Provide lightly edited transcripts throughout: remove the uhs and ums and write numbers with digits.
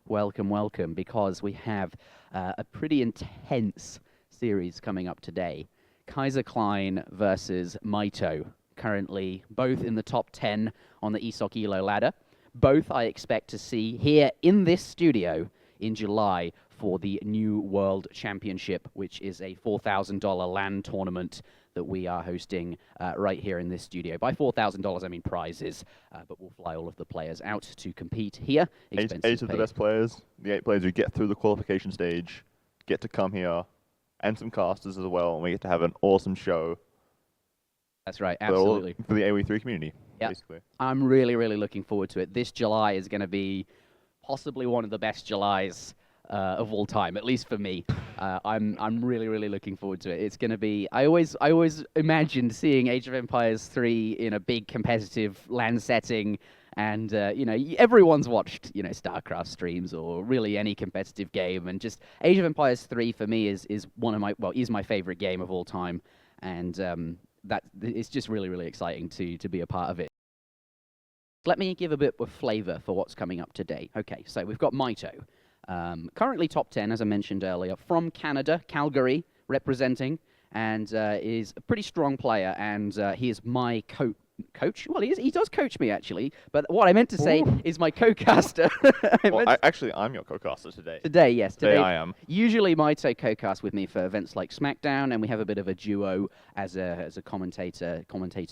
welcome, welcome, because we have a pretty intense series coming up today. Kaiserklein versus Mitoe, currently both in the top 10 on the ESOC ELO ladder. Both I expect to see here in this studio in July for the New World Championship, which is a $4,000 LAN tournament that we are hosting right here in this studio. By $4,000, I mean prizes, but we'll fly all of the players out to compete here. Eight of the best players, the 8 players who get through the qualification stage, get to come here, and some casters as well, and we get to have an awesome show. That's right, absolutely. For the AoE 3 community, yep. Basically. I'm really, really looking forward to it. This July is going to be possibly one of the best Julys of all time, at least for me. I'm really, really looking forward to it. It's going to be. I always imagined seeing Age of Empires 3 in a big competitive LAN setting, and you know, everyone's watched StarCraft streams or really any competitive game, and just Age of Empires 3 for me is one of my favorite game of all time, and that it's just really, really exciting to be a part of it. Let me give a bit of flavor for what's coming up today. Okay, so we've got Mitoe. Currently top 10, as I mentioned earlier, from Canada, Calgary, representing, and is a pretty strong player, and he is my coach. Well, he does coach me, actually, but what I meant to say is my co-caster. Actually, I'm your co-caster today. Today, yes. Today I am. Usually Mitoe co-casts with me for events like SmackDown, and we have a bit of a duo as a commentator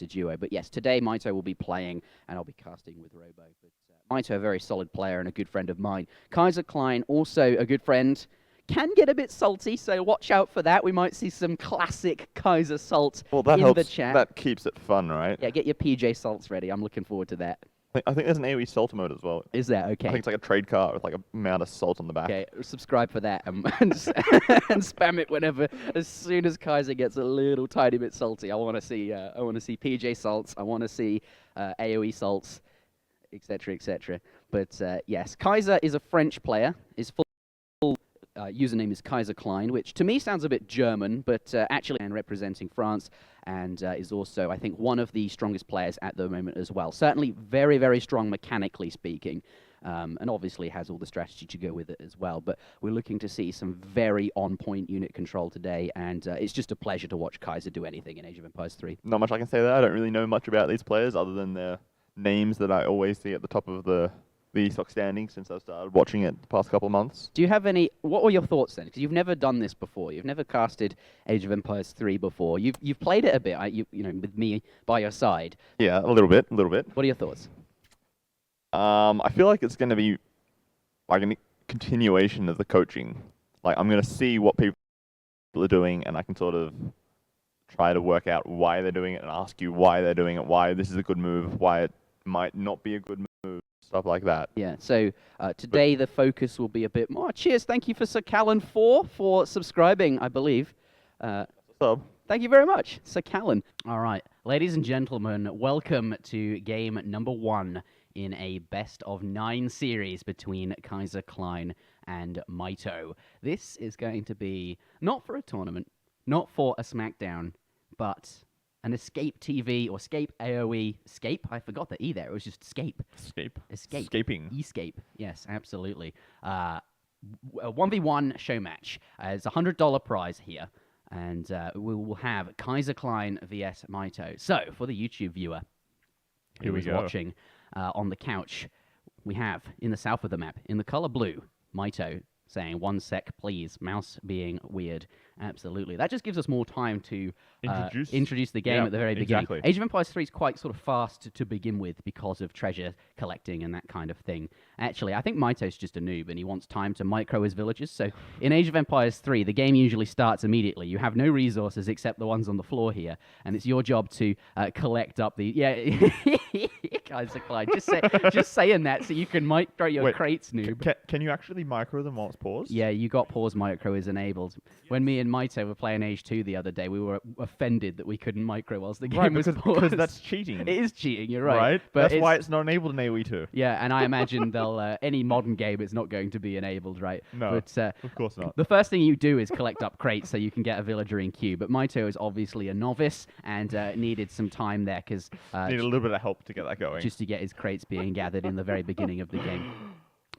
duo. But yes, today Mitoe will be playing, and I'll be casting with Robo. But Mitoe, a very solid player and a good friend of mine. Kaiserklein, also a good friend. Can get a bit salty, so watch out for that. We might see some classic Kaiser salt in the chat. That keeps it fun, right? Yeah, get your PJ salts ready. I'm looking forward to that. I think there's an AoE salt mode as well. Is there? Okay. I think it's like a trade cart with like a amount of salt on the back. Okay, subscribe for that and spam it whenever, as soon as Kaiser gets a little tiny bit salty. I want to see PJ salts. I want to see AoE salts, etc., etc. But yes, Kaiser is a French player. His full username is Kaiserklein, which to me sounds a bit German, but actually and representing France, and is also, I think, one of the strongest players at the moment as well. Certainly very, very strong mechanically speaking, and obviously has all the strategy to go with it as well. But we're looking to see some very on-point unit control today, and it's just a pleasure to watch Kaiser do anything in Age of Empires 3. Not much I can say there. I don't really know much about these players other than their names that I always see at the top of the ESOC standing since I've started watching it the past couple of months. Do you have any? What were your thoughts then? Because you've never done this before. You've never casted Age of Empires 3 before. You've played it a bit. You know, with me by your side. Yeah, a little bit. What are your thoughts? I feel like it's going to be like a continuation of the coaching. Like I'm going to see what people are doing, and I can sort of try to work out why they're doing it and ask you why they're doing it, why this is a good move, why it might not be a good move. Stuff like that. Yeah, so today the focus will be a bit more. Cheers, thank you for Sir Callan 4 for subscribing, I believe. Thank you very much, Sir Callan. All right, ladies and gentlemen, welcome to game number 1 in a best of 9 series between Kaiserklein and Mitoe. This is going to be not for a tournament, not for a SmackDown, but an Escape TV or EscapeAoE. Escape? I forgot the E there. It was just Escape. Escape. Escaping. Escape. Yes, absolutely. A 1v1 show match. It's a $100 prize here. And we will have Kaiserklein vs Mitoe. So, for the YouTube viewer who is watching on the couch, we have, in the south of the map, in the color blue, Mitoe saying, 1 sec, please, mouse being weird. Absolutely. That just gives us more time to introduce the game at the very beginning. Exactly. Age of Empires 3 is quite sort of fast to begin with because of treasure collecting and that kind of thing. Actually, I think Mitoe's just a noob and he wants time to micro his villagers. So in Age of Empires 3, the game usually starts immediately. You have no resources except the ones on the floor here, and it's your job to collect up the... Yeah, Kaiserklein, just saying that so you can micro your crates, noob. Can you actually micro them while it's paused? Yeah, you got pause micro is enabled. When me and Mitoe were playing Age 2 the other day, we were offended that we couldn't micro whilst the game was paused. Because that's cheating. It is cheating, you're right. Right? But that's why it's not enabled in AoE 2. Yeah, and I imagine they'll any modern game it's not going to be enabled, right? No, but, of course not. The first thing you do is collect up crates so you can get a villager in queue. But Mitoe is obviously a novice and needed some time there because... needed a little bit of help to get that going. Just to get his crates being gathered in the very beginning of the game.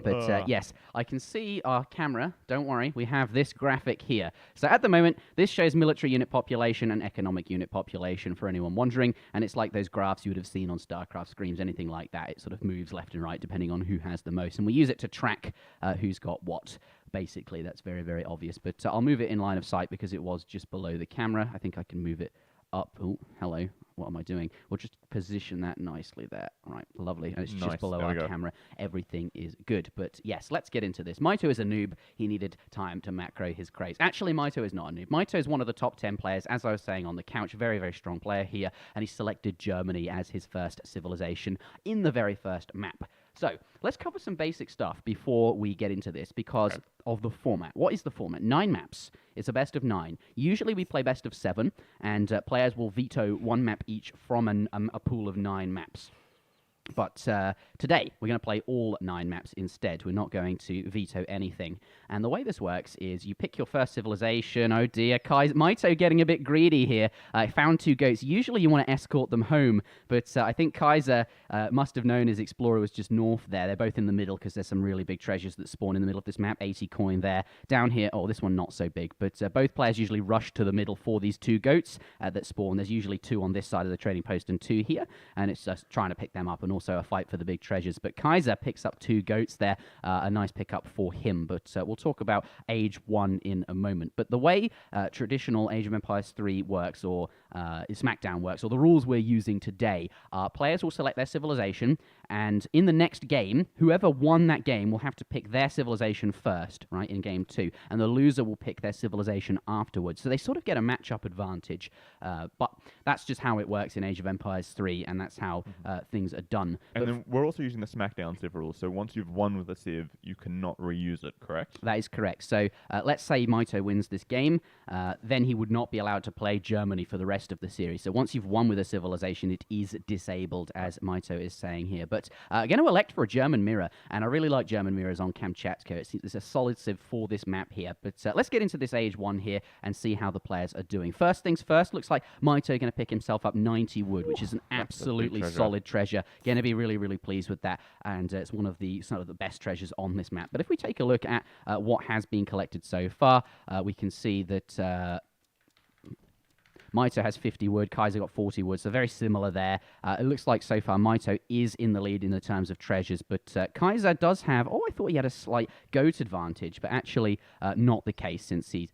But yes, I can see our camera. Don't worry, we have this graphic here. So at the moment, this shows military unit population and economic unit population for anyone wondering. And it's like those graphs you would have seen on StarCraft screens, anything like that. It sort of moves left and right depending on who has the most. And we use it to track who's got what. Basically, that's very, very obvious. But I'll move it in line of sight because it was just below the camera. I think I can move it up. Oh, hello. What am I doing? We'll just position that nicely there. Right, lovely. And it's just below our camera. Everything is good. But yes, let's get into this. Mitoe is a noob. He needed time to macro his craze. Actually, Mitoe is not a noob. Mitoe is one of the top 10 players, as I was saying on the couch. Very, very strong player here. And he selected Germany as his first civilization in the very first map. So let's cover some basic stuff before we get into this because of the format. What is the format? 9 maps. It's a best of 9. Usually we play best of 7, and players will veto 1 map each from a pool of 9 maps. But today, we're going to play all 9 maps instead. We're not going to veto anything. And the way this works is you pick your first civilization. Oh dear, Mitoe getting a bit greedy here. I found 2 goats. Usually you want to escort them home, but I think Kaiser must have known his explorer was just north there. They're both in the middle because there's some really big treasures that spawn in the middle of this map. 80 coin there. Down here, oh, this one not so big, but both players usually rush to the middle for these 2 goats that spawn. There's usually 2 on this side of the trading post and 2 here, and it's just trying to pick them up and also a fight for the big treasures. But Kaiser picks up 2 goats there, a nice pickup for him. But we'll talk about Age 1 in a moment. But the way traditional Age of Empires 3 works, or SmackDown works, or the rules we're using today, players will select their civilization, and in the next game, whoever won that game will have to pick their civilization first, right, in game 2, and the loser will pick their civilization afterwards. So they sort of get a matchup advantage, but that's just how it works in Age of Empires 3, and that's how things are done. And then we're also using the SmackDown Civ rules, so once you've won with a Civ, you cannot reuse it, correct? That is correct. So let's say Mitoe wins this game, then he would not be allowed to play Germany for the rest of the series. So once you've won with a civilization, it is disabled, as Mitoe is saying here. But I'm going to elect for a German mirror, and I really like German mirrors on Kamchatka. It's a solid Civ for this map here. But let's get into this Age 1 here and see how the players are doing. First things first, looks like Mitoe going to pick himself up 90 wood, which is an absolutely solid treasure. Going to be really, really pleased with that, and it's one of the best treasures on this map. But if we take a look at what has been collected so far, we can see that Mitoe has 50 wood, Kaiser got 40 wood, so very similar there. It looks like so far Mitoe is in the lead in the terms of treasures, but Kaiser does have, I thought he had a slight goat advantage, but actually not the case since they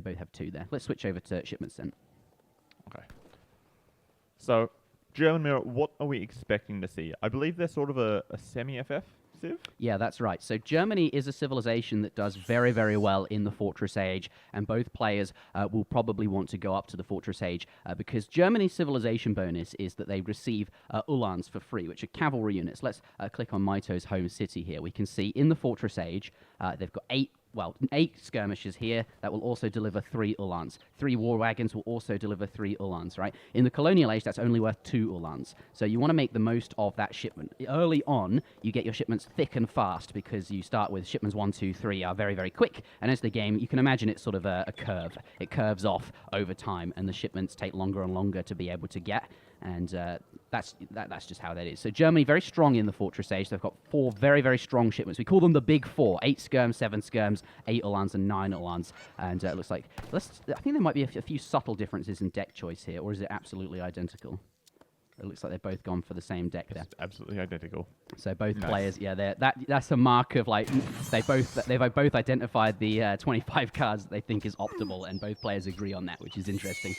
both have 2 there. Let's switch over to shipment sent. Okay. So, German mirror, what are we expecting to see? I believe they're sort of a semi-FF Civ? Yeah, that's right. So Germany is a civilization that does very, very well in the Fortress Age, and both players will probably want to go up to the Fortress Age because Germany's civilization bonus is that they receive Uhlans for free, which are cavalry units. Let's click on Mitoe's home city here. We can see in the Fortress Age, they've got 8 skirmishers here that will also deliver 3 Uhlans. 3 war wagons will also deliver 3 Uhlans, right? In the colonial age, that's only worth 2 Uhlans. So you want to make the most of that shipment. Early on, you get your shipments thick and fast because you start with shipments 1, 2, 3 are very, very quick. And as the game, you can imagine it's sort of a curve. It curves off over time, and the shipments take longer and longer to be able to get. And that's just how that is. So Germany, very strong in the Fortress Age. They've got 4 very, very strong shipments. We call them the Big 4. 8 skirms, 7 skirms, 8 Uhlans, and 9 Uhlans. And it looks like... I think there might be a few subtle differences in deck choice here, or is it absolutely identical? It looks like they've both gone for the same deck there. It's absolutely identical. So both players, yeah, that's a mark of like they've both identified the 25 cards that they think is optimal, and both players agree on that, which is interesting.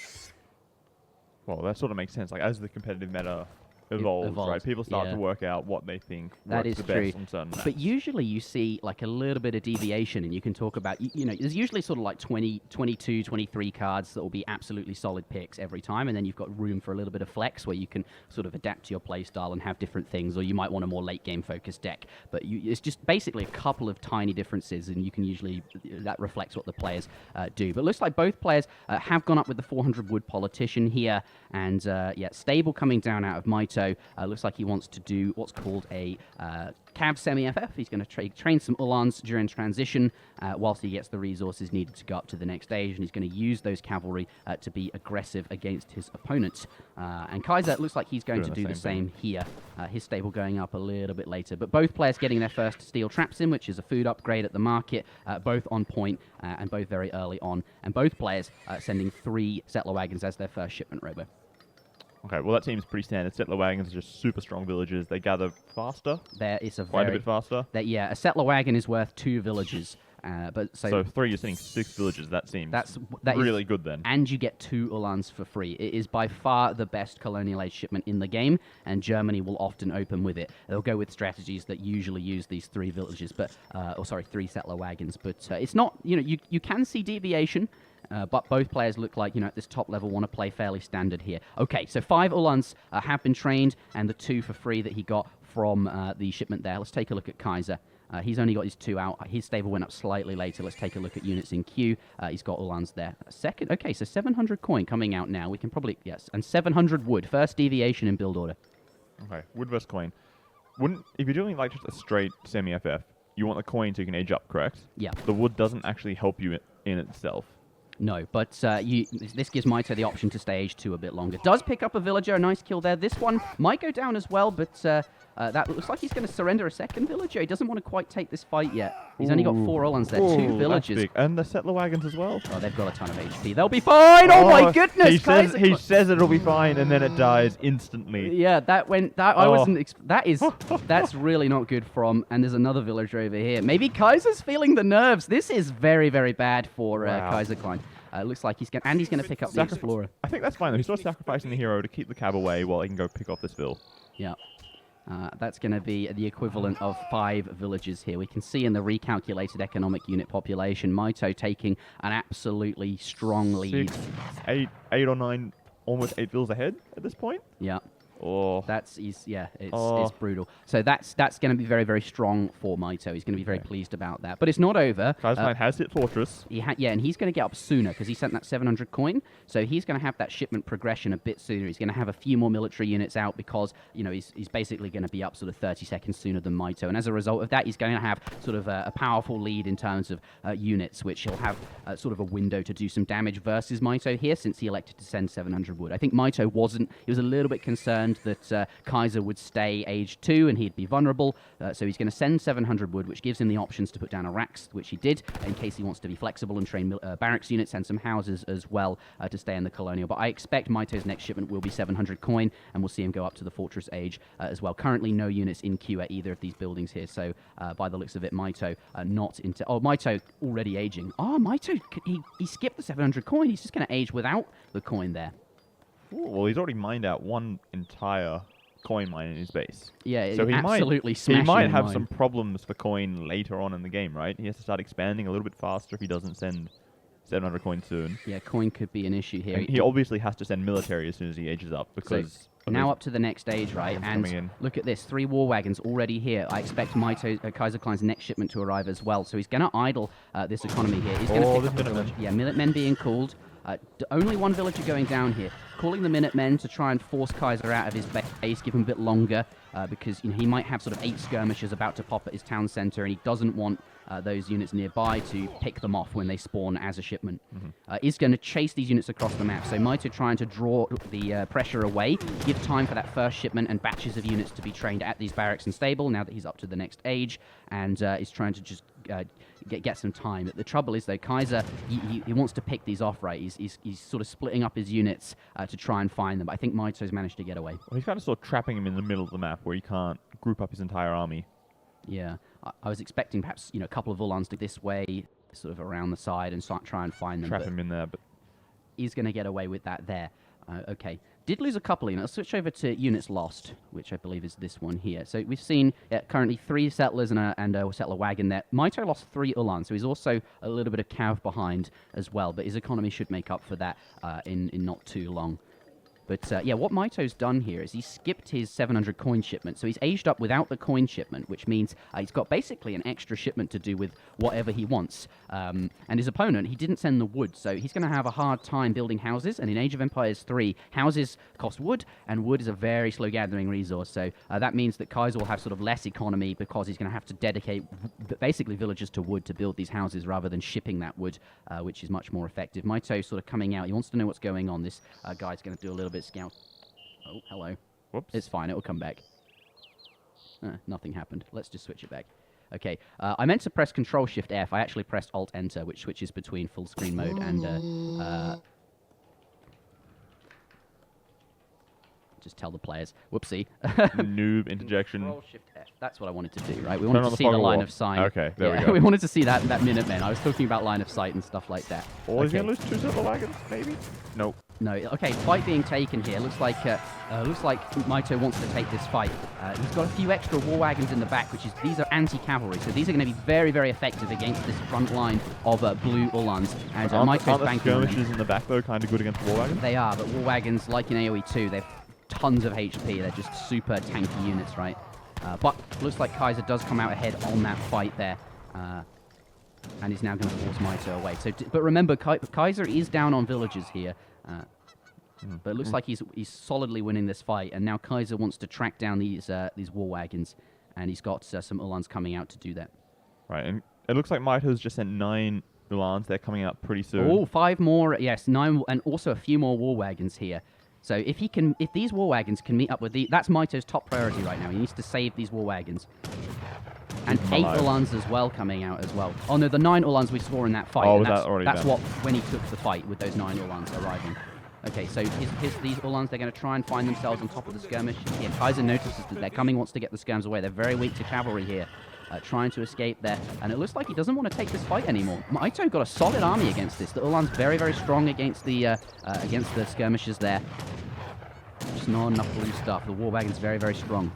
Well, that sort of makes sense. Like, as the competitive meta evolves, right? People start to work out what they think works the best on certain maps. But usually you see like a little bit of deviation, and you can talk about, there's usually sort of like 20, 22, 23 cards that will be absolutely solid picks every time, and then you've got room for a little bit of flex where you can sort of adapt to your play style and have different things, or you might want a more late game focused deck. But it's just basically a couple of tiny differences, and you can usually, that reflects what the players do. But it looks like both players have gone up with the 400 wood politician here, and yeah, stable coming down out of Mitoe. Mitoe looks like he wants to do what's called a Cav semi-FF. He's going to train some Uhlans during transition whilst he gets the resources needed to go up to the next stage, and he's going to use those cavalry to be aggressive against his opponents. And Kaiser looks like he's going to do the same here. His stable going up a little bit later. But both players getting their first steel traps in, which is a food upgrade at the market, both on point and both very early on. And both players sending 3 settler wagons as their first shipment, Robo. Okay, well that seems pretty standard. Settler wagons are just super strong villages. They gather faster. There is quite a bit faster. Yeah, a settler wagon is worth 2 villages. So 3, you're sending 6 villages. That seems really good then. And you get 2 Uhlans for free. It is by far the best colonial age shipment in the game, and Germany will often open with it. They'll go with strategies that usually use these 3 villages, but 3 settler wagons. But it's not, you can see deviation. But both players look like, at this top level want to play fairly standard here. Okay, so 5 Uhlans have been trained, and the 2 for free that he got from the shipment there. Let's take a look at Kaiser. He's only got his 2 out. His stable went up slightly later. Let's take a look at units in queue. He's got Uhlans there. Second, okay, so 700 coin coming out now. We can probably, yes, and 700 wood. First deviation in build order. Okay, wood versus coin. If you're doing like just a straight semi-FF, you want the coin so you can age up, correct? Yeah. The wood doesn't actually help you in itself. No, but this gives Mitoe the option to stay age 2 a bit longer. Does pick up a villager, a nice kill there. This one might go down as well, but that looks like he's going to surrender a second villager. He doesn't want to quite take this fight yet. He's only got 4 Uhlans there, 2 villagers. That's big. And the settler wagons as well. Oh, they've got a ton of HP. They'll be fine! Oh my goodness! He says it'll be fine, and then it dies instantly. Yeah, that's really not good from, and there's another villager over here. Maybe Kaiser's feeling the nerves. This is very, very bad for Kaiserklein. Looks like he's going to pick up the Explorer. I think that's fine though. He's sort of sacrificing the hero to keep the cab away while he can go pick off this vill. Yeah. That's going to be the equivalent of 5 villages here. We can see in the recalculated economic unit population, Mitoe taking an absolutely strong lead. 8 or 9, almost 8 vills ahead at this point. Yeah. Oh. It's brutal. So that's going to be very, very strong for Mitoe. He's going to be very pleased about that. But it's not over. Kaiserklein has hit Fortress. And he's going to get up sooner because he sent that 700 coin. So he's going to have that shipment progression a bit sooner. He's going to have a few more military units out because, he's basically going to be up sort of 30 seconds sooner than Mitoe. And as a result of that, he's going to have sort of a powerful lead in terms of units, which he'll have sort of a window to do some damage versus Mitoe here since he elected to send 700 wood. I think Mitoe wasn't. He was a little bit concerned that Kaiser would stay age 2 and he'd be vulnerable, so he's going to send 700 wood, which gives him the options to put down a racks, which he did, in case he wants to be flexible and train barracks units and some houses as well to stay in the colonial. But I expect Mitoe's next shipment will be 700 coin, and we'll see him go up to the fortress age as well. Currently no units in queue at either of these buildings here, so by the looks of it, Mitoe not into... Oh, Mitoe already aging. Oh, Mitoe, he skipped the 700 coin. He's just going to age without the coin there. Ooh, well, he's already mined out 1 entire coin mine in his base. Yeah, so he might have mine. some problems for coin later on in the game, right? He has to start expanding a little bit faster if he doesn't send 700 coin soon. Yeah, coin could be an issue here. And he obviously has to send military as soon as he ages up because... Now up to the next stage, right? And look at this, 3 war wagons already here. I expect Kaiserklein's next shipment to arrive as well. So he's going to idle this economy here. He's going to pick up the village. Yeah, Minutemen being called. Only 1 villager going down here. Calling the Minutemen to try and force Kaiser out of his base, give him a bit longer, because he might have sort of 8 skirmishers about to pop at his town center, and he doesn't want those units nearby to pick them off when they spawn as a shipment. Is going to chase these units across the map. So Mitoe trying to draw the pressure away, give time for that first shipment and batches of units to be trained at these barracks and stable now that he's up to the next age, and is trying to just get some time. But the trouble is, though, Kaiser, he wants to pick these off, right? He's sort of splitting up his units to try and find them. But I think Mitoe's managed to get away. Well, he's kind of sort of trapping him in the middle of the map where he can't group up his entire army. Yeah, I was expecting perhaps a couple of Uhlans to this way, sort of around the side, and try and find them. Trap him in there, but he's going to get away with that there. Okay, did lose a couple. Let's switch over to units lost, which I believe is this one here. So we've seen currently 3 settlers and a settler wagon there. Mitoe lost 3 Uhlans, so he's also a little bit of cav behind as well. But his economy should make up for that in not too long. But yeah, what Mitoe's done here is he skipped his 700 coin shipment. So he's aged up without the coin shipment, which means he's got basically an extra shipment to do with whatever he wants. And his opponent, he didn't send the wood, so he's going to have a hard time building houses. And in Age of Empires 3, houses cost wood, and wood is a very slow gathering resource. So that means that Kaiser will have sort of less economy because he's going to have to dedicate basically villagers to wood to build these houses rather than shipping that wood, which is much more effective. Mitoe sort of coming out. He wants to know what's going on. This guy's going to do a little bit of scout. Oh, hello. Whoops. It's fine. It will come back. Nothing happened. Let's just switch it back. Okay. I meant to press Control-Shift-F. I actually pressed Alt-Enter, which switches between full screen mode and... just tell the players. Whoopsie. Noob interjection. Control-Shift-F. That's what I wanted to do, right? We wanted to see the line of sight. Okay, there we go. We wanted to see that Minutemen. I was talking about line of sight and stuff like that. Or he's going to lose 2 silver wagons, maybe? Nope. No. Okay, fight being taken here. Looks like Mitoe wants to take this fight. He's got a few extra war wagons in the back, these are anti-cavalry, so these are going to be very, very effective against this front line of blue Uhlans. And Mitoe's banking on them. Aren't the skirmishes in the back, though, kind of good against war wagons? They are, but war wagons, like in AoE 2, they've tons of HP. They're just super tanky units, right? But looks like Kaiser does come out ahead on that fight there. And he's now going to force Mitoe away. But remember, Kaiser is down on villagers here. But it looks like he's solidly winning this fight. And now Kaiser wants to track down these war wagons. And he's got some Uhlans coming out to do that. Right, and it looks like Mitoe's just sent 9 Uhlans. They're coming out pretty soon. Oh, 5 more. Yes, 9, and also a few more war wagons here. So if these war wagons can meet up with that's Mitoe's top priority right now. He needs to save these war wagons. And 8 Uhlans as well coming out as well. Oh no, the 9 Uhlans we saw in that fight. Oh, that's what when he took the fight with those 9 Uhlans arriving. Okay, so these Uhlans, they're going to try and find themselves on top of the skirmish. Here, Kaiser notices that they're coming, wants to get the skirms away. They're very weak to cavalry here. Trying to escape there. And it looks like he doesn't want to take this fight anymore. Mitoe got a solid army against this. The Uhlans very, very strong against the skirmishers there. Just not enough blue stuff. The war wagon's very, very strong.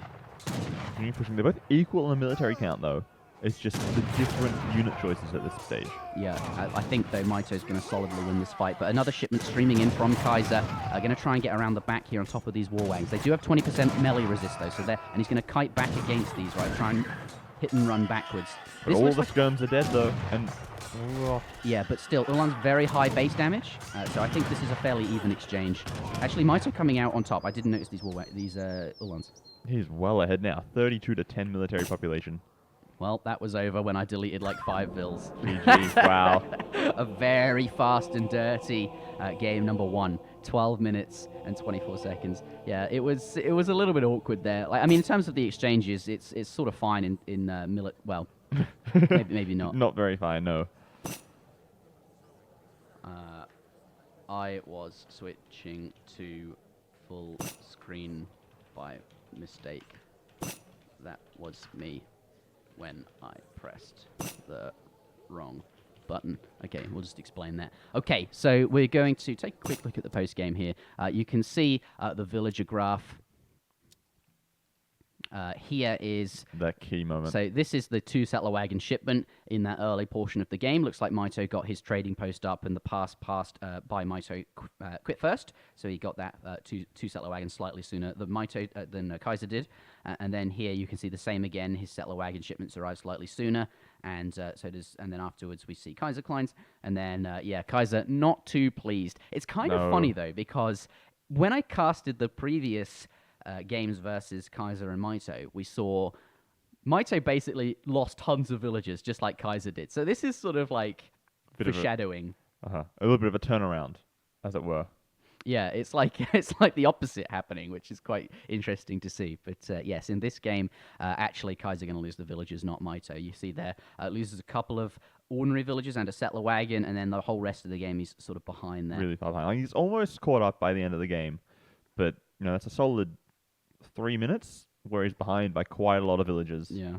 They're both equal in the military count, though. It's just the different unit choices at this stage. Yeah, I think, though, Mitoe's going to solidly win this fight. But another shipment streaming in from Kaiser. Going to try and get around the back here on top of these war wagons. They do have 20% melee resist, though, and he's going to kite back against these, right? Try and hit and run backwards. But all the skirms are dead, though, and... Yeah, but still, Uhlans very high base damage, so I think this is a fairly even exchange. Actually, Mitoe coming out on top. I didn't notice these Uhlans. He's well ahead now. 32 to 10 military population. Well, that was over when I deleted like 5 vills. GG, wow. A very fast and dirty game number 1. 12 minutes and 24 seconds. Yeah, it was a little bit awkward there. Like, I mean, in terms of the exchanges, it's sort of fine in well, maybe not. Not very fine, no. I was switching to full screen by mistake. That was me when I pressed the wrong button. Okay, we'll just explain that. Okay, so we're going to take a quick look at the post game here. You can see the villager graph. Here is that key moment. So this is the 2 settler wagon shipment in that early portion of the game. Looks like Mitoe got his trading post up, and the pass passed by Mitoe quit first. So he got that 2 settler wagons slightly sooner than Kaiser did. And then here you can see the same again. His settler wagon shipments arrived slightly sooner, and and then afterwards we see Kaiserklein's, and then Kaiser not too pleased. It's kind of funny though, because when I casted the previous games versus Kaiser and Mitoe, we saw Mitoe basically lost tons of villagers, just like Kaiser did. So this is sort of like foreshadowing. A little bit of a turnaround, as it were. Yeah, it's like the opposite happening, which is quite interesting to see. But yes, in this game, actually Kaiser going to lose the villagers, not Mitoe. You see there, loses a couple of ordinary villagers and a settler wagon, and then the whole rest of the game he's sort of behind there. Really far behind. Like, he's almost caught up by the end of the game, but that's a solid 3 minutes where he's behind by quite a lot of villagers. Yeah.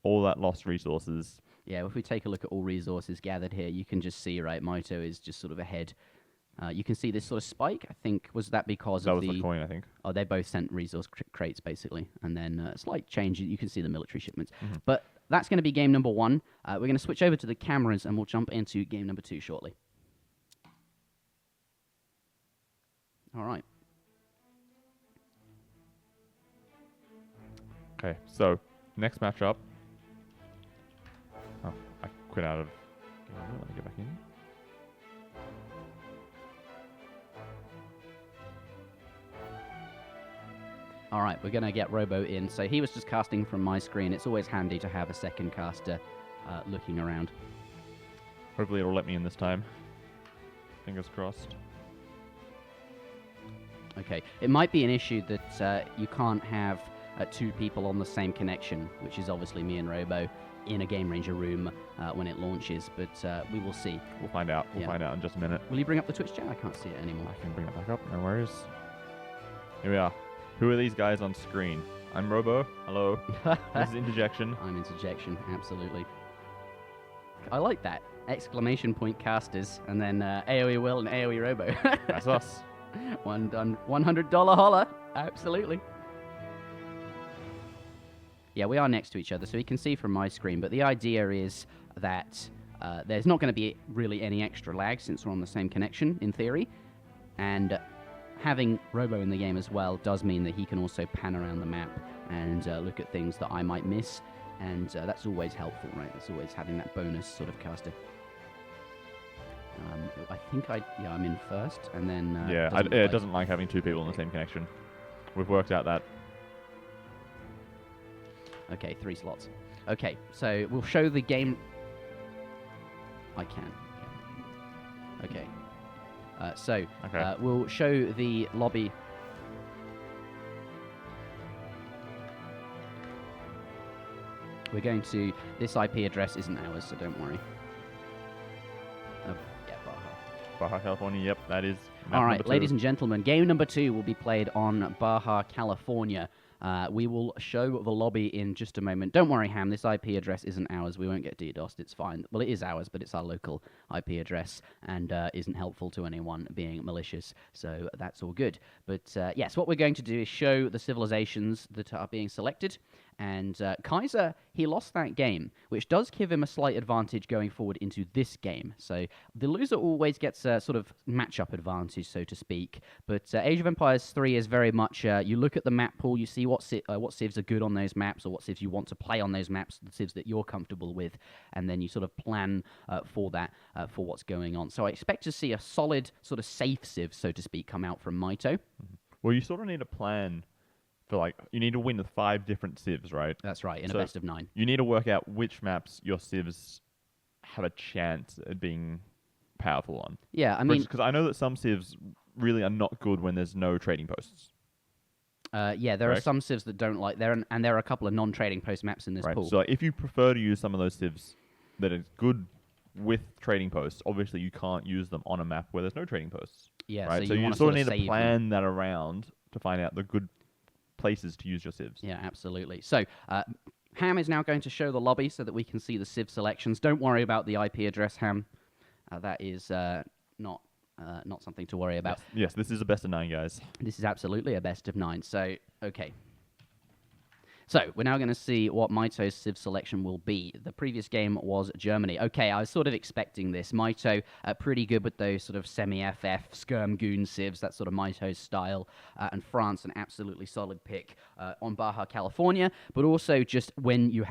All that lost resources. Yeah, if we take a look at all resources gathered here, you can just see, right, Mitoe is just sort of ahead. You can see this sort of spike, I think, was that because of the coin, I think. Oh, they both sent resource crates, basically. And then a slight change, you can see the military shipments. But that's going to be game number 1. We're going to switch over to the cameras, and we'll jump into game number 2 shortly. All right. Okay, so next matchup. Oh, I quit out of. Let me get back in. All right, we're going to get Robo in. So he was just casting from my screen. It's always handy to have a second caster looking around. Hopefully it'll let me in this time. Fingers crossed. Okay, it might be an issue that you can't have two people on the same connection, which is obviously me and Robo, in a Game Ranger room when it launches, but we will see. We'll find out. We'll find out in just a minute. Will you bring up the Twitch chat? I can't see it anymore. I can bring it back up, no worries. Here we are. Who are these guys on screen? I'm Robo. Hello. This is Interjection. I'm Interjection, absolutely. I like that. Exclamation point casters, and then AoE Will and AoE Robo. That's us. $100 holler. Absolutely. Yeah, we are next to each other, so you can see from my screen, but the idea is that there's not going to be really any extra lag since we're on the same connection, in theory, and having Robo in the game as well does mean that he can also pan around the map and look at things that I might miss, and that's always helpful, right? It's always having that bonus sort of caster. I think I'm in first, and then... it doesn't like having two people in the same connection. We've worked out that. Okay, 3 slots. Okay, so we'll show the game... I can. Okay. We'll show the lobby... We're going to... This IP address isn't ours, so don't worry. Baja, California, yep, that is. All right, ladies and gentlemen, game number 2 will be played on Baja, California. We will show the lobby in just a moment. Don't worry, Ham, this IP address isn't ours. We won't get DDoSed, it's fine. Well, it is ours, but it's our local IP address and isn't helpful to anyone being malicious, so that's all good. But yes, what we're going to do is show the civilizations that are being selected. And Kaiser, he lost that game, which does give him a slight advantage going forward into this game. So the loser always gets a sort of matchup advantage, so to speak. But Age of Empires 3 is very much, you look at the map pool, you see what civs are good on those maps, or what civs you want to play on those maps, the civs that you're comfortable with, and then you sort of plan for that, for what's going on. So I expect to see a solid, sort of safe civ, so to speak, come out from Mitoe. Well, you sort of need a plan. You need to win with 5 different civs, right? That's right, in a best of 9. You need to work out which maps your civs have a chance at being powerful on. Yeah, I mean... Because I know that some civs really are not good when there's no trading posts. Yeah, there are some civs that don't like... And there are a couple of non-trading post maps in this pool. So if you prefer to use some of those civs that are good with trading posts, obviously you can't use them on a map where there's no trading posts. Yeah, right? so you sort of need to plan that around to find out the good places to use your civs. Yeah, absolutely. So, Ham is now going to show the lobby so that we can see the civ selections. Don't worry about the IP address, Ham. That is not something to worry about. Yes, this is a best of 9, guys. This is absolutely a best of 9. So, okay. So, we're now going to see what Mitoe's civ selection will be. The previous game was Germany. Okay, I was sort of expecting this. Mitoe, pretty good with those sort of semi-FF, skirm goon civs, that sort of Mitoe's style. And France, an absolutely solid pick on Baja, California, but also just when you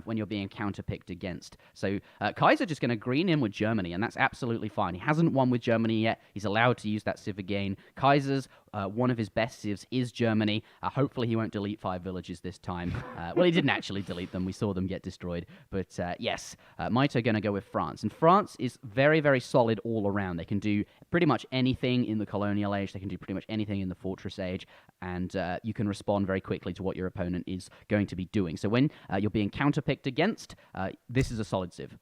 when you're being counter-picked against. So, Kaiser just going to green in with Germany, and that's absolutely fine. He hasn't won with Germany yet. He's allowed to use that civ again. Kaiser's one of his best civs is Germany. Hopefully he won't delete 5 villages this time. Well, he didn't actually delete them. We saw them get destroyed. But yes, Mitoe going to go with France. And France is very, very solid all around. They can do pretty much anything in the colonial age. They can do pretty much anything in the fortress age. And you can respond very quickly to what your opponent is going to be doing. So when you're being counterpicked against, this is a solid civ.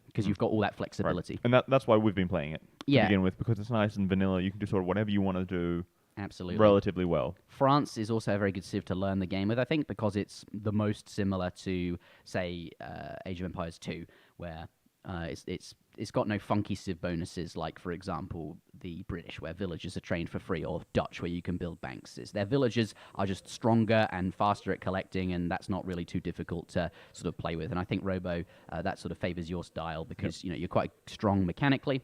Because you've got all that flexibility. Right. And that's why we've been playing it to begin with. Because it's nice and vanilla. You can do sort of whatever you want to do. Absolutely. Relatively well. France is also a very good civ to learn the game with, I think, because it's the most similar to, say, Age of Empires 2, where it's got no funky civ bonuses like, for example, the British, where villagers are trained for free, or Dutch, where you can build banks. Their villagers are just stronger and faster at collecting, and that's not really too difficult to sort of play with. And I think Robo, that sort of favors your style because you're quite strong mechanically.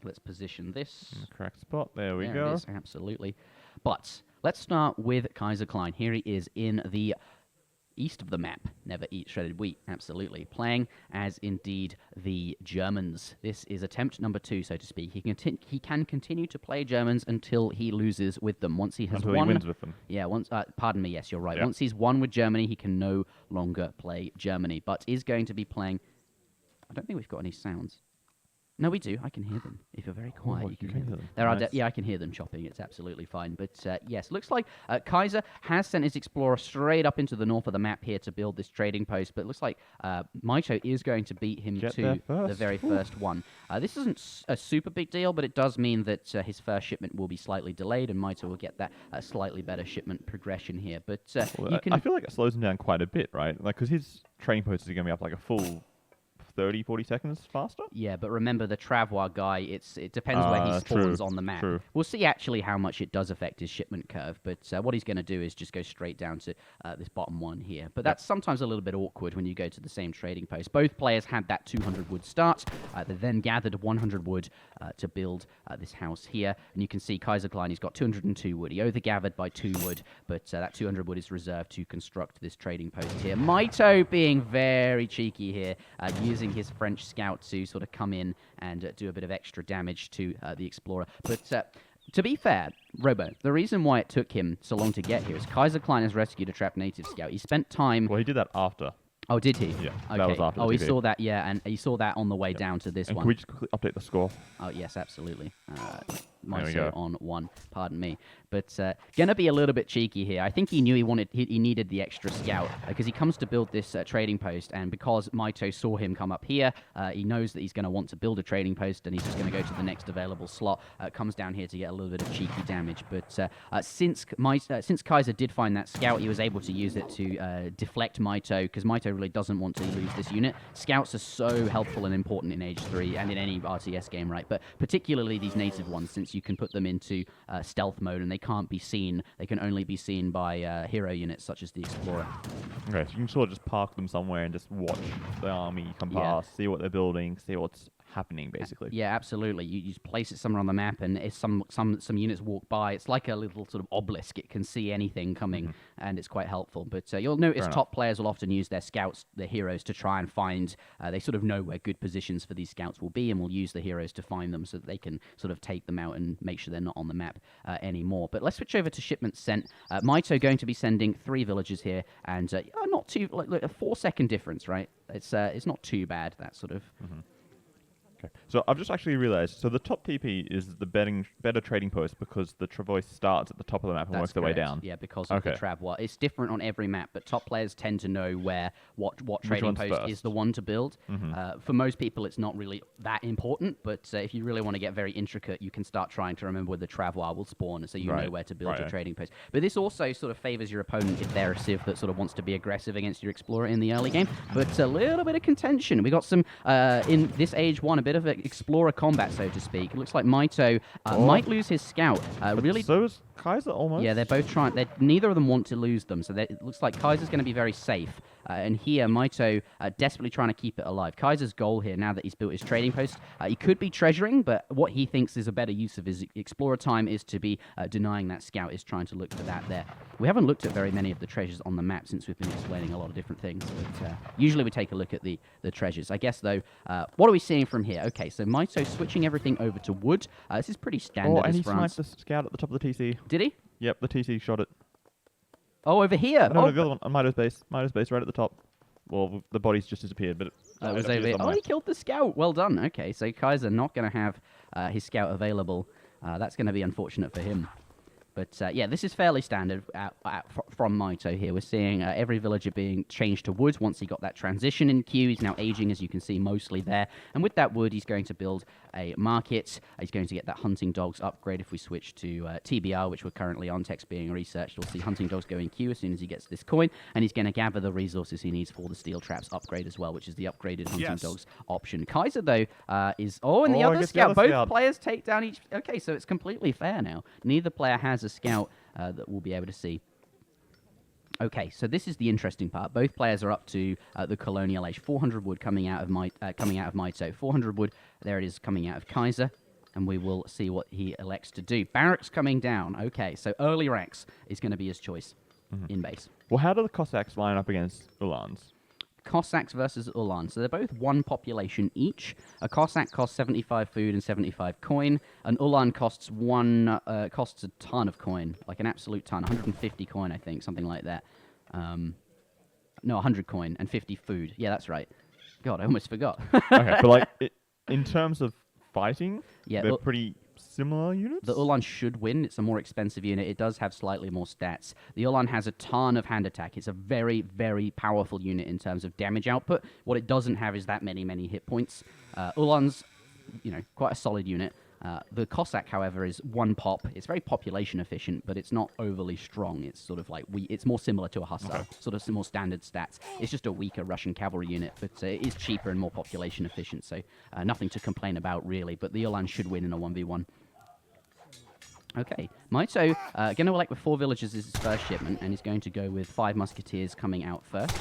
Let's position this in the correct spot. There we go. It is, absolutely. But Let's start with Kaiserklein. Here he is in the east of the map. Never eat shredded wheat, absolutely. Playing as indeed the Germans. This is attempt number 2, so to speak. He can continue to play Germans until he loses with them. Once he has Until won, he wins with them. Yeah, pardon me, yes, you're right. Yeah. Once he's won with Germany, he can no longer play Germany, but is going to be playing... I don't think we've got any sounds. No, we do. I can hear them. If you're very quiet, you can hear them. There nice. Yeah, I can hear them chopping. It's absolutely fine. But yes, looks like Kaiser has sent his explorer straight up into the north of the map here to build this trading post. But it looks like Mitoe is going to beat him to the very first one. This isn't a super big deal, but it does mean that his first shipment will be slightly delayed, and Mitoe will get that slightly better shipment progression here. But I feel like it slows him down quite a bit, right? Like, because his trading post is going to be up like a full 30, 40 seconds faster? Yeah, but remember the Travois guy, it depends where he spawns on the map. True. We'll see actually how much it does affect his shipment curve, but what he's going to do is just go straight down to this bottom one here. But that's sometimes a little bit awkward when you go to the same trading post. Both players had that 200 wood start. They then gathered 100 wood to build this house here. And you can see Kaiserklein, he's got 202 wood. He overgathered by 2 wood, but that 200 wood is reserved to construct this trading post here. Mitoe being very cheeky here, using his French scout to sort of come in and do a bit of extra damage to the explorer. But to be fair, Robo, the reason why it took him so long to get here is Kaiserklein has rescued a trapped native scout. He spent time... Well, he did that after. Oh, did he? Yeah, okay. that was after. Oh, he saw that, yeah, and he saw that on the way down to this and one. Can we just quickly update the score? Oh, yes, absolutely. There we Mitoe go. on 1, pardon me. But gonna be a little bit cheeky here. I think he knew he needed the extra scout because he comes to build this trading post, and because Mitoe saw him come up here, he knows that he's going to want to build a trading post, and he's just going to go to the next available slot. Comes down here to get a little bit of cheeky damage. But since Kaiser did find that scout, he was able to use it to deflect Mitoe, because Mitoe really doesn't want to lose this unit. Scouts are so helpful and important in Age 3 and in any RTS game, right? But particularly these native ones, since you can put them into stealth mode and they can't be seen. They can only be seen by hero units such as the Explorer. Okay, so you can sort of just park them somewhere and just watch the army come past, see what they're building, see what's happening, basically. Yeah, absolutely. You just place it somewhere on the map, and if some units walk by, it's like a little sort of obelisk. It can see anything coming, and it's quite helpful. But you'll notice top players will often use their scouts, their heroes, to try and find... they sort of know where good positions for these scouts will be, and will use the heroes to find them so that they can sort of take them out and make sure they're not on the map anymore. But let's switch over to shipments sent. Mitoe going to be sending 3 villagers here, and not too... like a 4-second difference, right? It's not too bad, that sort of... Okay, so I've just actually realized, so the top TP is the better trading post because the Travois starts at the top of the map and works their way down. Yeah, because of the Travois. It's different on every map, but top players tend to know what trading post is the one to build. For most people, it's not really that important, but if you really want to get very intricate, you can start trying to remember where the Travois will spawn, so you know where to build your trading post. But this also sort of favors your opponent if they're a civ that sort of wants to be aggressive against your explorer in the early game. But a little bit of contention. We got some, in this Age 1, a bit of an explorer combat, so to speak. It looks like Mitoe might lose his scout. Really, so is Kaiser almost. Yeah, they're both trying. Neither of them want to lose them, so it looks like Kaiser's going to be very safe. And here, Mitoe desperately trying to keep it alive. Kaiser's goal here, now that he's built his trading post, he could be treasuring, but what he thinks is a better use of his explorer time is to be denying that scout, is trying to look for that there. We haven't looked at very many of the treasures on the map since we've been explaining a lot of different things, but usually we take a look at the treasures. I guess, though, what are we seeing from here? Okay, so Mitoe switching everything over to wood. This is pretty standard and as he France. sniped the scout at the top of the TC. Did he? Yep, the TC shot it. Oh, over here. No, the other one on Mitoe's base. Mitoe's base right at the top. Well, the body's just disappeared, but it was over here. Oh, he killed the scout. Well done. Okay, so Kaiser not going to have his scout available. That's going to be unfortunate for him. But yeah, this is fairly standard from Mitoe here. We're seeing every villager being changed to wood once he got that transition in queue. He's now aging, as you can see, mostly there. And with that wood, he's going to build a market. He's going to get that hunting dogs upgrade. If we switch to TBR, which we're currently on, text being researched, we'll see hunting dogs go in queue as soon as he gets this coin. And he's going to gather the resources he needs for the steel traps upgrade as well, which is the upgraded hunting dogs option. Kaiser, though, is... Oh, and the other scout. Both players take down each... Okay, so it's completely fair now. Neither player has a scout that we'll be able to see. Okay, so this is the interesting part. Both players are up to the colonial age. 400 wood coming out of Mitoe. 400 wood, there it is, coming out of Kaiser. and we will see what he elects to do. Barracks coming down. Okay, so early ranks is going to be his choice in base. Well, how do the Cossacks line up against Ulans? Cossacks versus Ulan. So they're both one population each. A Cossack costs 75 food and 75 coin. An Ulan costs costs a ton of coin, like an absolute ton, 150 coin, I think, something like that. No, 100 coin and 50 food. Yeah, that's right. God, I almost forgot. Okay, but like in terms of fighting, Yeah, they're pretty similar units. The Ulan should win. It's a more expensive unit. It does have slightly more stats. The Ulan has a ton of hand attack. It's a very, very powerful unit in terms of damage output. What it doesn't have is that many hit points. Ulan's, quite a solid unit. The Cossack, however, is one pop. It's very population efficient, but it's not overly strong. It's sort of like it's more similar to a Hussar, sort of more standard stats. It's just a weaker Russian cavalry unit, but it is cheaper and more population efficient, so nothing to complain about really. But the Ulan should win in a 1v1. Okay, Mitoe going to elect with 4 villages as his first shipment, and he's going to go with 5 musketeers coming out first.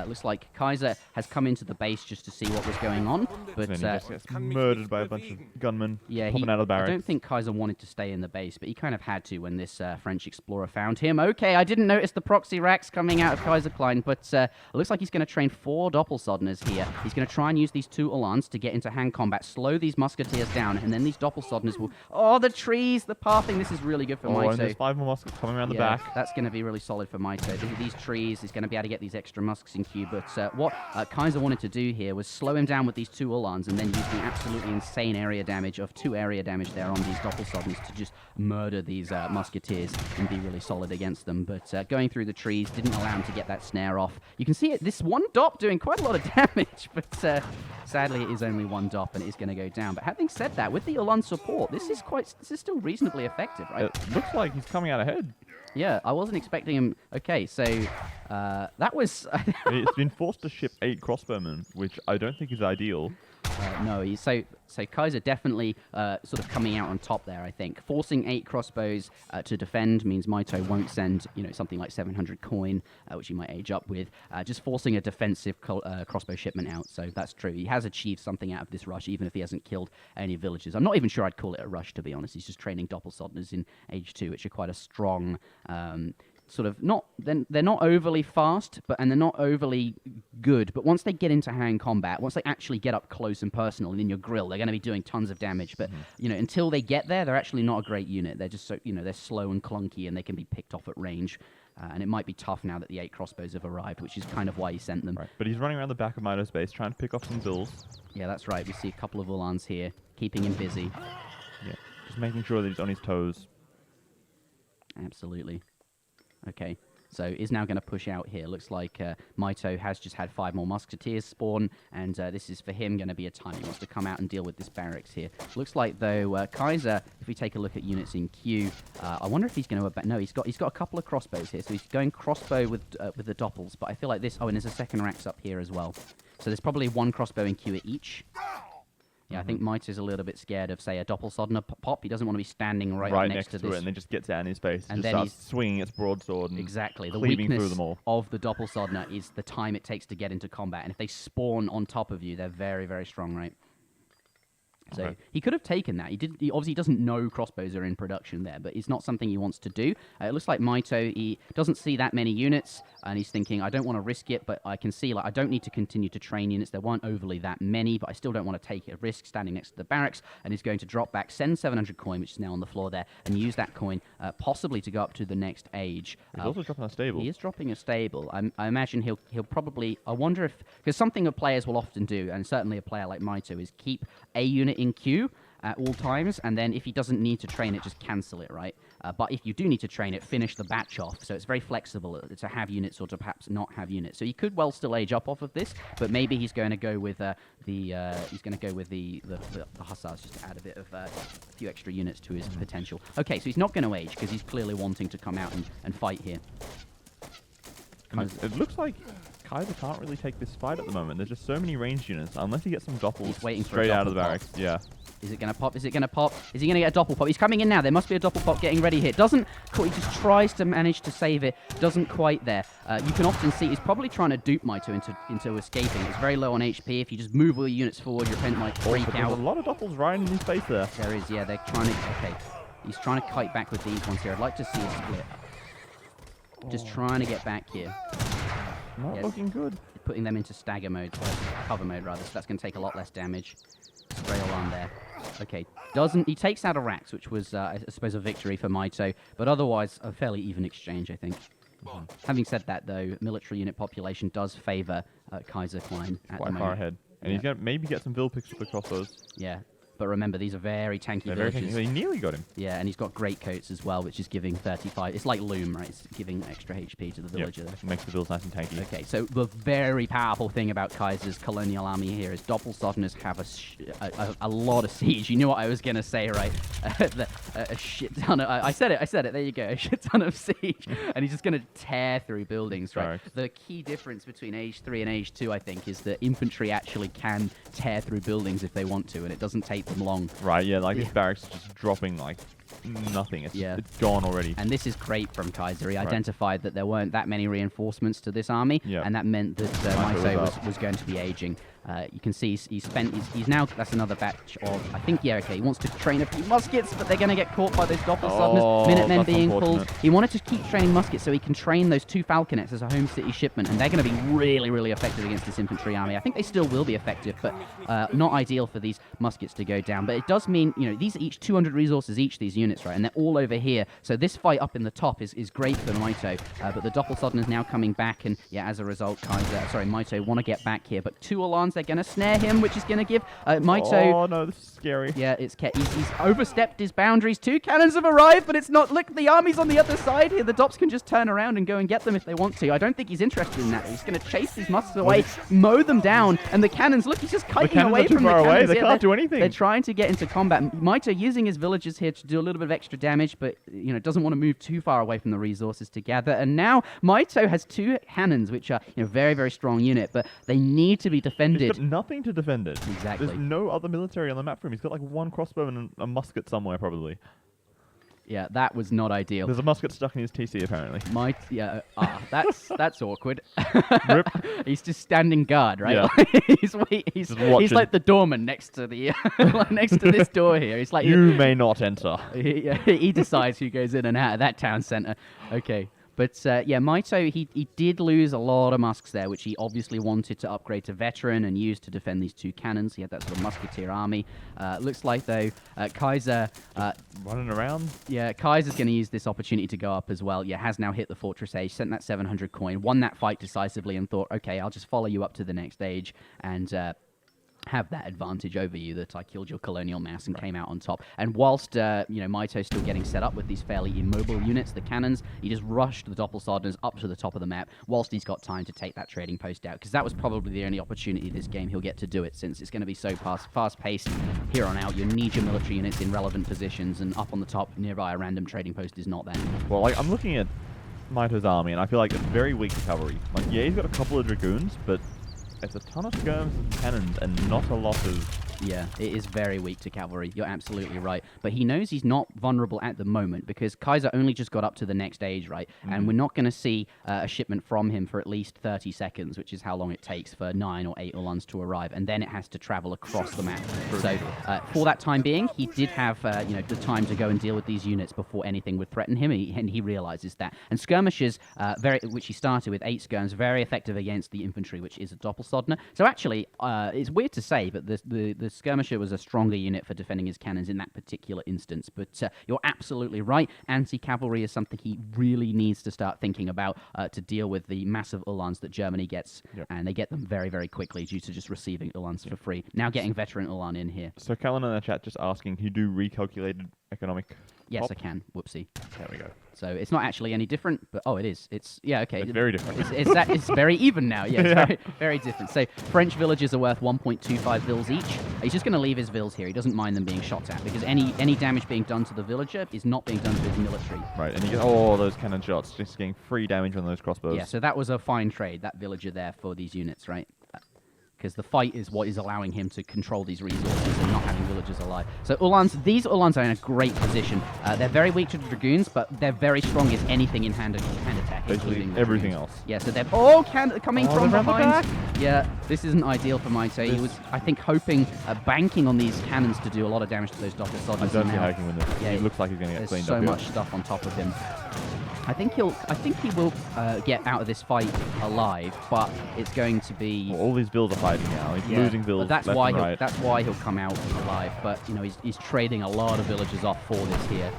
Looks like Kaiser has come into the base just to see what was going on, but then he just gets murdered by a bunch of gunmen popping out of the barracks. I don't think Kaiser wanted to stay in the base, but he kind of had to when this French explorer found him. Okay, I didn't notice the proxy racks coming out of Kaiserklein, but it looks like he's going to train 4 Doppelsodners here. He's going to try and use these 2 Ulans to get into hand combat, slow these musketeers down, and then these Doppelsodners will... Oh, the trees, the pathing. This is really good for Mitoe. And there's 5 more muskets coming around the back. That's going to be really solid for Mitoe. These trees, he's going to be able to get these extra musks in queue, but what Kaiser wanted to do here was slow him down with these 2 Ulans and then use the absolutely insane area damage of 2 area damage there on these Doppelsodners to just murder these musketeers and be really solid against them. But going through the trees didn't allow him to get that snare off. You can see this one Dopp doing quite a lot of damage, but sadly it is only 1 Dopp and it is going to go down. But having said that, with the Ulan support, this is still reasonably effective, right? It looks like he's coming out ahead. Yeah, I wasn't expecting him. Okay, so that was... It's been forced to ship 8 crossbowmen, which I don't think is ideal. No, so Kaiser definitely sort of coming out on top there, I think. Forcing 8 crossbows to defend means Mitoe won't send, something like 700 coin, which he might age up with. Just forcing a defensive crossbow shipment out, so that's true. He has achieved something out of this rush, even if he hasn't killed any villages. I'm not even sure I'd call it a rush, to be honest. He's just training Doppelsodners in Age 2, which are quite a strong... sort of they're not overly fast, and they're not overly good. But once they get into hand combat, once they actually get up close and personal and in your grill, they're going to be doing tons of damage. But until they get there, they're actually not a great unit. They're just so they're slow and clunky, and they can be picked off at range. And it might be tough now that the 8 crossbows have arrived, which is kind of why he sent them. Right. But he's running around the back of Mitoe's base trying to pick off some bills. Yeah, that's right. We see a couple of Ulans here, keeping him busy. Yeah, just making sure that he's on his toes. Absolutely. Okay, so is now going to push out here. Looks like Mitoe has just had 5 more musketeers spawn, and this is for him going to be a time. He wants to come out and deal with this barracks here. Looks like, though, Kaiser, if we take a look at units in queue, I wonder if he's going to... No, he's got a couple of crossbows here, so he's going crossbow with the Doppels, but I feel like this... Oh, and there's a second racks up here as well. So there's probably 1 crossbow in queue at each. Yeah, I think Mitoe's a little bit scared of, say, a Doppelsodner pop. He doesn't want to be standing right next to this. it, and then just gets out in his face and just starts swinging its broadsword and exactly. The cleaving weakness through them all. of the Doppelsodner is the time it takes to get into combat. And if they spawn on top of you, they're very, very strong, right? So he could have taken that. He obviously doesn't know crossbows are in production there, but it's not something he wants to do. It looks like Mitoe, he doesn't see that many units, and he's thinking, I don't want to risk it, but I can see, I don't need to continue to train units. There weren't overly that many, but I still don't want to take a risk standing next to the barracks, and he's going to drop back, send 700 coin, which is now on the floor there, and use that coin possibly to go up to the next age. He's also dropping a stable. He is dropping a stable. I imagine he'll probably... I wonder if... Because something that players will often do, and certainly a player like Mitoe, is keep a unit in queue at all times, and then if he doesn't need to train it, just cancel it, right? But if you do need to train it, finish the batch off. So it's very flexible to have units or to perhaps not have units. So he could well still age up off of this, but maybe he's going to go with the hussars just to add a bit of a few extra units to his potential. Okay, so he's not going to age because he's clearly wanting to come out and fight here. It looks like Kaiser can't really take this fight at the moment. There's just so many ranged units. Unless he gets some doppels He's waiting for straight a out of the doppel barracks. Yeah. Is it going to pop? Is it going to pop? Is he going to get a doppel pop? He's coming in now. There must be a doppel pop getting ready here. Doesn't. He just tries to manage to save it. Doesn't quite there. You can often see he's probably trying to dupe Mitoe into escaping. It's very low on HP. If you just move all your units forward, your opponent might freak out. There's a lot of doppels right in his face there. There is, yeah. They're trying to. Okay. He's trying to kite back with these ones here. I'd like to see a split. Just trying to get back here. Not looking good. Putting them into stagger mode, cover mode rather, so that's going to take a lot less damage. Spray alarm there. Okay, he takes out a Rax, which was, I suppose, a victory for Mitoe, but otherwise a fairly even exchange, I think. Having said that, though, military unit population does favour Kaiserklein at the moment. Quite far ahead. And he's going to maybe get some Vil picks with the crossbows. Yeah. But remember, these are very tanky villages. He nearly got him. Yeah, and he's got great coats as well, which is giving 35. It's like Loom, right? It's giving extra HP to the villager there. Makes the Vils nice and tanky. Okay, so the very powerful thing about Kaiser's colonial army here is Doppelsoddeners have a lot of siege. You knew what I was going to say, right? A shit ton of... I said it. There you go. A shit ton of siege. And he's just going to tear through buildings, right? The key difference between Age 3 and Age 2, I think, is that infantry actually can tear through buildings if they want to, and it doesn't take them long. Right, yeah, like this barracks is just dropping like nothing. It's gone already. And this is great from Kaiser. He identified that there weren't that many reinforcements to this army, and that meant that Mitoe was going to be aging. You can see he's now, that's another batch of, I think, he wants to train a few muskets, but they're going to get caught by those Doppelsoddeners. Minutemen being pulled. He wanted to keep training muskets so he can train those 2 Falconets as a home city shipment, and they're going to be really, really effective against this infantry army. I think they still will be effective, but not ideal for these muskets to go down. But it does mean, these are each 200 resources each, these units, right? And they're all over here. So this fight up in the top is great for Mitoe, but the Doppelsoddeners now coming back, and as a result, Mitoe want to get back here, but 2 Alans, they're going to snare him, which is going to give Mitoe... Oh, no, this is scary. Yeah, he's overstepped his boundaries. 2 cannons have arrived, but it's not... Look, the army's on the other side here. The Dops can just turn around and go and get them if they want to. I don't think he's interested in that. He's going to chase these musks away, mow them down, and the cannons, look, he's just kiting away from the cannons. They can't do anything. They're trying to get into combat. Mitoe using his villagers here to do a little bit of extra damage, but, doesn't want to move too far away from the resources to gather. And now Mitoe has 2 cannons, which are, very, very strong unit, but they need to be defended. He's got nothing to defend it. Exactly. There's no other military on the map for him. He's got like 1 crossbow and a musket somewhere, probably. Yeah, that was not ideal. There's a musket stuck in his TC, apparently. That's awkward. Rip. He's just standing guard, right? Yeah. He's like the doorman next to the next to this door here. He's like, you may not enter. He decides who goes in and out of that town center. Okay. But, Mitoe, he did lose a lot of musks there, which he obviously wanted to upgrade to veteran and use to defend these 2 cannons. He had that sort of musketeer army. Looks like, though, Kaiser... running around? Yeah, Kaiser's going to use this opportunity to go up as well. Yeah, has now hit the Fortress Age, sent that 700 coin, won that fight decisively and thought, okay, I'll just follow you up to the next age and... have that advantage over you that I killed your colonial mass and came out on top. And whilst, Mitoe's still getting set up with these fairly immobile units, the cannons, he just rushed the Doppelsoddeners up to the top of the map whilst he's got time to take that trading post out, because that was probably the only opportunity this game he'll get to do it, since it's going to be so fast-paced here on out. You need your military units in relevant positions, and up on the top, nearby a random trading post is not there. Well, I'm looking at Mitoe's army, and I feel like it's very weak to cavalry. He's got a couple of dragoons, but... it's a ton of skirms and cannons and not a lot of... Yeah, it is very weak to cavalry. You're absolutely right. But he knows he's not vulnerable at the moment because Kaiser only just got up to the next age, right? And we're not going to see a shipment from him for at least 30 seconds, which is how long it takes for 9 or 8 Ulans to arrive. And then it has to travel across the map. So for that time being, he did have the time to go and deal with these units before anything would threaten him, and he realizes that. And skirmishers, which he started with 8 skirms, very effective against the infantry, which is a Doppelsoddener. So actually, it's weird to say, but the skirmisher was a stronger unit for defending his cannons in that particular instance. But you're absolutely right. Anti-cavalry is something he really needs to start thinking about to deal with the massive Ulans that Germany gets. Yep. And they get them very, very quickly due to just receiving Ulans for free. Now getting veteran Ulan in here. So Callan in the chat just asking, can you do recalculated economic Yes, I can. Whoopsie. There we go. So it's not actually any different, but it is. It's okay. It's very different. It's very even now. Yeah, it's very very different. So French villages are worth 1.25 vils each. He's just going to leave his vils here. He doesn't mind them being shot at because any damage being done to the villager is not being done to his military. Right, and you get all those cannon shots, just getting free damage on those crossbows. Yeah, so that was a fine trade, that villager there for these units, right? Because the fight is what is allowing him to control these resources and not having villagers alive. So these Uhlans are in a great position. They're very weak to the dragoons, but they're very strong as anything in hand attack, Basically including everything dragoons. else. Yeah, so they're coming from behind. Yeah, this isn't ideal for Mitoe. He was, I think, hoping, banking on these cannons to do a lot of damage to those Docker soldiers. I don't see how he can win this. Yeah, He looks like he's going to get there's cleaned so up much here. stuff on top of him. I think he will get out of this fight alive, but it's going to be. Well, all these bills are fighting now. He's losing bills But that's left why and right. that's why he'll come out alive. But he's trading a lot of villagers off for this here.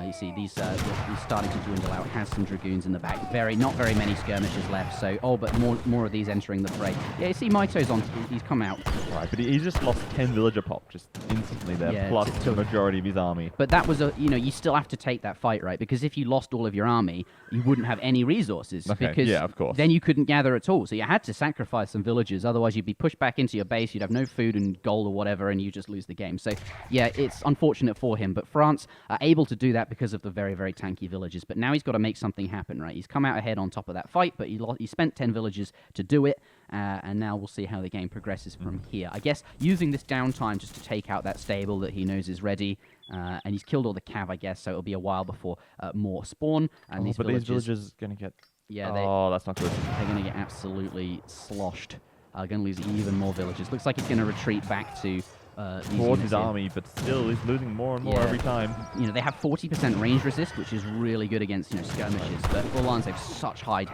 You see these he's starting to dwindle out. Has some dragoons in the back. Not very many skirmishers left. So but more of these entering the fray. Yeah, you see Mitoe's on. He's come out. Right, but he's just lost 10 villager pop just instantly there, Yeah, plus the majority of his army. But that was you still have to take that fight, right? Because if you lost all of your army, you wouldn't have any resources. Okay, because yeah, of course. then you couldn't gather at all. So you had to sacrifice some villagers, otherwise you'd be pushed back into your base, you'd have no food and gold or whatever, and you just lose the game. So yeah, it's unfortunate for him, but France are able to do that because of the very, very tanky villagers. But now he's got to make something happen, right? He's come out ahead on top of that fight, but he spent 10 villagers to do it, and now we'll see how the game progresses from here. I guess using this downtime just to take out that stable that he knows is ready, and he's killed all the cav, I guess, so it'll be a while before more spawn. And These villagers going to get... Yeah, that's not good. they're going to get absolutely sloshed. Going to lose even more villagers. Looks like he's going to retreat back to these towards his here. army, but still he's losing more and more every time. They have 40% range resist, which is really good against skirmishes. But Uhlans have such high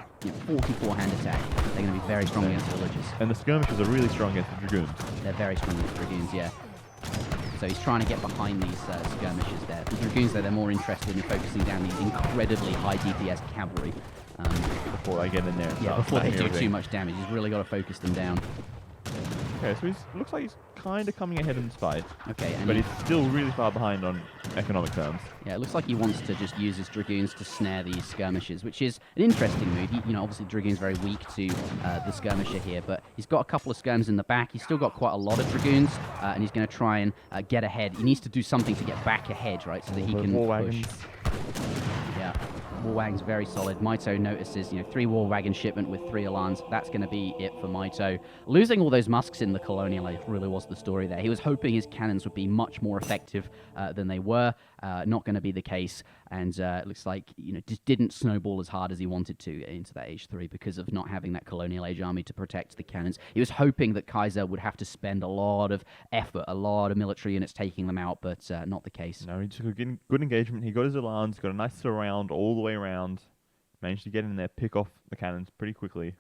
44 hand attack. They're going to be very strong against villagers. And the skirmishers are really strong against the dragoons. They're very strong against dragoons, yeah. So he's trying to get behind these skirmishers there. The dragoons, though, they're more interested in focusing down these incredibly high DPS cavalry. Before they get in there. Yeah, before they do too much damage. He's really got to focus them down. Okay, so looks like he's kind of coming ahead in this fight. Okay, but he's still really far behind on economic terms. Yeah, it looks like he wants to just use his dragoons to snare these skirmishers, which is an interesting move. Obviously dragoon's very weak to the skirmisher here, but he's got a couple of skirms in the back. He's still got quite a lot of dragoons, and he's going to try and get ahead. He needs to do something to get back ahead, right, so that he can war push. wagons. Yeah. War wagon's very solid. Mitoe notices, 3 war wagon shipment with 3 Uhlans. That's going to be it for Mitoe. Losing all those musks in the colonial age really was the story there. He was hoping his cannons would be much more effective than they were. Not going to be the case. And it looks like, just didn't snowball as hard as he wanted to into that age 3 because of not having that colonial age army to protect the cannons. He was hoping that Kaiser would have to spend a lot of effort, a lot of military units taking them out, but not the case. No, he took a good engagement. He got his Uhlans, got a nice surround all the way around. Managed to get in there, pick off the cannons pretty quickly.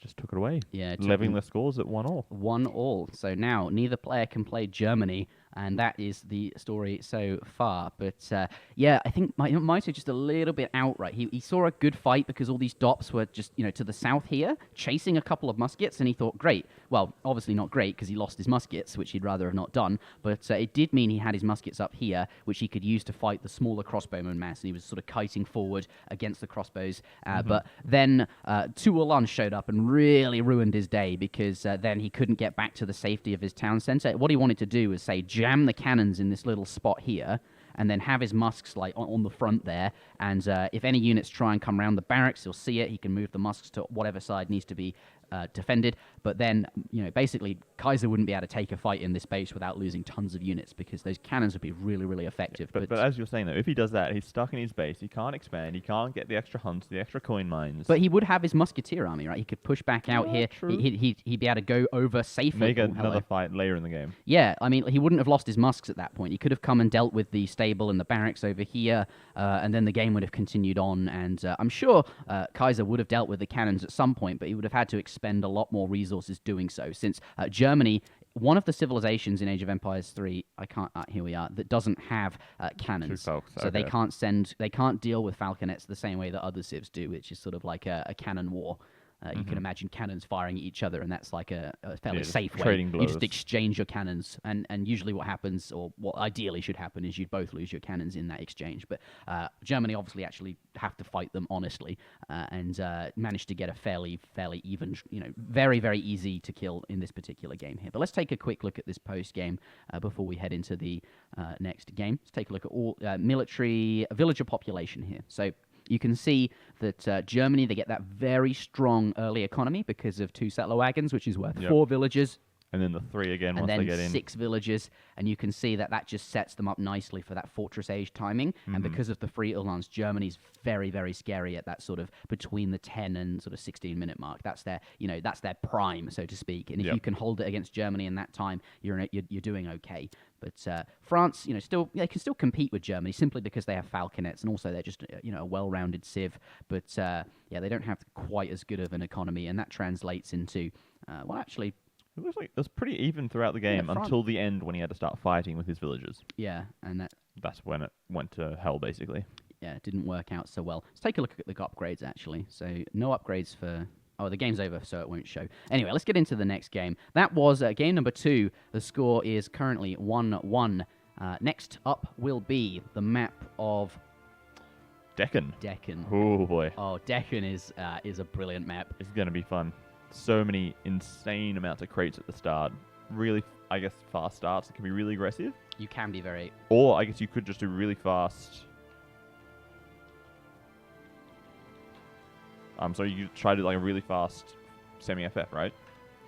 Just took it away. Yeah, leveling the scores at 1-1. 1-1. So now neither player can play Germany, and that is the story so far. But yeah, I think Mitoe just a little bit outright. He saw a good fight because all these dops were just to the south here, chasing a couple of muskets, and he thought, great. Well, obviously not great because he lost his muskets, which he'd rather have not done. But it did mean he had his muskets up here, which he could use to fight the smaller crossbowman mass, and he was sort of kiting forward against the crossbows. But then 2 Uhlans showed up and really ruined his day because then he couldn't get back to the safety of his town centre. What he wanted to do was say, jam the cannons in this little spot here, and then have his musks like on the front there. And if any units try and come around the barracks, he'll see it. He can move the musks to whatever side needs to be defended. But then, basically, Kaiser wouldn't be able to take a fight in this base without losing tons of units because those cannons would be really, really effective. But as you're saying, though, if he does that, he's stuck in his base. He can't expand. He can't get the extra hunts, the extra coin mines. But he would have his musketeer army, right? He could push back out here. True. He'd be able to go over safely. Make another fight later in the game. Yeah, I mean, he wouldn't have lost his musks at that point. He could have come and dealt with the stable and the barracks over here, and then the game would have continued on. And I'm sure Kaiser would have dealt with the cannons at some point, but he would have had to expend a lot more resources doing so, since Germany, one of the civilizations in Age of Empires 3, here we are, that doesn't have cannons. So they can't deal with falconets the same way that other civs do, which is sort of like a cannon war. You can imagine cannons firing at each other, and that's like a fairly just safe way. trading You just blows. exchange your cannons, and usually what happens, or what ideally should happen, is you'd both lose your cannons in that exchange. But Germany obviously actually have to fight them honestly, and managed to get a fairly even, very, very easy to kill in this particular game here. But let's take a quick look at this post-game before we head into the next game. Let's take a look at all military villager population here. So you can see that Germany, they get that very strong early economy because of 2 settler wagons, which is worth 4 villagers. And then the 3 again And once then they get in. 6 villagers, and you can see that just sets them up nicely for that fortress age timing. And because of the free Uhlans, Germany's very, very scary at that sort of between the 10 and sort of 16-minute mark. That's their, that's their prime, so to speak. And if you can hold it against Germany in that time, you're doing okay. But France, they can still compete with Germany simply because they have falconets, and also they're just a well-rounded civ. But they don't have quite as good of an economy, and that translates into actually. It looks like it was pretty even throughout the game until the end when he had to start fighting with his villagers. Yeah, and that's when it went to hell, basically. Yeah, it didn't work out so well. Let's take a look at the upgrades, actually. So, no upgrades for... Oh, the game's over, so it won't show. Anyway, let's get into the next game. That was game number 2. The score is currently 1-1. Next up will be the map of... Deccan. Deccan. Oh, boy. Oh, Deccan is a brilliant map. It's going to be fun. So many insane amounts of crates at the start. Really, I guess, fast starts. It can be really aggressive. You can be very... Or, I guess, you could just do really fast... So you try to do like a really fast semi-FF, right?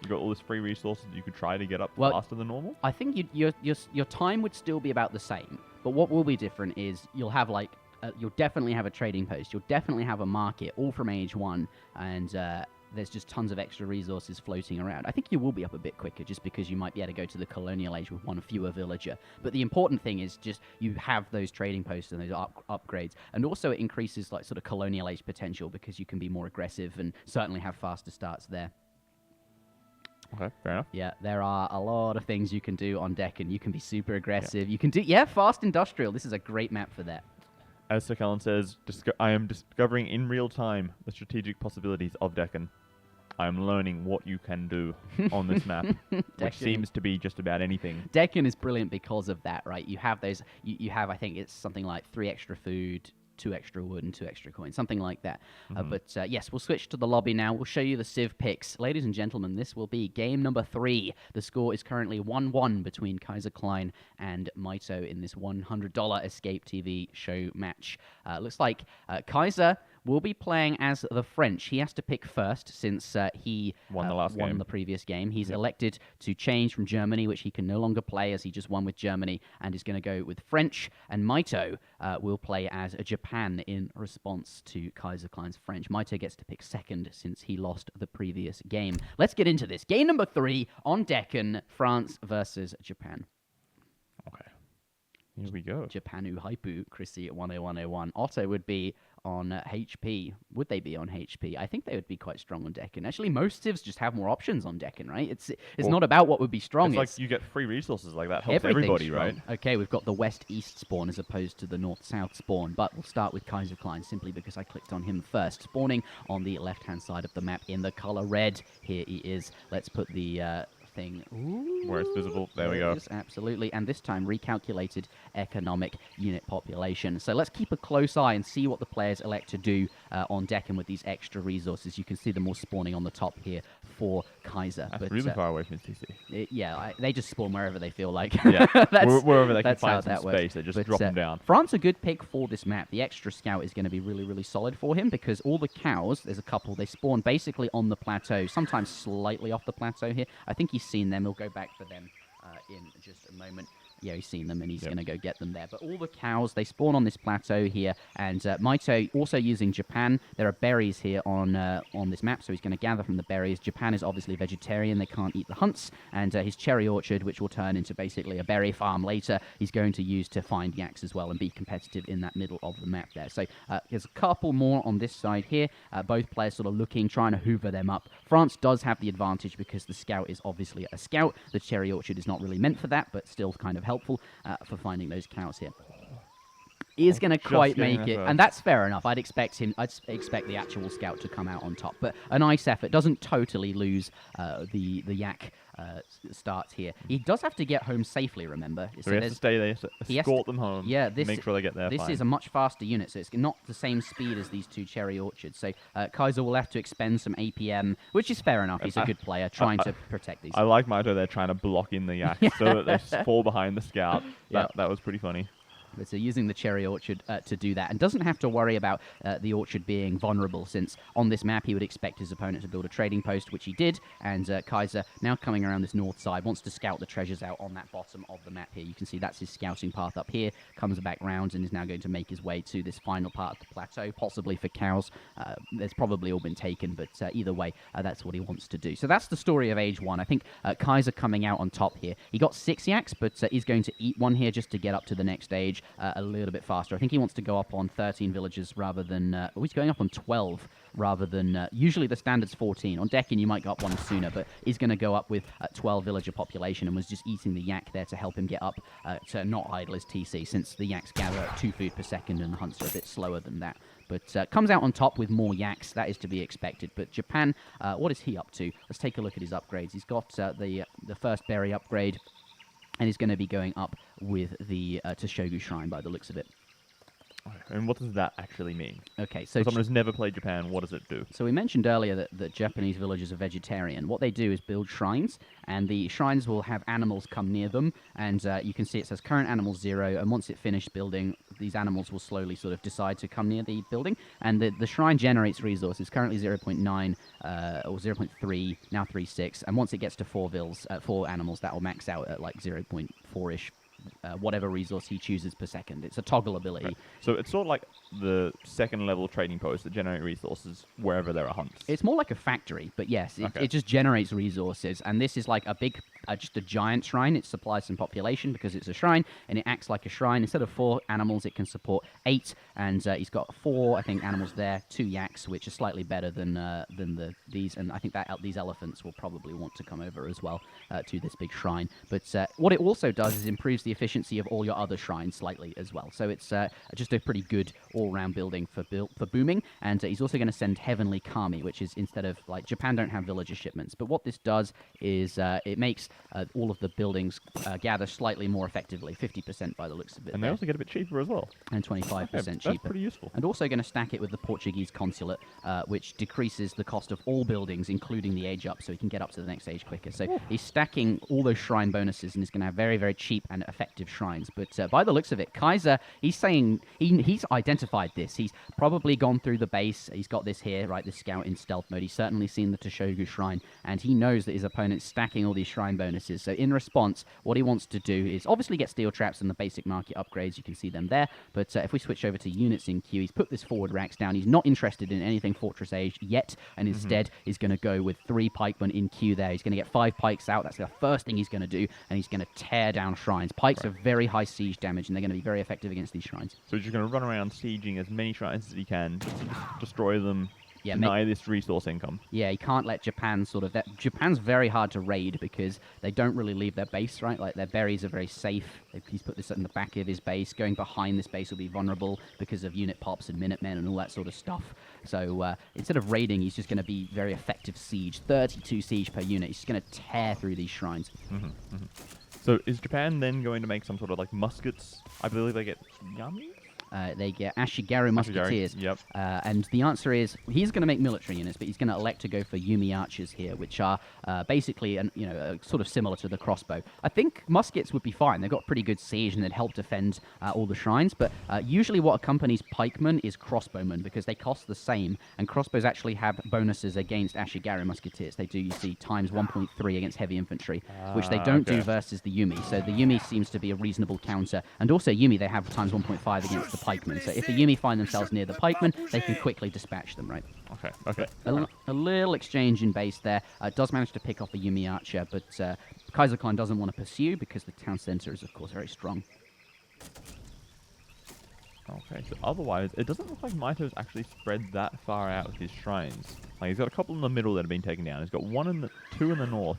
You got all this free resources you could try to get up faster than normal. I think your time would still be about the same, but what will be different is you'll have you'll definitely have a trading post, you'll definitely have a market, all from age 1, and there's just tons of extra resources floating around. I think you will be up a bit quicker just because you might be able to go to the colonial age with 1 fewer villager. But the important thing is just you have those trading posts and those upgrades. And also it increases like sort of colonial age potential because you can be more aggressive and certainly have faster starts there. Okay, fair enough. Yeah, there are a lot of things you can do on Deccan. You can be super aggressive. You can do, fast industrial. This is a great map for that. As Sir Callan says, I am discovering in real time the strategic possibilities of Deccan. I am learning what you can do on this map, which seems to be just about anything. Deccan is brilliant because of that, right? You have those, you have, I think it's something like 3 extra food, 2 extra wood, and 2 extra coins, something like that. But yes, we'll switch to the lobby now. We'll show you the civ picks. Ladies and gentlemen, this will be game number 3. The score is currently 1-1 between Kaiserklein and Mitoe in this $100 Escape TV show match. Looks like Kaiser will be playing as the French. He has to pick first since he won the previous game. He's elected to change from Germany, which he can no longer play as he just won with Germany, and is going to go with French. And Mitoe will play as Japan in response to Kaiserklein's French. Mitoe gets to pick second since he lost the previous game. Let's get into this. Game number 3 on Deccan, France versus Japan. Okay. Here we go. Japanu Haipu, Chrissy at 10101. Otto would be on HP. Would they be on HP? I think they would be quite strong on Deccan. Actually, most civs just have more options on Deccan, right? It's not about what would be strong. It's like you get free resources like that. Helps everybody, strong. Right? Okay, we've got the west-east spawn as opposed to the north-south spawn, but we'll start with Kaiserklein simply because I clicked on him first. Spawning on the left-hand side of the map in the color red. Here he is. Let's put the... thing. Ooh, where it's visible. There we go. Absolutely. And this time recalculated economic unit population. So let's keep a close eye and see what the players elect to do on Deccan with these extra resources. You can see them all spawning on the top here for Kaiser. That's really far away from TC. They just spawn wherever they feel like. Yeah, wherever they can find some space, they just drop them down. France a good pick for this map. The extra scout is going to be really, really solid for him because all the cows, there's a couple, they spawn basically on the plateau, sometimes slightly off the plateau here. I think he's seen them. He'll go back for them in just a moment. Yeah, he's seen them, and he's going to go get them there. But all the cows, they spawn on this plateau here, and Mitoe also using Japan. There are berries here on this map, so he's going to gather from the berries. Japan is obviously vegetarian. They can't eat the hunts, and his cherry orchard, which will turn into basically a berry farm later, he's going to use to find yaks as well and be competitive in that middle of the map there. So there's a couple more on this side here. Both players sort of looking, trying to hoover them up. France does have the advantage because the scout is obviously a scout. The cherry orchard is not really meant for that, but still kind of helpful for finding those cows here. is going to just quite getting make there it, first. and that's fair enough. I'd expect the actual scout to come out on top, but a nice effort. Doesn't totally lose the yak start here. He does have to get home safely, remember. So he has to stay there, he has to- escort them home, Yeah, make sure they get there This fine. is a much faster unit, so it's not the same speed as these two cherry orchards. So Kaiser will have to expend some APM, which is fair enough. He's a good player, trying to protect these. I like Mitoe there trying to block in the yak so that they fall behind the scout. Yeah. That was pretty funny. But so using the cherry orchard to do that, and doesn't have to worry about the orchard being vulnerable, since on this map he would expect his opponent to build a trading post, which he did, and Kaiser, now coming around this north side, wants to scout the treasures out on that bottom of the map here. You can see that's his scouting path up here, comes back round, and is now going to make his way to this final part of the plateau, possibly for cows. There's probably all been taken, but either way, that's what he wants to do. So that's the story of Age 1. I think Kaiser coming out on top here. He got 6 yaks, but he's going to eat one here just to get up to the next age a little bit faster. I think he wants to go up on 13 villages rather than... he's going up on 12 rather than... usually the standard's 14. On Deccan, you might go up one sooner, but he's going to go up with 12 villager population, and was just eating the yak there to help him get up to not idle his TC, since the yaks gather 2 food per second and the hunts are a bit slower than that. But comes out on top with more yaks. That is to be expected. But Japan, what is he up to? Let's take a look at his upgrades. He's got the first berry upgrade, and he's going to be going up with the Toshogu Shrine by the looks of it. And what does that actually mean? Okay, so For someone who's never played Japan, what does it do? So we mentioned earlier that Japanese villagers are vegetarian. What they do is build shrines, and the shrines will have animals come near them, and you can see it says current animals 0, and once it finished building, these animals will slowly sort of decide to come near the building, and the shrine generates resources, currently 0.9 or 0.3, now 3.6, and once it gets to 4 animals, that will max out at like 0.4-ish. Whatever resource he chooses per second. It's a toggle ability. Right. So it's sort of like the second level trading posts that generate resources wherever there are hunts. It's more like a factory, but yes, Okay. it just generates resources. And this is like a big, just a giant shrine. It supplies some population because it's a shrine, and it acts like a shrine. Instead of 4 animals, it can support 8. And he's got 4, I think, animals there, 2 yaks, which is slightly better than these. And I think that these elephants will probably want to come over as well to this big shrine. But what it also does is improves the efficiency of all your other shrines slightly as well. So it's just a pretty good all-round building for booming. And he's also going to send Heavenly Kami, which is, instead of, like, Japan don't have villager shipments, but what this does is it makes all of the buildings gather slightly more effectively, 50% by the looks of it. And they also get a bit cheaper as well. And 25% cheaper. That's pretty useful. And also going to stack it with the Portuguese consulate, which decreases the cost of all buildings, including the age up, so he can get up to the next age quicker. So he's stacking all those shrine bonuses, and he's going to have very, very cheap and effective shrines. But by the looks of it, Kaiser, he's saying he's identified this. He's probably gone through the base. He's got this here, right, this scout in stealth mode. He's certainly seen the Toshogu Shrine, and he knows that his opponent's stacking all these shrine bonuses. So in response, what he wants to do is obviously get steel traps and the basic market upgrades. You can see them there. But if we switch over to units in queue, he's put this forward racks down. He's not interested in anything Fortress Age yet, and instead he's going to go with 3 pikemen in queue there. He's going to get 5 pikes out. That's the first thing he's going to do, and he's going to tear down shrines. Pikes are very high siege damage, and they're going to be very effective against these shrines. So he's just going to run around sieging as many shrines as he can, just destroy them, Yeah, deny this resource income. Yeah, he can't let Japan sort of... Japan's very hard to raid because they don't really leave their base, right? Like, their berries are very safe. He's put this in the back of his base. Going behind this base will be vulnerable because of unit pops and Minutemen and all that sort of stuff. So instead of raiding, he's just going to be very effective siege. 32 siege per unit. He's just going to tear through these shrines. So is Japan then going to make some sort of, like, muskets? I believe they get yummy? They get Ashigaru Musketeers. Yep. And the answer is, he's going to make military units, but he's going to elect to go for Yumi archers here, which are basically, sort of similar to the crossbow. I think muskets would be fine. They've got pretty good siege, and they'd help defend all the shrines. But usually what accompanies pikemen is crossbowmen, because they cost the same. And crossbows actually have bonuses against Ashigaru Musketeers. They do, you see, times 1.3 against heavy infantry, which they don't do versus the Yumi. So the Yumi seems to be a reasonable counter. And also Yumi, they have times 1.5 against the pikemen. So if the Yumi find themselves near the pikemen, they can quickly dispatch them, right? Okay. A little exchange in base there. Does manage to pick off a Yumi archer, but Kaiserklein doesn't want to pursue because the town center is, of course, very strong. Okay, so otherwise, it doesn't look like Mitoe's actually spread that far out with his shrines. Like, he's got a couple in the middle that have been taken down. He's got 2 in the north.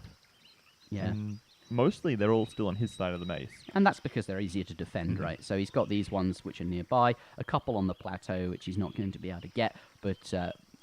Yeah. And mostly they're all still on his side of the maze. And that's because they're easier to defend, right? So he's got these ones which are nearby, a couple on the plateau, which he's not going to be able to get, but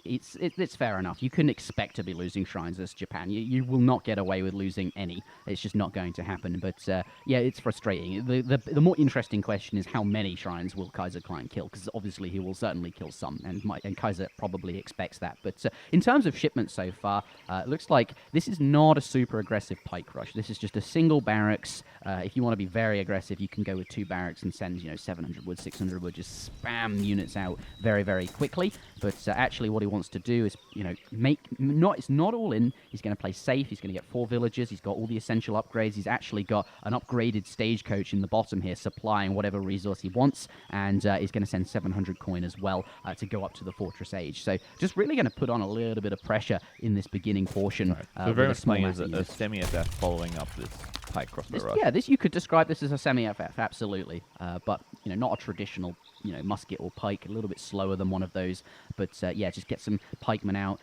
it's fair enough. You couldn't expect to be losing shrines as Japan. You will not get away with losing any. It's just not going to happen. But yeah, it's frustrating. The more interesting question is how many shrines will Kaiserklein kill? Because obviously he will certainly kill some, and Kaiser probably expects that. But in terms of shipments so far, it looks like this is not a super aggressive pike rush. This is just a single barracks. If you want to be very aggressive, you can go with 2 barracks and send 700 wood, 600 wood, just spam units out very, very quickly. But actually what he wants to do is, it's not all in. He's going to play safe. He's going to get 4 villages. He's got all the essential upgrades. He's actually got an upgraded stagecoach in the bottom here, supplying whatever resource he wants, and he's going to send 700 coin as well to go up to the Fortress Age. So just really going to put on a little bit of pressure in this beginning portion. Right. So very much playing as a semi-FF following up this pike crossbow rush. Yeah, you could describe this as a semi-FF, absolutely. But not a traditional musket or pike, a little bit slower than one of those. But yeah, just get some pikemen out,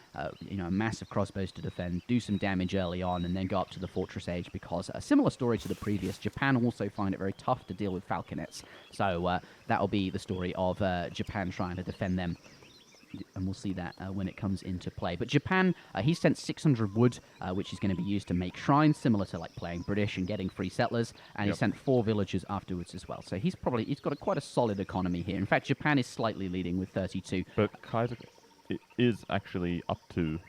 massive crossbows to defend, do some damage early on, and then go up to the Fortress Age, because a similar story to the previous, Japan also find it very tough to deal with falconets. So that'll be the story of Japan trying to defend them. And we'll see that when it comes into play. But Japan, he sent 600 wood, which is going to be used to make shrines, similar to like playing British and getting free settlers. And he sent 4 villagers afterwards as well. So he's got quite a solid economy here. In fact, Japan is slightly leading with 32. But Kaiser is actually up to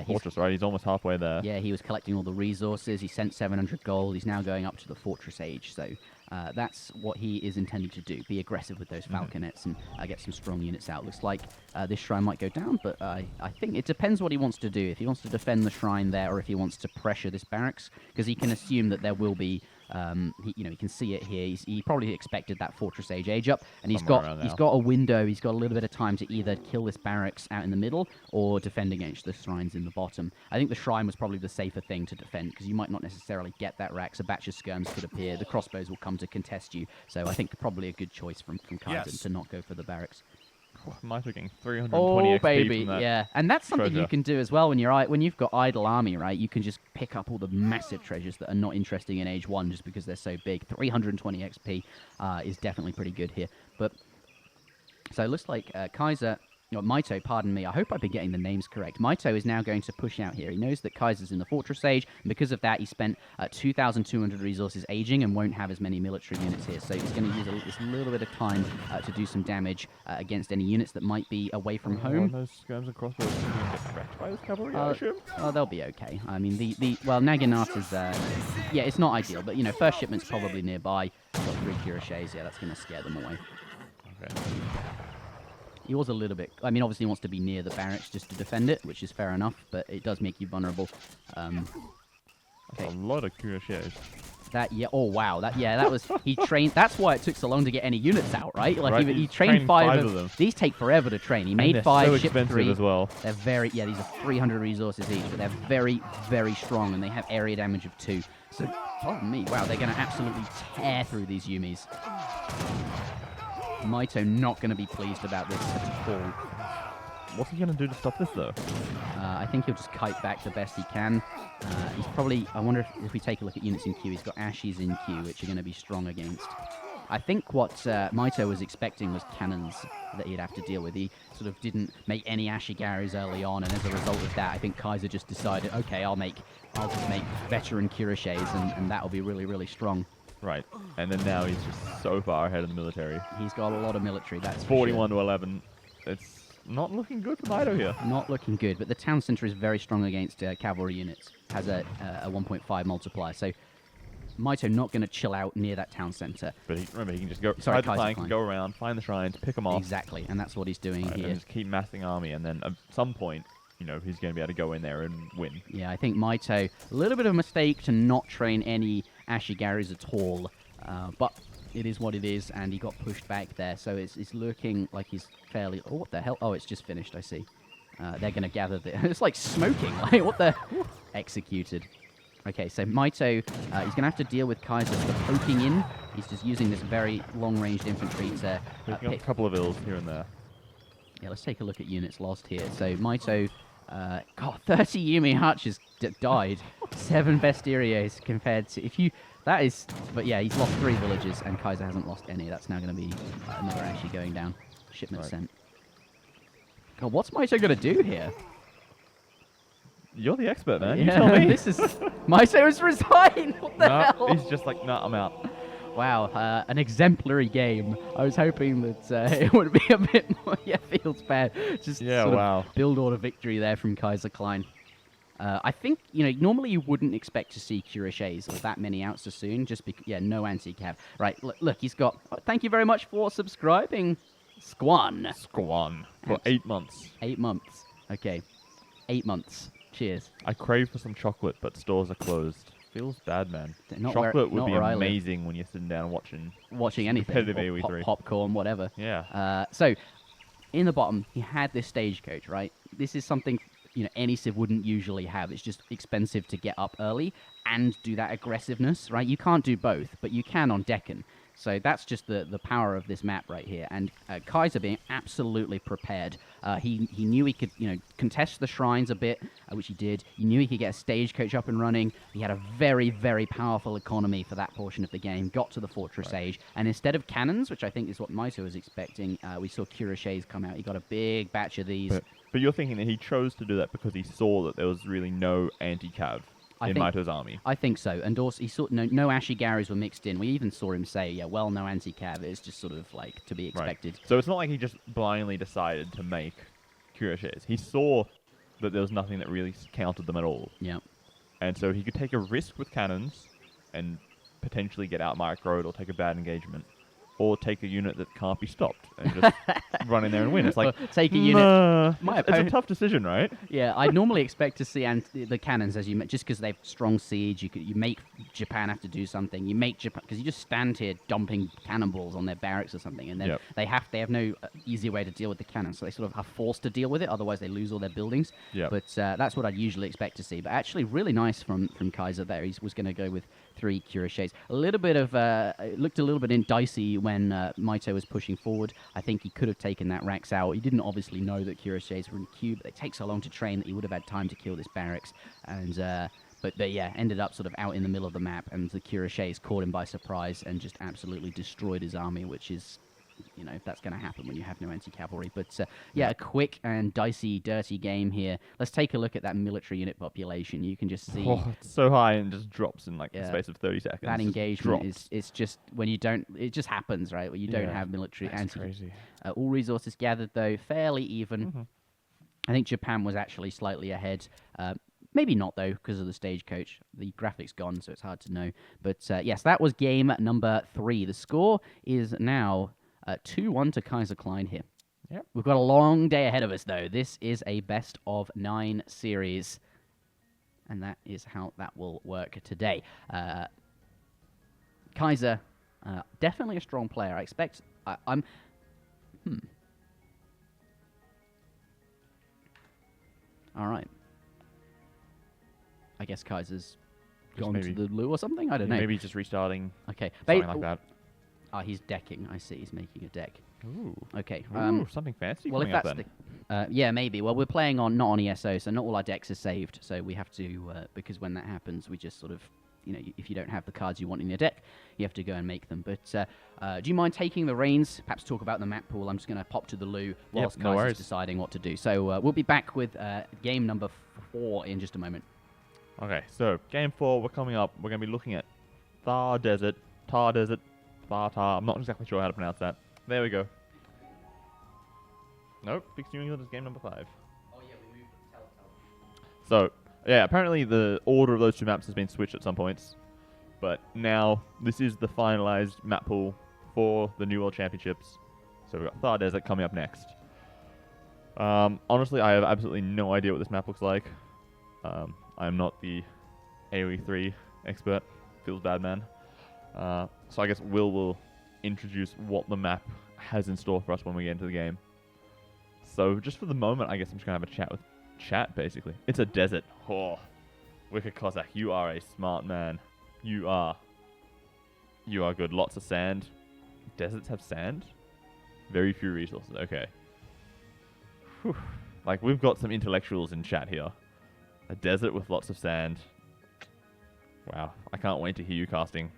Fortress, right? He's almost halfway there. Yeah, he was collecting all the resources. He sent 700 gold. He's now going up to the Fortress Age. So that's what he is intending to do. Be aggressive with those falconets and get some strong units out. Looks like this shrine might go down, but I think it depends what he wants to do. If he wants to defend the shrine there, or if he wants to pressure this barracks, because he can assume that there will be... he can see it here. He probably expected that Fortress Age up, and he's got a window. He's got a little bit of time to either kill this barracks out in the middle or defend against the shrines in the bottom. I think the shrine was probably the safer thing to defend, because you might not necessarily get that Rax. A batch of skirms could appear. The crossbows will come to contest you. So I think probably a good choice from Kaiser to not go for the barracks. Mitoe getting 320 XP baby, from that yeah, and that's something treasure. You can do as well when you've got idle army, right? You can just pick up all the massive treasures that are not interesting in Age 1 just because they're so big. 320 XP is definitely pretty good here. But so it looks like Kaiser. Mitoe, pardon me, I hope I've been getting the names correct. Mitoe is now going to push out here. He knows that Kaiser's in the Fortress Age, and because of that, he spent 2,200 resources aging and won't have as many military units here. So he's going to use this little bit of time to do some damage against any units that might be away from home. Those skirms and crossbows can get wrecked by this cavalry, I assume? Oh, they'll be okay. I mean, Naginata's, it's not ideal, but, first shipment's probably nearby. Got 3 cuirassiers, yeah, that's going to scare them away. Okay. He was a little bit... I mean, obviously he wants to be near the barracks just to defend it, which is fair enough, but it does make you vulnerable. Okay. That's a lot of cuirassiers. Oh wow, that was... He trained... That's why it took so long to get any units out, right? Like, right, he trained 5 of them. These take forever to train. He made they're 5, so shipped expensive 3. as well. They're very... Yeah, these are 300 resources each, but they're very, very strong, and they have area damage of 2. So, pardon me, wow, they're going to absolutely tear through these Yumis. Mitoe not going to be pleased about this at all. What's he going to do to stop this, though? I think he'll just kite back the best he can. He's probably... I wonder if we take a look at units in queue. He's got Ashies in queue, which are going to be strong against. I think what Mitoe was expecting was cannons that he'd have to deal with. He sort of didn't make any Ashigaris early on, and as a result of that, I think Kaiser just decided, okay, I'll just make veteran cuirassiers, and that'll be really, really strong. Right, and then now he's just so far ahead of the military. He's got a lot of military, that's 41 to 11. It's not looking good for Mitoe here. Not looking good, but the town centre is very strong against cavalry units. Has a 1.5 multiplier, so Mitoe not going to chill out near that town centre. But remember, he can just go Sorry, ride the flank, go around, find the shrines, pick them off. Exactly, and that's what he's doing here. And just keep massing army, and then at some point, he's going to be able to go in there and win. Yeah, I think Mitoe, a little bit of a mistake to not train any Ashigaris at all, but it is what it is, and he got pushed back there, so it's looking like he's fairly... Oh, what the hell? Oh, it's just finished, I see. They're going to gather the... It's like smoking, like, what the... Executed. Okay, so Mitoe, he's going to have to deal with Kaiser for poking in. He's just using this very long-ranged infantry to... Picking up a couple of ills here and there. Yeah, let's take a look at units lost here. So Mitoe God, 30 Yumi Hutches died. 7 Bestiriers compared to that is. But yeah, he's lost 3 villagers, and Kaiser hasn't lost any. That's now going to be another actually going down. Shipment sent. God, what's Mitoe going to do here? You're the expert, man. Yeah, You tell me. this is Mitoe has resigned. What the hell? He's just like, nah, I'm out. Wow, an exemplary game. I was hoping that it would be a bit more. Yeah, feels bad. Just sort of build order victory there from Kaiserklein. I think, normally you wouldn't expect to see Cuirassiers or that many out so soon. Just because, no anti-cav. Right, look, he's got. Thank you very much for subscribing, Squan. For 8 months. 8 months. Okay, 8 months. Cheers. I crave for some chocolate, but stores are closed. Feels bad, man. Not chocolate would be where amazing when you're sitting down watching anything. competitive AoE 3. Popcorn, whatever. Yeah. So, in the bottom, he had this stagecoach, right? This is something any civ wouldn't usually have. It's just expensive to get up early and do that aggressiveness, right? You can't do both, but you can on Deccan. So that's just the power of this map right here. And Kaiser being absolutely prepared. He knew he could contest the shrines a bit, which he did. He knew he could get a stagecoach up and running. He had a very, very powerful economy for that portion of the game. Got to the Fortress Age. And instead of cannons, which I think is what Mitoe was expecting, we saw Cuirassiers come out. He got a big batch of these. But you're thinking that he chose to do that because he saw that there was really no anti-cav in Mitoe's army. I think so. And also, he saw no Ashigaris were mixed in. We even saw him say, no anti-cav. It's just sort of like to be expected. Right. So it's not like he just blindly decided to make Cuirassiers. He saw that there was nothing that really countered them at all. Yeah. And so he could take a risk with cannons and potentially get out microed or take a bad engagement. Or take a unit that can't be stopped and just run in there and win. It's like, take a unit. It's a tough decision, right? Yeah, I'd normally expect to see the cannons, as you just because they've strong siege. You make Japan have to do something. You make Japan because you just stand here dumping cannonballs on their barracks or something, and then they have no easy way to deal with the cannons, so they sort of are forced to deal with it. Otherwise, they lose all their buildings. Yeah. But that's what I'd usually expect to see. But actually, really nice from Kaiser there. He was going to go with 3 Cuirassiers. A little bit of it looked a little bit dicey when Mitoe was pushing forward. I think he could have taken that Rax out. He didn't obviously know that Cuirassiers were in queue, but they take so long to train that he would have had time to kill this barracks. And but ended up sort of out in the middle of the map, and the Cuirassiers caught him by surprise and just absolutely destroyed his army, which is. That's going to happen when you have no anti-cavalry. But, a quick and dicey, dirty game here. Let's take a look at that military unit population. You can just see... Oh, it's so high and just drops in, the space of 30 seconds. That engagement it's just... When you don't... It just happens, right? When you don't have military That's crazy. All resources gathered, though, fairly even. Mm-hmm. I think Japan was actually slightly ahead. Maybe not, though, because of the stagecoach. The graphics gone, so it's hard to know. But, yes, that was game number 3. The score is now... 2-1 to Kaiserklein here. Yep. We've got a long day ahead of us, though. This is a best of 9 series. And that is how that will work today. Kaiser, definitely a strong player. I expect... I'm... All right. I guess Kaiser's gone to the loo or something? I don't know. Maybe he's just restarting. Okay. Something like that. He's decking. I see. He's making a deck. Ooh. Okay. Ooh, something fancy coming up then. Yeah, maybe. Well, we're playing not on ESO, so not all our decks are saved. So we have to, because when that happens, we just sort of, if you don't have the cards you want in your deck, you have to go and make them. But do you mind taking the reins? Perhaps talk about the map pool. I'm just going to pop to the loo whilst Kaiser's deciding what to do. So we'll be back with game number 4 in just a moment. Okay, so game 4, we're coming up. We're going to be looking at Thar Desert, Thar Desert, Thar. I'm not exactly sure how to pronounce that. There we go. Nope, Fixed New England is game number 5. Oh yeah, we moved So, yeah, apparently the order of those 2 maps has been switched at some points. But now, this is the finalized map pool for the New World Championships. So we've got Thar Desert coming up next. Honestly, I have absolutely no idea what this map looks like. I'm not the AoE 3 expert. Feels bad, man. So I guess will introduce what the map has in store for us when we get into the game. So just for the moment, I guess I'm just going to have a chat with chat, basically. It's a desert. Oh, Wicked Cossack, you are a smart man. You are good. Lots of sand. Deserts have sand? Very few resources. Okay. Whew. Like, we've got some intellectuals in chat here. A desert with lots of sand. Wow, I can't wait to hear you casting.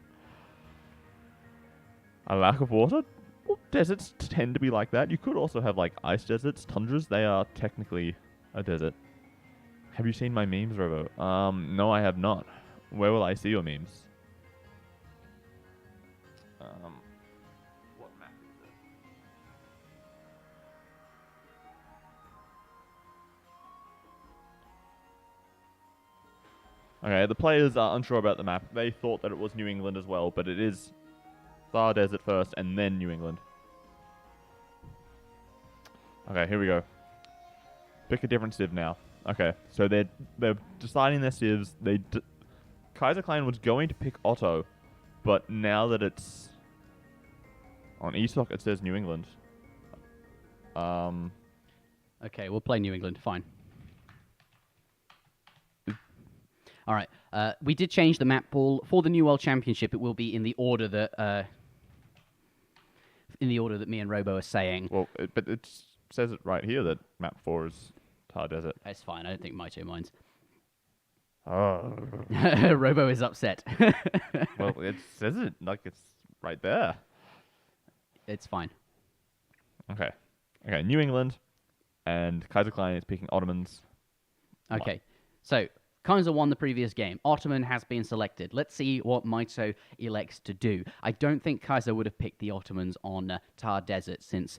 A lack of water? Well, deserts tend to be like that. You could also have, like, ice deserts, tundras. They are technically a desert. Have you seen my memes, Robo? No, I have not. Where will I see your memes? What map is it? Okay, the players are unsure about the map. They thought that it was New England as well, but it is Thar Desert first and then New England. Okay, here we go. Pick a different civ now. Okay, so they're deciding their civs. Kaiserklein was going to pick Otto, but now that it's on ESOC, it says New England. Okay, we'll play New England. Fine. All right. We did change the map pool for the New World Championship. It will be in the order that me and Robo are saying. Well, but it says it right here that map 4 is Thar Desert. That's fine. I don't think Mitoe minds. Oh. Robo is upset. Well, it says it like it's right there. It's fine. Okay. Okay, New England and Kaiserklein is picking Ottomans. Okay. So, Kaiser won the previous game. Ottoman has been selected. Let's see what Mitoe elects to do. I don't think Kaiser would have picked the Ottomans on Thar Desert since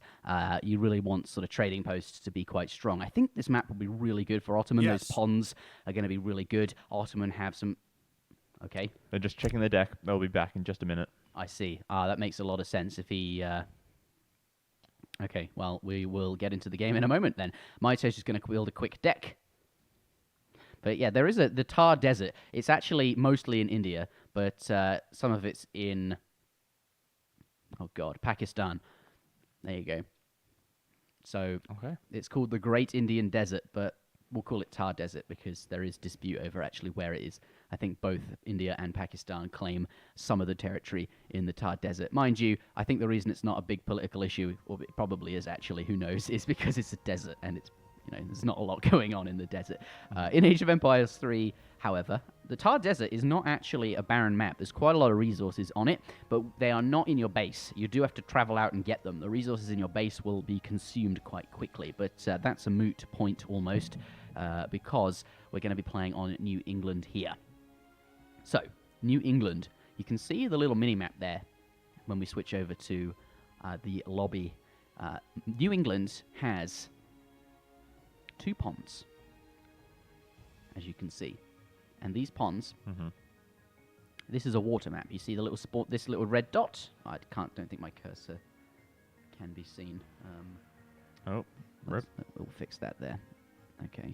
you really want sort of trading posts to be quite strong. I think this map will be really good for Ottoman. Yes. Those ponds are going to be really good. Ottoman have some... Okay. They're just checking their deck. They'll be back in just a minute. I see. That makes a lot of sense if he... Okay, well, we will get into the game in a moment then. Mitoe's just going to build a quick deck. But yeah, there is the Thar Desert. It's actually mostly in India, but some of it's in, oh god, Pakistan. There you go. So Okay. it's called the Great Indian Desert, but we'll call it Thar Desert because there is dispute over actually where it is. I think both India and Pakistan claim some of the territory in the Thar Desert. Mind you, I think the reason it's not a big political issue, or it probably is actually, who knows, is because it's a desert and it's, you know, there's not a lot going on in the desert. In Age of Empires 3, however, the Thar Desert is not actually a barren map. There's quite a lot of resources on it, but they are not in your base. You do have to travel out and get them. The resources in your base will be consumed quite quickly, but that's a moot point almost, because we're going to be playing on New England here. So, New England. You can see the little mini-map there when we switch over to the lobby. New England has 2 ponds, as you can see, and these ponds. This is a water map. You see the little this little red dot. I don't think my cursor can be seen. Oh, rip. We'll fix that there. Okay.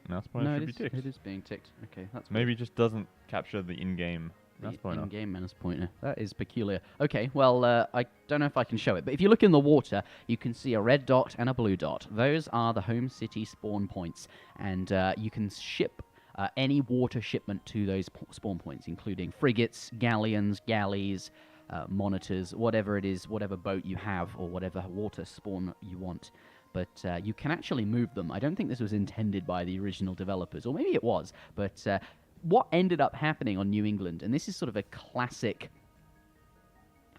Mouse pointer should be ticked. It is being ticked. Okay, that's Maybe it just doesn't capture the in-game mouse pointer. in-game mouse pointer. That is peculiar. Okay, well, I don't know if I can show it, but if you look in the water, you can see a red dot and a blue dot. Those are the home city spawn points, and you can ship any water shipment to those spawn points, including frigates, galleons, galleys, monitors, whatever it is, whatever boat you have, or whatever water spawn you want. But you can actually move them. I don't think this was intended by the original developers, or maybe it was, but what ended up happening on New England, and this is sort of a classic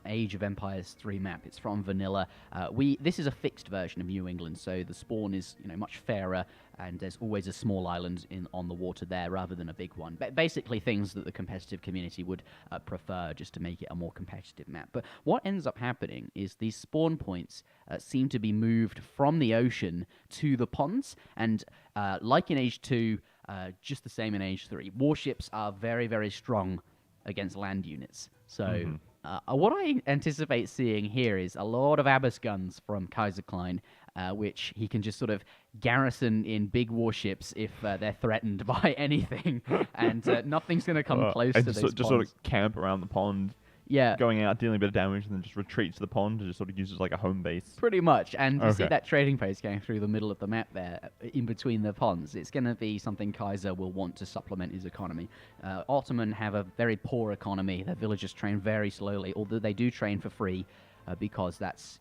Age of Empires 3 map. It's from vanilla. This is a fixed version of New England, so the spawn is, you know, much fairer, and there's always a small island on the water there rather than a big one. But basically things that the competitive community would prefer, just to make it a more competitive map. But what ends up happening is these spawn points seem to be moved from the ocean to the ponds, and like in Age 2, just the same in Age 3, warships are very, very strong against land units. So what I anticipate seeing here is a lot of Abyss guns from Kaiserklein, which he can just sort of garrison in big warships if they're threatened by anything, and nothing's going to come close to just those just sort ponds. of camp around the pond, Yeah, going out, dealing a bit of damage, and then just retreat to the pond and just sort of use it as like a home base. pretty much. And you see Okay. that trading post going through the middle of the map there, in between the ponds. It's going to be something Kaiser will want to supplement his economy. Ottoman have a very poor economy. Their villagers train very slowly, although they do train for free. because that's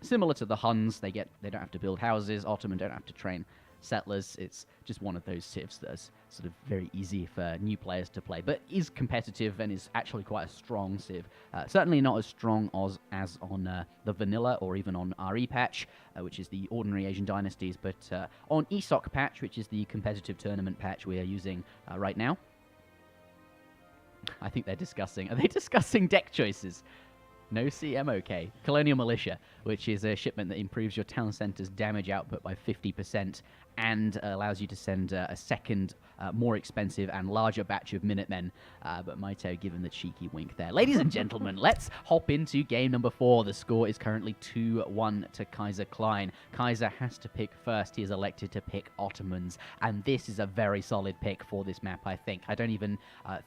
similar to the Huns. They don't have to build houses. Ottoman don't have to train settlers. It's just one of those civs that's sort of very easy for new players to play, but is competitive and is actually quite a strong civ. Certainly not as strong as on the vanilla or even on RE patch, which is the ordinary Asian dynasties, but on ESOC patch, which is the competitive tournament patch we are using right now. I think are they discussing deck choices? No CMOK. Colonial Militia, which is a shipment that improves your town center's damage output by 50% and allows you to send a second, more expensive and larger batch of Minutemen. But Mitoe given the cheeky wink there. Ladies and gentlemen, let's hop into game number 4. The score is currently 2-1 to Kaiserklein. Kaiser has to pick first. He is elected to pick Ottomans, and this is a very solid pick for this map, I think. I don't even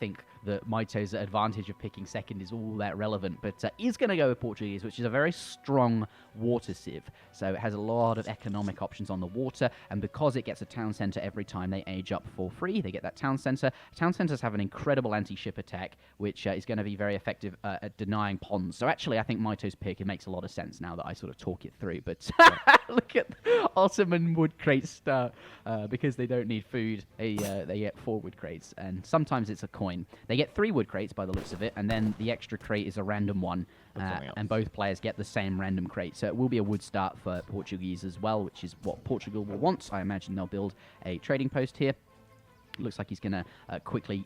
think that Mitoe's advantage of picking second is all that relevant, but he's going to go with Portuguese, which is a very strong water civ. So it has a lot of economic options on the water, and because it gets a town center every time they age up for free, they get that town center. Town centers have an incredible anti-ship attack, which is going to be very effective at denying ponds. So actually, I think Mitoe's pick, it makes a lot of sense now that I sort of talk it through. But look at Ottoman wood crates start because they don't need food. They get 4 wood crates, and sometimes it's a coin. They get 3 wood crates by the looks of it, and then the extra crate is a random one, and both players get the same random crate. So it will be a wood start for Portuguese as well, which is what Portugal will want. I imagine they'll build a trading post here. Looks like he's going to quickly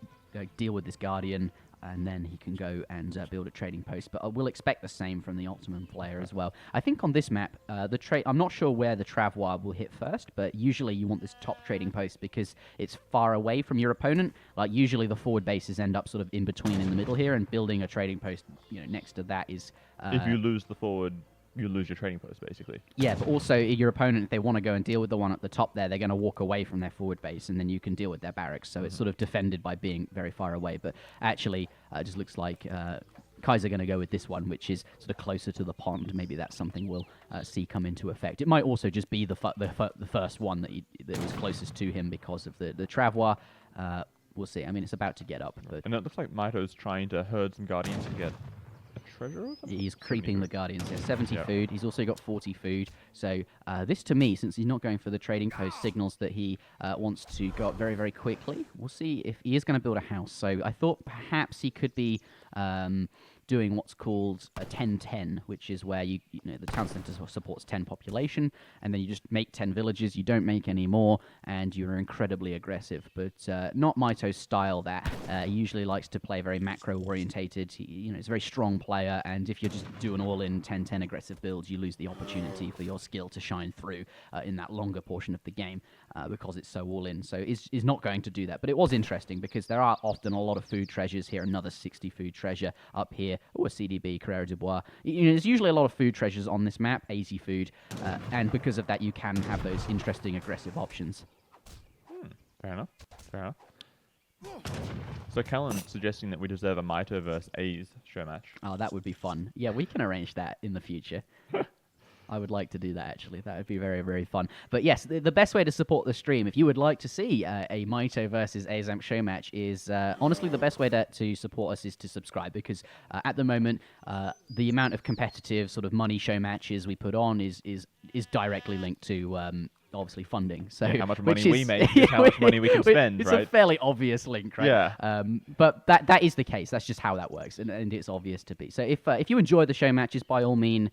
deal with this Guardian, and then he can go and build a trading post. But I will expect the same from the Ottoman player as well. I think on this map, I'm not sure where the Travois will hit first, but usually you want this top trading post because it's far away from your opponent. Like usually the forward bases end up sort of in between in the middle here, and building a trading post next to that is... if you lose the forward, you lose your trading post, basically. Yeah, but also your opponent, if they want to go and deal with the one at the top there, they're going to walk away from their forward base, and then you can deal with their barracks. So it's sort of defended by being very far away. But actually, it just looks like Kaiser going to go with this one, which is sort of closer to the pond. Maybe that's something we'll see come into effect. It might also just be the first one that was closest to him because of the Travois. We'll see. I mean, it's about to get up. But and it looks like Mitoe's trying to herd some Guardians to get a treasure or something? He's creeping the Guardians here. 70 food. He's also got 40 food. So this, to me, since he's not going for the trading post, signals that he wants to go up very, very quickly. We'll see if he is going to build a house. So I thought perhaps he could be doing what's called a 10-10, which is where the town center supports 10 population, and then you just make 10 villages, you don't make any more, and you're incredibly aggressive. But not Mitoe's style, that. He usually likes to play very macro-orientated. He's a very strong player, and if you're just doing all-in 10-10 aggressive builds, you lose the opportunity for your skill to shine through in that longer portion of the game because it's so all-in. So he's not going to do that. But it was interesting because there are often a lot of food treasures here, another 60 food treasure up here. Oh, a CDB, Carrera du Bois. There's usually a lot of food treasures on this map, easy food, and because of that, you can have those interesting aggressive options. Fair enough. Fair enough. So Callan suggesting that we deserve a Mitoe versus A's show match. Oh, that would be fun. Yeah, we can arrange that in the future. I would like to do that, actually. That would be very, very fun. But yes, the best way to support the stream, if you would like to see a Mitoe versus ESOC show match, is honestly the best way to support us is to subscribe, because at the moment, the amount of competitive sort of money show matches we put on is directly linked to obviously funding. So how much money we make is how much money we can spend, it's right? It's a fairly obvious link, right? Yeah. But that is the case. That's just how that works, and it's obvious to be. So if you enjoy the show matches, by all means,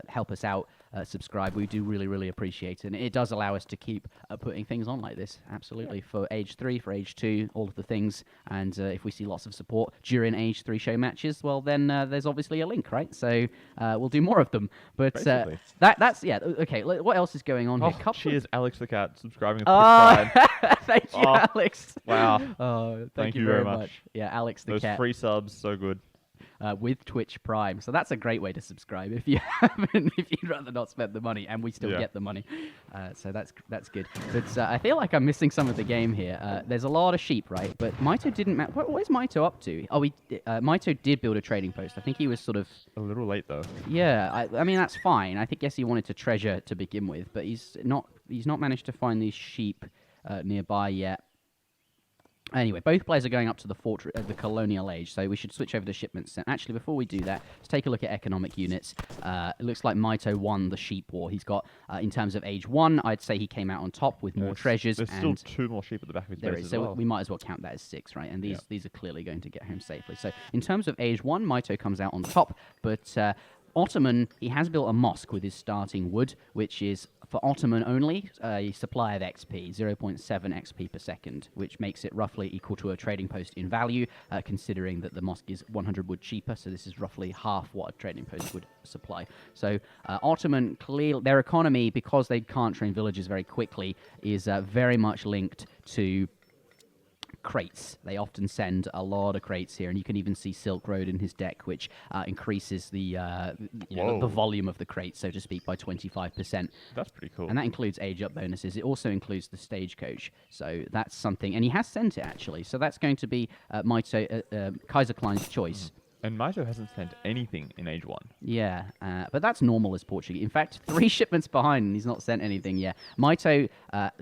help us out. Subscribe. We do really, really appreciate it. And it does allow us to keep putting things on like this. Absolutely. For Age 3, for Age 2, all of the things. And if we see lots of support during Age 3 show matches, well, then there's obviously a link, right? So we'll do more of them. But that's, yeah. Okay, what else is going on here? Cheers, Alex the Cat, subscribing to Prime. Thank you, Alex. Wow. Thank you very much. Yeah, Alex the Cat. Those free subs, so good. With Twitch Prime. So that's a great way to subscribe if you haven't, if you'd rather not spend the money, and we still get the money. So that's good. But I feel like I'm missing some of the game here. There's a lot of sheep, right? But Mitoe didn't... What is Mitoe up to? Oh, Mitoe did build a trading post. I think he was sort of... A little late, though. Yeah, I mean, that's fine. I guess he wanted to treasure to begin with, but he's not managed to find these sheep nearby yet. Anyway, both players are going up to the colonial age, so we should switch over to shipments. Actually, before we do that, let's take a look at economic units. It looks like Mitoe won the sheep war. He's got, in terms of age 1, I'd say he came out on top with more treasures. There's still 2 more sheep at the back of his base as so well. we might as well count that as 6, right? And these are clearly going to get home safely. So in terms of age 1, Mitoe comes out on top, but Ottoman, he has built a mosque with his starting wood, which is, for Ottoman only, a supply of XP, 0.7 XP per second, which makes it roughly equal to a trading post in value, considering that the mosque is 100 wood cheaper, so this is roughly half what a trading post would supply. So Ottoman, their economy, because they can't train villages very quickly, is very much linked to crates. They often send a lot of crates here, and you can even see Silk Road in his deck, which increases the the volume of the crates, so to speak, by 25%. That's pretty cool. And that includes age up bonuses. It also includes the stagecoach, so that's something. And he has sent it actually, so that's going to be Mitoe Kaiserklein's choice. And Mitoe hasn't sent anything in age 1. Yeah, but that's normal as Portuguese. In fact, 3 shipments behind, and he's not sent anything yet. Mitoe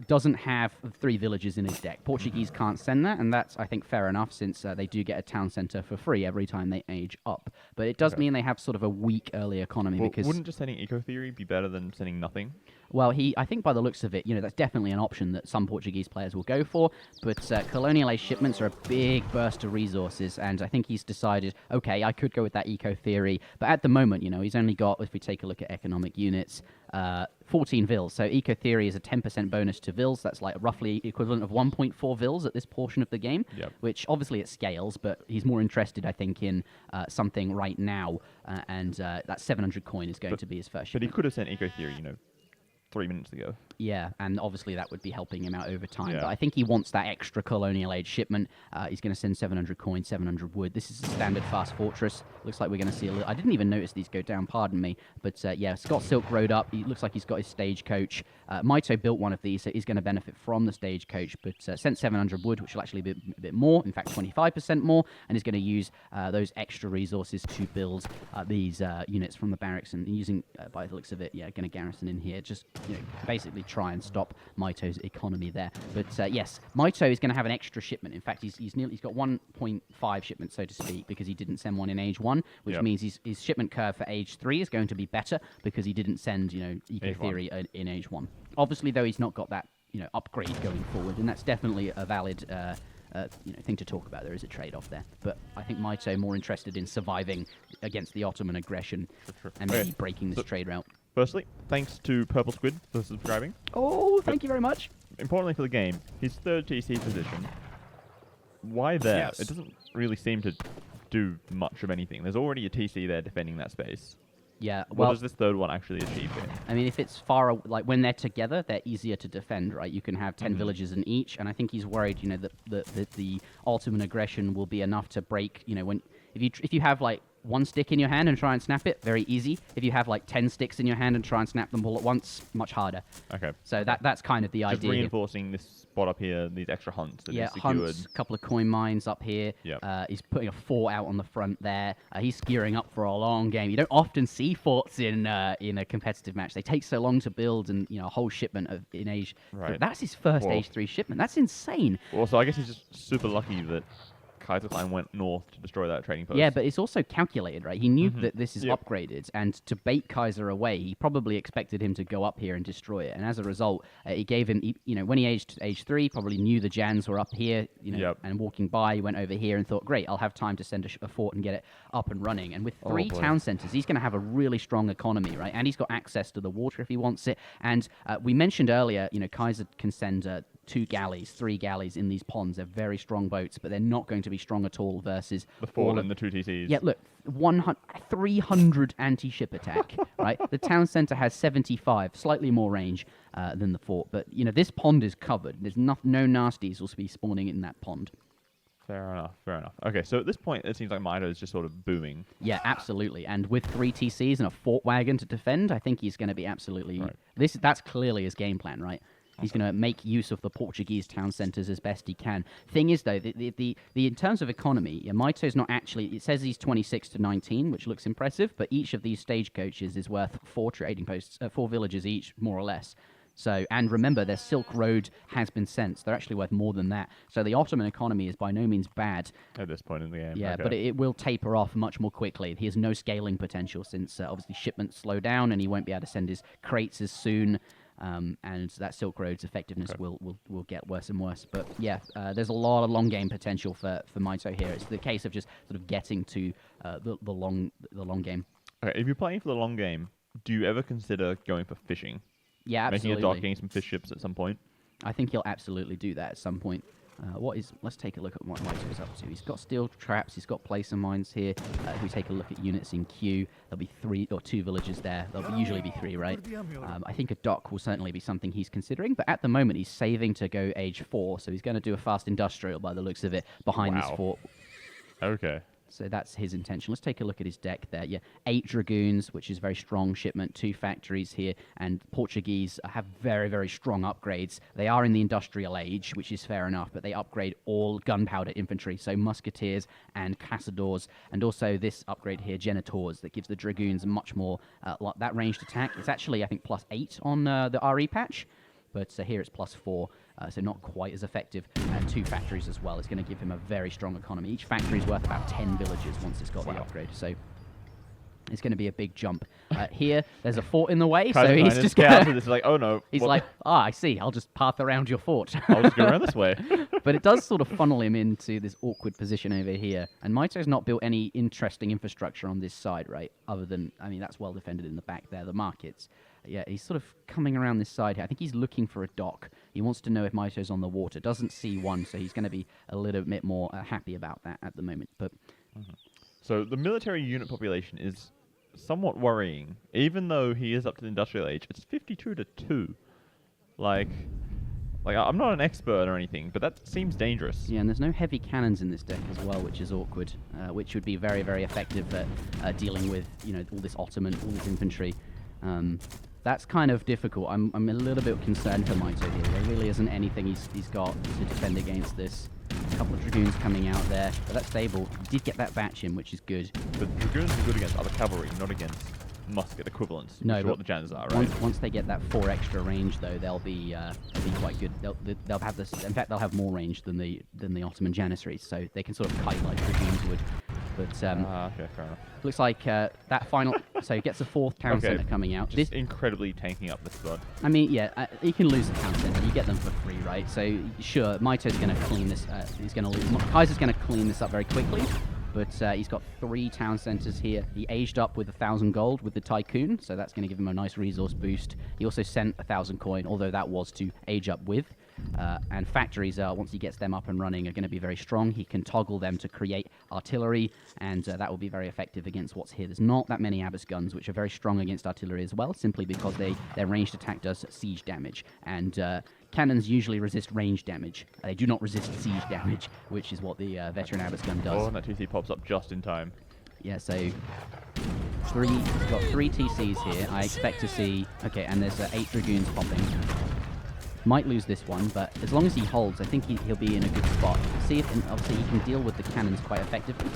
doesn't have 3 villages in his deck. Portuguese can't send that, and that's, I think, fair enough, since they do get a town centre for free every time they age up. But it does mean they have sort of a weak early economy. Well, because wouldn't just sending Eco Theory be better than sending nothing? Well, I think by the looks of it, that's definitely an option that some Portuguese players will go for, but colonial age shipments are a big burst of resources, and I think he's decided, okay, I could go with that eco theory, but at the moment, he's only got, if we take a look at economic units, 14 vils. So eco theory is a 10% bonus to vils. That's like roughly equivalent of 1.4 vils at this portion of the game, which obviously it scales, but he's more interested, I think, in something right now, and that 700 coin is going to be his first shipment. But he could have sent eco theory, 3 minutes ago. Yeah, and obviously that would be helping him out over time. Yeah. But I think he wants that extra colonial age shipment. He's going to send 700 coins, 700 wood. This is a standard fast fortress. Looks like we're going to see a little... I didn't even notice these go down, pardon me. But yeah, Scott Silk Road up. He looks like he's got his stagecoach. Mitoe built one of these, so he's going to benefit from the stagecoach. But sent 700 wood, which will actually be a bit more. In fact, 25% more. And he's going to use those extra resources to build these units from the barracks. And using, by the looks of it, yeah, going to garrison in here. Just, basically try and stop Mitoe's economy there. But yes, Mitoe is going to have an extra shipment. In fact, he's got 1.5 shipments, so to speak, because he didn't send one in age 1, which means his shipment curve for age 3 is going to be better because he didn't send, Eco Theory in age 1. Obviously, though, he's not got that, upgrade going forward, and that's definitely a valid thing to talk about. There is a trade-off there, but I think Mitoe more interested in surviving against the Ottoman aggression and maybe breaking this trade route. Firstly, thanks to Purple Squid for subscribing. Oh, thank you very much. Importantly for the game, his 3rd TC position. Why there? Yes. It doesn't really seem to do much of anything. There's already a TC there defending that space. Yeah, What does this 3rd one actually achieve here? I mean, if it's far, like when they're together, they're easier to defend, right? You can have 10 villages in each, and I think he's worried, that the Ottoman aggression will be enough to break, if you have like 1 stick in your hand and try and snap it, very easy. If you have like 10 sticks in your hand and try and snap them all at once, much harder. Okay. So that's kind of the Just idea. reinforcing this spot up here, these extra hunts that he's secured. Hunts, a couple of coin mines up here. Yep. He's putting a fort out on the front there. He's gearing up for a long game. You don't often see forts in a competitive match. They take so long to build, and a whole shipment in age. Right. That's his first age 3 shipment. That's insane. Also, I guess he's just super lucky that Kaiserklein went north to destroy that trading post. Yeah, but it's also calculated, right? He knew that this is upgraded, and to bait Kaiser away, he probably expected him to go up here and destroy it. And as a result, it gave him, when he aged age 3, probably knew the Jans were up here, and walking by, he went over here and thought, great, I'll have time to send a fort and get it up and running. And with 3 town centers, he's going to have a really strong economy, right? And he's got access to the water if he wants it. And we mentioned earlier, Kaiser can send 2 galleys, 3 galleys in these ponds. They're very strong boats, but they're not going to be strong at all versus the 4 and the 2 TCs. Yeah, look, 300 anti-ship attack, right? The town center has 75, slightly more range than the fort, but this pond is covered. There's no nasties will be spawning in that pond. Fair enough. Okay, so at this point, it seems like Mitoe is just sort of booming. Yeah, absolutely. And with 3 TCs and a fort wagon to defend, I think he's going to be absolutely... Right. That's clearly his game plan, right? He's going to make use of the Portuguese town centers as best he can. Thing is, though, the in terms of economy, Mitoe's not actually... It says he's 26 to 19, which looks impressive, but each of these stagecoaches is worth 4 trading posts, 4 villages each, more or less. So, and remember, their Silk Road has been sent. They're actually worth more than that. So the Ottoman economy is by no means bad. At this point in the game. Yeah, okay. but it will taper off much more quickly. He has no scaling potential since obviously shipments slow down, and he won't be able to send his crates as soon. And that Silk Road's effectiveness will get worse and worse. But yeah, there's a lot of long game potential for Mitoe here. It's the case of just sort of getting to the long game. Okay, if you're playing for the long game, do you ever consider going for fishing? Yeah, absolutely. Making a dock, getting some fish ships at some point? I think he'll absolutely do that at some point. Let's take a look at what Mitoe's up to. He's got steel traps, he's got placer mines here. If we take a look at units in queue, there'll be 3 or 2 villages there. There'll usually be 3, right? I think a dock will certainly be something he's considering, but at the moment he's saving to go age 4, so he's going to do a fast industrial by the looks of it behind this fort. Okay. So that's his intention. Let's take a look at his deck there. Yeah, 8 dragoons, which is very strong shipment, 2 factories here, and Portuguese have very, very strong upgrades. They are in the industrial age, which is fair enough, but they upgrade all gunpowder infantry, so musketeers and caçadores, and also this upgrade here, genitors, that gives the dragoons much more that ranged attack. It's actually, I think, +8 on the RE patch, but here it's +4. So not quite as effective. 2 factories as well. It's going to give him a very strong economy. Each factory is worth about 10 villages once it's got the upgrade. So it's going to be a big jump. Here, there's a fort in the way, so he's just going to... This is like, oh no. He's like, I see. I'll just path around your fort. I'll just go around this way. But it does sort of funnel him into this awkward position over here. And Mitoe's not built any interesting infrastructure on this side, right? Other than, I mean, that's well defended in the back there, the markets. Yeah, he's sort of coming around this side here. I think he's looking for a dock. He wants to know if Mitoe's on the water. Doesn't see one, so he's going to be a little bit more happy about that at the moment. But So the military unit population is somewhat worrying. Even though he is up to the industrial age, it's 52 to 2. Like I'm not an expert or anything, but that seems dangerous. Yeah, and there's no heavy cannons in this deck as well, which is awkward, which would be very, very effective at dealing with, all this Ottoman, all this infantry. That's kind of difficult. I'm a little bit concerned for Mitoe here. There really isn't anything he's got to defend against this. A couple of dragoons coming out there, but that's stable. He did get that batch in, which is good. But dragoons are good against other cavalry, not against musket equivalents. No, which is what the chances are, right? Once they get that 4 extra range, though, they'll be quite good. They'll have this. In fact, they'll have more range than the Ottoman janissaries, so they can sort of kite like dragoons would. But okay, fair enough. looks like that final. So he gets a 4th town center coming out. Just incredibly tanking up this spot. I mean, yeah, you can lose the town center. You get them for free, right? So sure, Mitoe's going to clean this. He's going to lose. Kaiser's going to clean this up very quickly. But he's got 3 town centers here. He aged up with 1,000 gold with the Tycoon, so that's going to give him a nice resource boost. He also sent 1,000 coin, although that was to age up with. And factories, once he gets them up and running, are going to be very strong. He can toggle them to create artillery, and that will be very effective against what's here. There's not that many Abbas guns, which are very strong against artillery as well, simply because their ranged attack does siege damage. And cannons usually resist range damage. They do not resist siege damage, which is what the veteran Abbas gun does. Oh, and that TC pops up just in time. Yeah, so he's got 3 TCs here. I expect to see... Okay, and there's 8 Dragoons popping. Might lose this one, but as long as he holds, I think he'll be in a good spot. See if, obviously, he can deal with the cannons quite effectively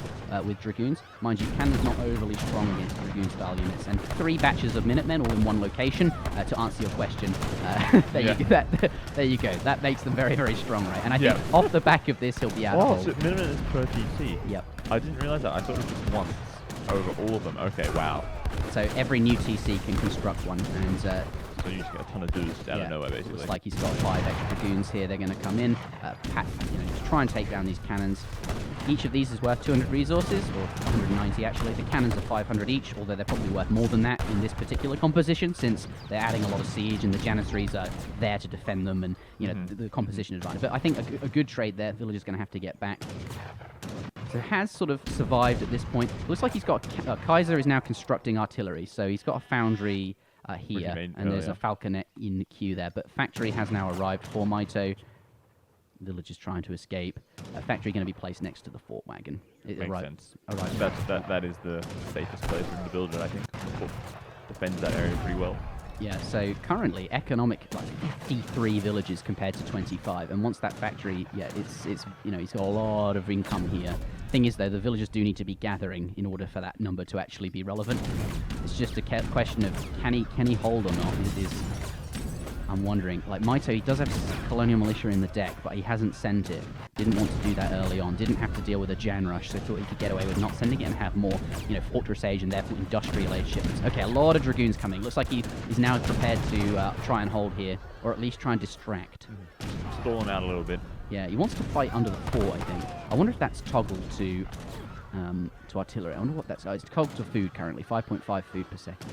with Dragoons. Mind you, cannons not overly strong against Dragoon-style units. And 3 batches of Minutemen all in one location, to answer your question. There you go. That makes them very, very strong, right? And I think off the back of this, he'll be out of hold. So Minutemen is per TC? Yep. I didn't realize that. I thought it was just once over all of them. Okay, wow. So every new TC can construct one, and... so you just get a ton of dudes out of nowhere, basically. Looks like he's got 5 extra dragoons here. They're going to come in, just try and take down these cannons. Each of these is worth 200 resources, or 190 actually. The cannons are 500 each, although they're probably worth more than that in this particular composition, since they're adding a lot of siege and the janissaries are there to defend them, and the composition advantage. But I think a good trade there. Villager's going to have to get back. So has sort of survived at this point. Looks like he's got Kaiser is now constructing artillery, so he's got a foundry here, and there's a falconet in the queue there. But factory has now arrived for Mitoe. Village is trying to escape. Factory going to be placed next to the fort wagon. Makes sense. That is the safest place for him to build it, I think. Defends that area pretty well. Yeah, so currently economic, like 53 villages compared to 25, and once that factory, it's he's got a lot of income here. Thing is though, the villagers do need to be gathering in order for that number to actually be relevant. It's just a question of can he hold or not. I'm wondering, like Mitoe, he does have Colonial Militia in the deck, but he hasn't sent it. Didn't want to do that early on. Didn't have to deal with a Jan Rush, so thought he could get away with not sending it and have more, Fortress Age and therefore Industrial Age shipments. Okay, a lot of Dragoons coming. Looks like he's now prepared to try and hold here, or at least try and distract. Stall him out a little bit. Yeah, he wants to fight under the fort, I think. I wonder if that's toggled to artillery. I wonder what that's... Oh, it's toggled to food currently, 5.5 food per second.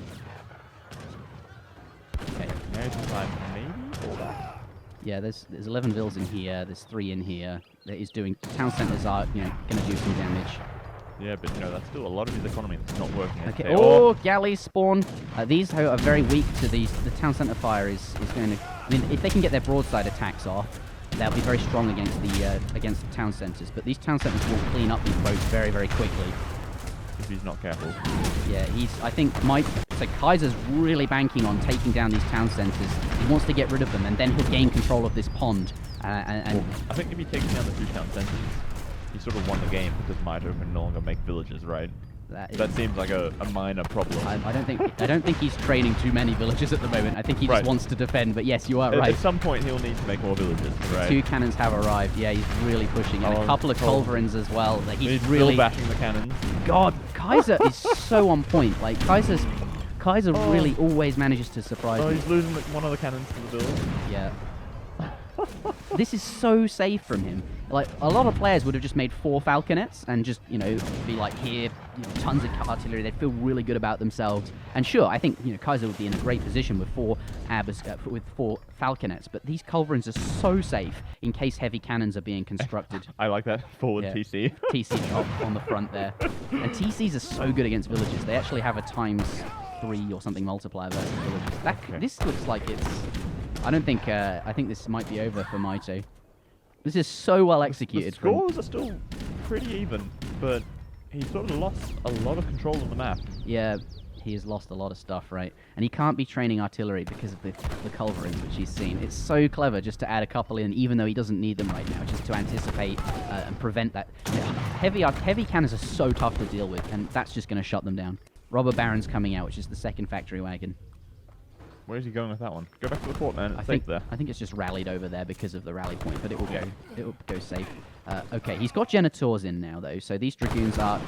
Okay. Maybe? Yeah, there's 11 vills in here, there's 3 in here. That is doing... Town centers are, going to do some damage. Yeah, but that's still a lot of his economy that's not working. Okay. Oh, galleys spawn. These are very weak to these. The town center fire is going to... I mean, if they can get their broadside attacks off, they'll be very strong against the town centers. But these town centers will clean up these boats very, very quickly. If he's not careful. Yeah, I think so Kaiser's really banking on taking down these town centers. He wants to get rid of them, and then he'll gain control of this pond. I think if he takes down the 2 town centers, he sort of won the game because Mitoe can no longer make villages, right? That seems like a minor problem. I don't think he's training too many villages at the moment. I think he just wants to defend. But yes, you are right. At some point, he'll need to make more villages, right? 2 cannons have arrived. Yeah, he's really pushing, and a couple of culverins as well. Like, he's really bashing the cannons. God, Kaiser is so on point. Like Kaiser really always manages to surprise me. He's losing one of the cannons to the bill. Yeah. This is so safe from him. Like, a lot of players would have just made 4 falconets and just, be like, here, tons of artillery. They'd feel really good about themselves. And sure, I think, Kaiser would be in a great position with 4 falconets. But these culverins are so safe in case heavy cannons are being constructed. I like that forward TC. TC drop on the front there. And TCs are so good against villages. They actually have a ×3 or something multiplier versus villages. This looks like it's... I think this might be over for Mitoe. This is so well executed. The scores are still pretty even, but he sort of lost a lot of control of the map. Yeah, he has lost a lot of stuff, right? And he can't be training artillery because of the culverins, which he's seen. It's so clever just to add a couple in, even though he doesn't need them right now, just to anticipate and prevent that. Heavy cannons are so tough to deal with, and that's just going to shut them down. Robber Baron's coming out, which is the second factory wagon. Where's he going with that one? Go back to the fort, man. It's safe there. I think it's just rallied over there because of the rally point, but it will go safe. Okay, he's got Genitors in now, though, so these Dragoons are,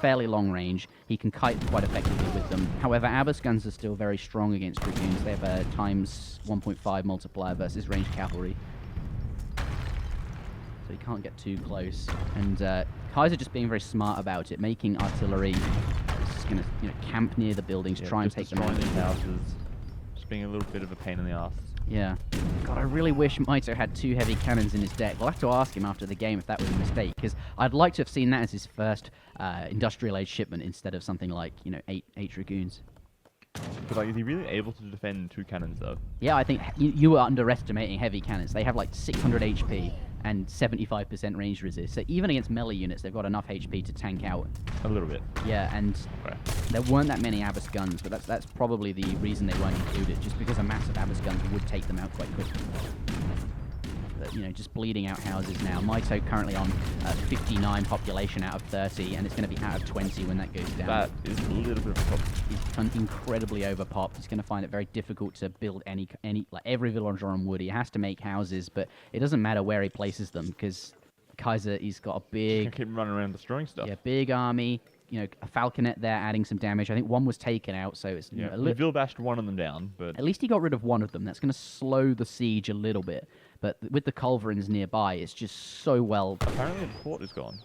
fairly long range. He can kite quite effectively with them. However, Abbas guns are still very strong against Dragoons. They have a ×1.5 multiplier versus ranged cavalry. So he can't get too close. And Kaiser just being very smart about it, making artillery just going to, camp near the buildings, try and take them out. Being a little bit of a pain in the ass. Yeah. God, I really wish Mitoe had 2 heavy cannons in his deck. We'll have to ask him after the game if that was a mistake, because I'd like to have seen that as his first industrial age shipment instead of something like, 8 Dragoons. But is he really able to defend 2 cannons, though? Yeah, I think you are underestimating heavy cannons. They have like 600 HP and 75% range resist. So even against melee units, they've got enough HP to tank out. A little bit. Yeah, and there weren't that many Abbas guns, but that's probably the reason they weren't included, just because a massive Abbas gun would take them out quite quickly. But, just bleeding out houses now. Mitoe currently on 59 population out of 30, and it's going to be out of 20 when that goes down. That is a little bit of a problem. He's incredibly overpopped. He's going to find it very difficult to build any like every villager on wood. He has to make houses, but it doesn't matter where he places them because Kaiser, he's got a big... Keep running around destroying stuff. Yeah, big army. A falconet there adding some damage. I think one was taken out, so it's... Yeah, he Vilbashed one of them down, but... At least he got rid of one of them. That's going to slow the siege a little bit. But with the culverins nearby, it's just so well... Apparently the fort is gone.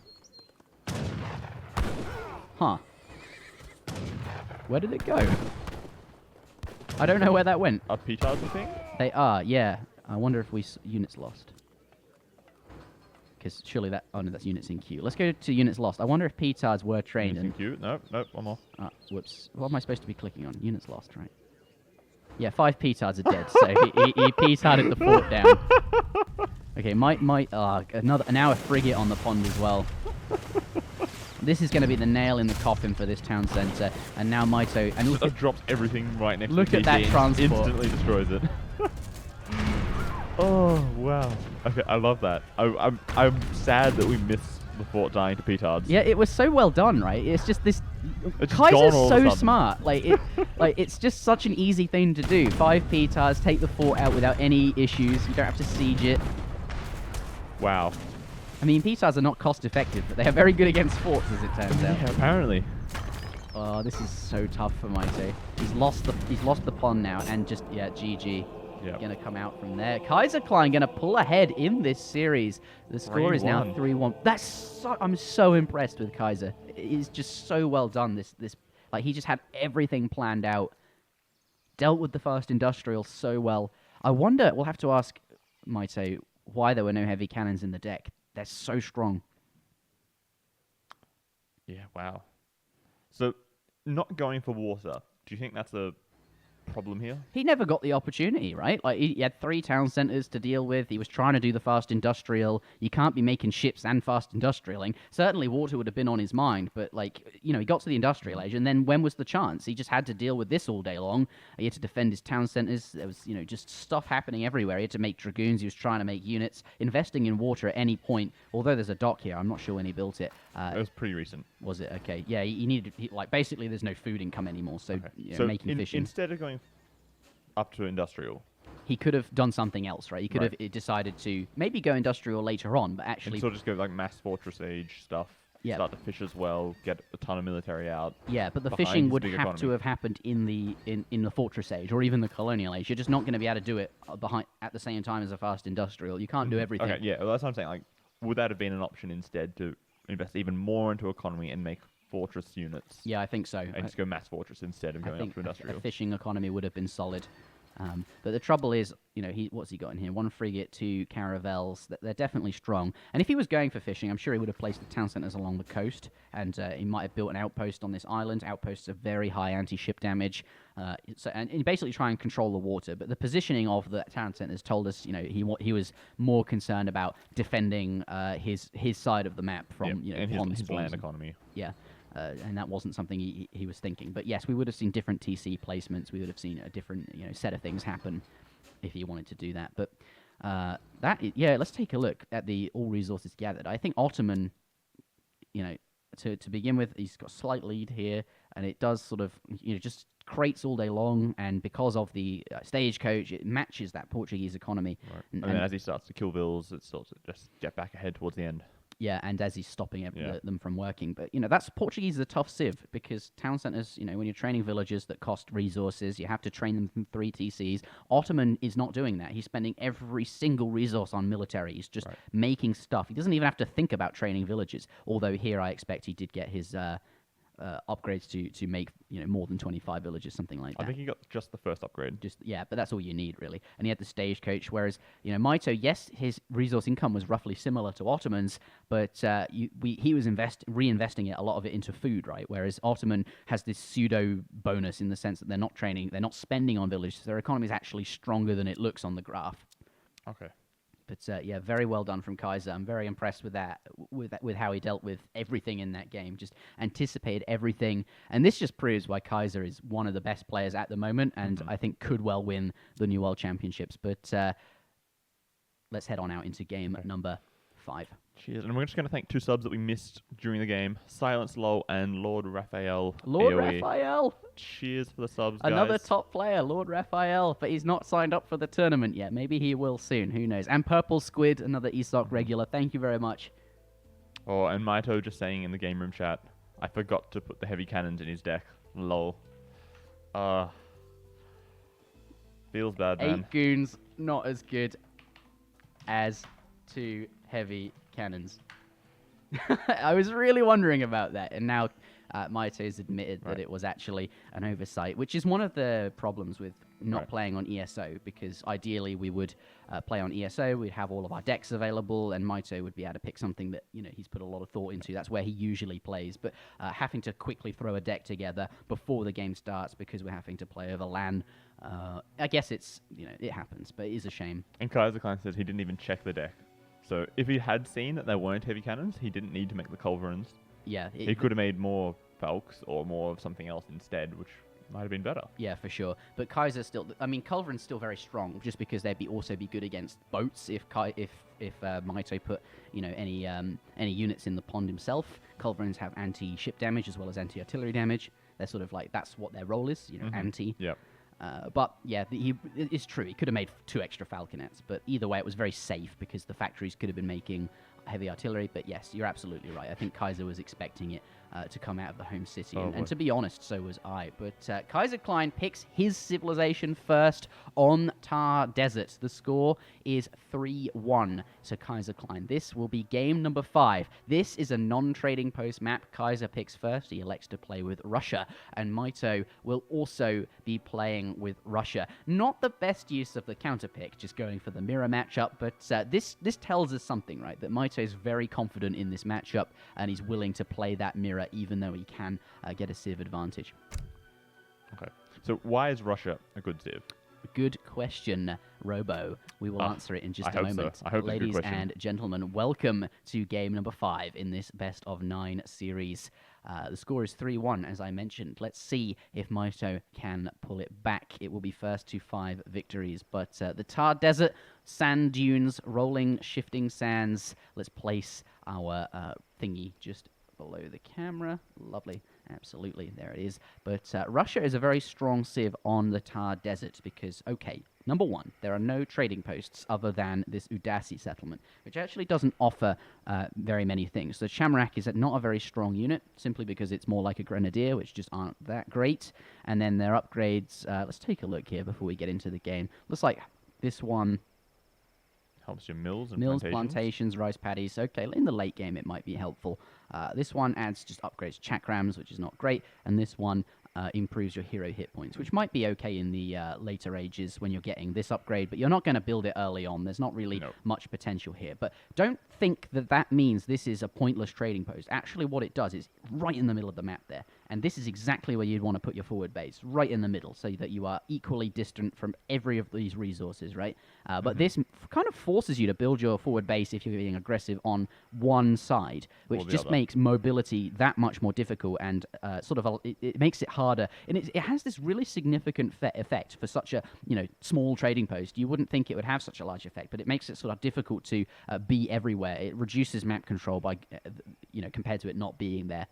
Huh. Where did it go? I don't know where that went. Are petards a thing? They are, yeah. I wonder if units lost. Because surely that... Oh, no, that's units in queue. Let's go to units lost. I wonder if petards were trained. Units in queue? Nope, one more. Whoops. What am I supposed to be clicking on? Units lost, right? Yeah, 5 petards are dead, so he petarded the fort down. Okay, now a frigate on the pond as well. This is going to be the nail in the coffin for this town centre. And now Mitoe... And look, drops everything right next to look the at that transport. Instantly destroys it. Oh, wow. Okay, I love that. I'm sad that we missed the fort dying to petards. Yeah, it was so well done, right? It's just this. It's just gone Kaiser's all of a so sudden. smart. It's just such an easy thing to do. 5 petards, take the fort out without any issues. You don't have to siege it. Wow. I mean, petards are not cost effective, but they are very good against forts, as it turns out. Yeah, apparently. Oh, this is so tough for Mitoe. He's lost the pawn now, and just GG. Yeah. Gonna come out from there. Kaiserklein gonna pull ahead in this series. The score is now 3-1. I'm so impressed with Kaiser. It's just so well done. This like he just had everything planned out. Dealt with the fast industrial so well. I wonder. We'll have to ask Mitoe why there were no heavy cannons in the deck. They're so strong. Yeah. Wow. So, not going for water. Do you think that's a problem here? He never got the opportunity, right? Like he had 3 town centers to deal with. He was trying to do the fast industrial. You can't be making ships and fast industrialing. Certainly water would have been on his mind, but he got to the industrial age, and then when was the chance? He just had to deal with this all day long. He had to defend his town centers. There was, just stuff happening everywhere. He had to make dragoons. He was trying to make units. Investing in water at any point, although there's a dock here, I'm not sure when he built it. It was pretty recent. Was it? Okay. Yeah, he needed, basically there's no food income anymore, so, So making fishing. instead of going up to industrial, he could have done something else, right? He could have decided to maybe go industrial later on, but actually... sort of just go like mass fortress age stuff, start to fish as well, get a ton of military out. Yeah, but the behind fishing his would big have to economy. have happened in the fortress age or even the colonial age. You're just not going to be able to do it at the same time as a fast industrial. You can't do everything. Okay, yeah, well, that's what I'm saying. Like, would that have been an option instead to invest even more into economy and make fortress units? Yeah, I think so. And just go mass fortress instead of going up to industrial. A fishing economy would have been solid. But the trouble is, what's he got in here? 1 frigate, 2 caravels. They're definitely strong. And if he was going for fishing, I'm sure he would have placed the town centers along the coast, and he might have built an outpost on this island. Outposts are very high anti-ship damage, and basically try and control the water. But the positioning of the town centers told us, he was more concerned about defending his side of the map from his land economy. Yeah. And that wasn't something he was thinking. But yes, we would have seen different TC placements. We would have seen a different set of things happen if he wanted to do that. But let's take a look at the all resources gathered. I think Ottoman, to begin with, he's got a slight lead here, and it does sort of just crates all day long. And because of the stagecoach, it matches that Portuguese economy. Right. And then as he starts to kill vills, it starts to just get back ahead towards the end. Yeah, and as he's stopping them from working. But, that's Portuguese is a tough sieve because town centers, when you're training villagers that cost resources, you have to train them from 3 TCs. Ottoman is not doing that. He's spending every single resource on military. He's just making stuff. He doesn't even have to think about training villagers, although here I expect he did get his upgrades to make more than 25 villages, something like that. I think he got just the first upgrade. But that's all you need really. And he had the stagecoach, whereas Mitoe, yes, his resource income was roughly similar to Ottoman's, but he was reinvesting a lot of it into food, right? Whereas Ottoman has this pseudo bonus in the sense that they're not spending on villages. So their economy is actually stronger than it looks on the graph. Okay. But very well done from Kaiser. I'm very impressed with that, with how he dealt with everything in that game. Just anticipated everything, and this just proves why Kaiser is one of the best players at the moment, and I think could well win the New World Championships. But let's head on out into game number 5. Cheers, and we're just going to thank 2 subs that we missed during the game: Silence Low and Lord Raphael. Lord AoE. Raphael. Cheers for the subs, Another guys. top player, Lord Raphael, but he's not signed up for the tournament yet. Maybe he will soon. Who knows? And Purple Squid, another ESOC regular. Thank you very much. Oh, and Mitoe just saying in the game room chat, I forgot to put the heavy cannons in his deck. Lol. Feels bad, man. 8 goons, not as good as 2 heavy cannons. I was really wondering about that, and now Mitoe's admitted that it was actually an oversight, which is one of the problems with not playing on ESO, because ideally we would play on ESO, we'd have all of our decks available, and Mitoe would be able to pick something that he's put a lot of thought into. That's where he usually plays, but having to quickly throw a deck together before the game starts because we're having to play over LAN, I guess it's it happens, but it is a shame. And Kaiserklein says he didn't even check the deck. So if he had seen that there weren't heavy cannons, he didn't need to make the culverins. Yeah. He could have made more Falks or more of something else instead, which might have been better. Yeah, for sure. But Kaiser still, I mean, Culverin's still very strong, just because they'd also be good against boats if Mitoe put any units in the pond himself. Culverins have anti-ship damage as well as anti-artillery damage. They're sort of like, that's what their role is, anti. Yep. But yeah, it's true. He could have made 2 extra Falconets, but either way, it was very safe because the factories could have been making heavy artillery. But yes, you're absolutely right. I think Kaiser was expecting it to come out of the home city, and to be honest, so was I. But Kaiserklein picks his civilization first on Thar Desert. The score is 3-1 to Kaiserklein. This will be game number 5. This is a non-trading post map. Kaiser picks first. He elects to play with Russia, and Mitoe will also be playing with Russia. Not the best use of the counter pick, just going for the mirror matchup, but this tells us something, right? That Mitoe is very confident in this matchup, and he's willing to play that mirror even though he can get a civ advantage. Okay. So why is Russia a good civ? Good question, Robo. We will answer it in just a moment. So. I hope Ladies it's a good question. and gentlemen, welcome to game number 5 in this best of 9 series. The score is 3-1, as I mentioned. Let's see if Mitoe can pull it back. It will be first to 5 victories. But the Thar Desert, sand dunes, rolling, shifting sands. Let's place our thingy just below the camera. Lovely. Absolutely, there it is. But Russia is a very strong civ on the Thar Desert because, okay, number 1, there are no trading posts other than this Udasi settlement, which actually doesn't offer very many things. The Shamrock is not a very strong unit, simply because it's more like a Grenadier, which just aren't that great. And then their upgrades, let's take a look here before we get into the game. Looks like this one helps your mills and plantations, rice paddies. Okay, in the late game it might be helpful. This one adds just upgrades chakrams, which is not great, and this one improves your hero hit points, which might be okay in the later ages when you're getting this upgrade, but you're not going to build it early on. There's not really much potential here. But don't think that means this is a pointless trading post. Actually, what it does is right in the middle of the map there, and this is exactly where you'd want to put your forward base, right in the middle, so that you are equally distant from every of these resources, right? But this kind of forces you to build your forward base if you're being aggressive on one side, which just makes mobility that much more difficult, and it makes it harder. And it has this really significant effect for such a small trading post. You wouldn't think it would have such a large effect, but it makes it sort of difficult to be everywhere. It reduces map control by compared to it not being there.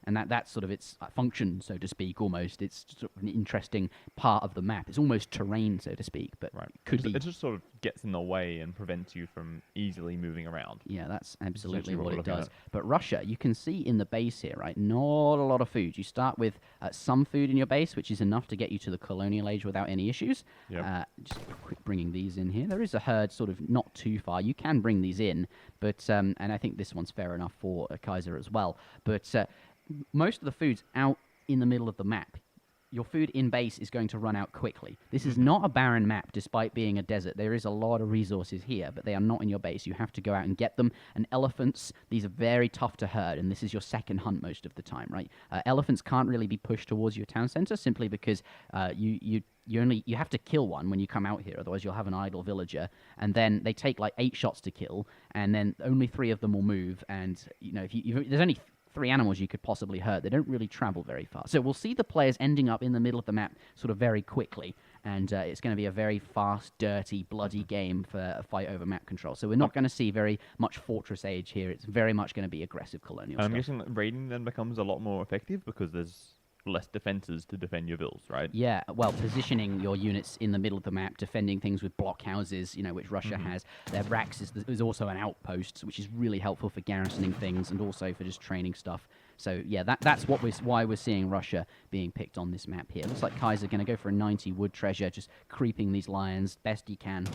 And that's sort of its function, so to speak, almost. It's sort of an interesting part of the map. It's almost terrain, so to speak, but it just sort of gets in the way and prevents you from easily moving around. Yeah, that's absolutely what it does. But Russia, you can see in the base here, right, not a lot of food. You start with some food in your base, which is enough to get you to the colonial age without any issues. Just quick bringing these in here. There is a herd sort of not too far. You can bring these in, but and I think this one's fair enough for Kaiser as well. But most of the food's out in the middle of the map. Your food in base is going to run out quickly. This is not a barren map, despite being a desert. There is a lot of resources here, but they are not in your base. You have to go out and get them. And elephants, these are very tough to herd, and this is your second hunt most of the time, right? Elephants can't really be pushed towards your town center simply because you have to kill one when you come out here, otherwise you'll have an idle villager, and then they take like 8 shots to kill, and then only 3 of them will move, and if there's only 3 animals you could possibly hurt. They don't really travel very far. So we'll see the players ending up in the middle of the map sort of very quickly, and it's going to be a very fast, dirty, bloody game for a fight over map control. So we're not going to see very much Fortress Age here. It's very much going to be aggressive colonial stuff. I'm guessing that raiding then becomes a lot more effective because there's less defenses to defend your vills, right? Yeah, well, positioning your units in the middle of the map, defending things with blockhouses, which Russia has. Their racks is also an outpost, which is really helpful for garrisoning things and also for just training stuff. So yeah, that's why we're seeing Russia being picked on this map here. Looks like Kaiser going to go for a 90 wood treasure, just creeping these lions best he can.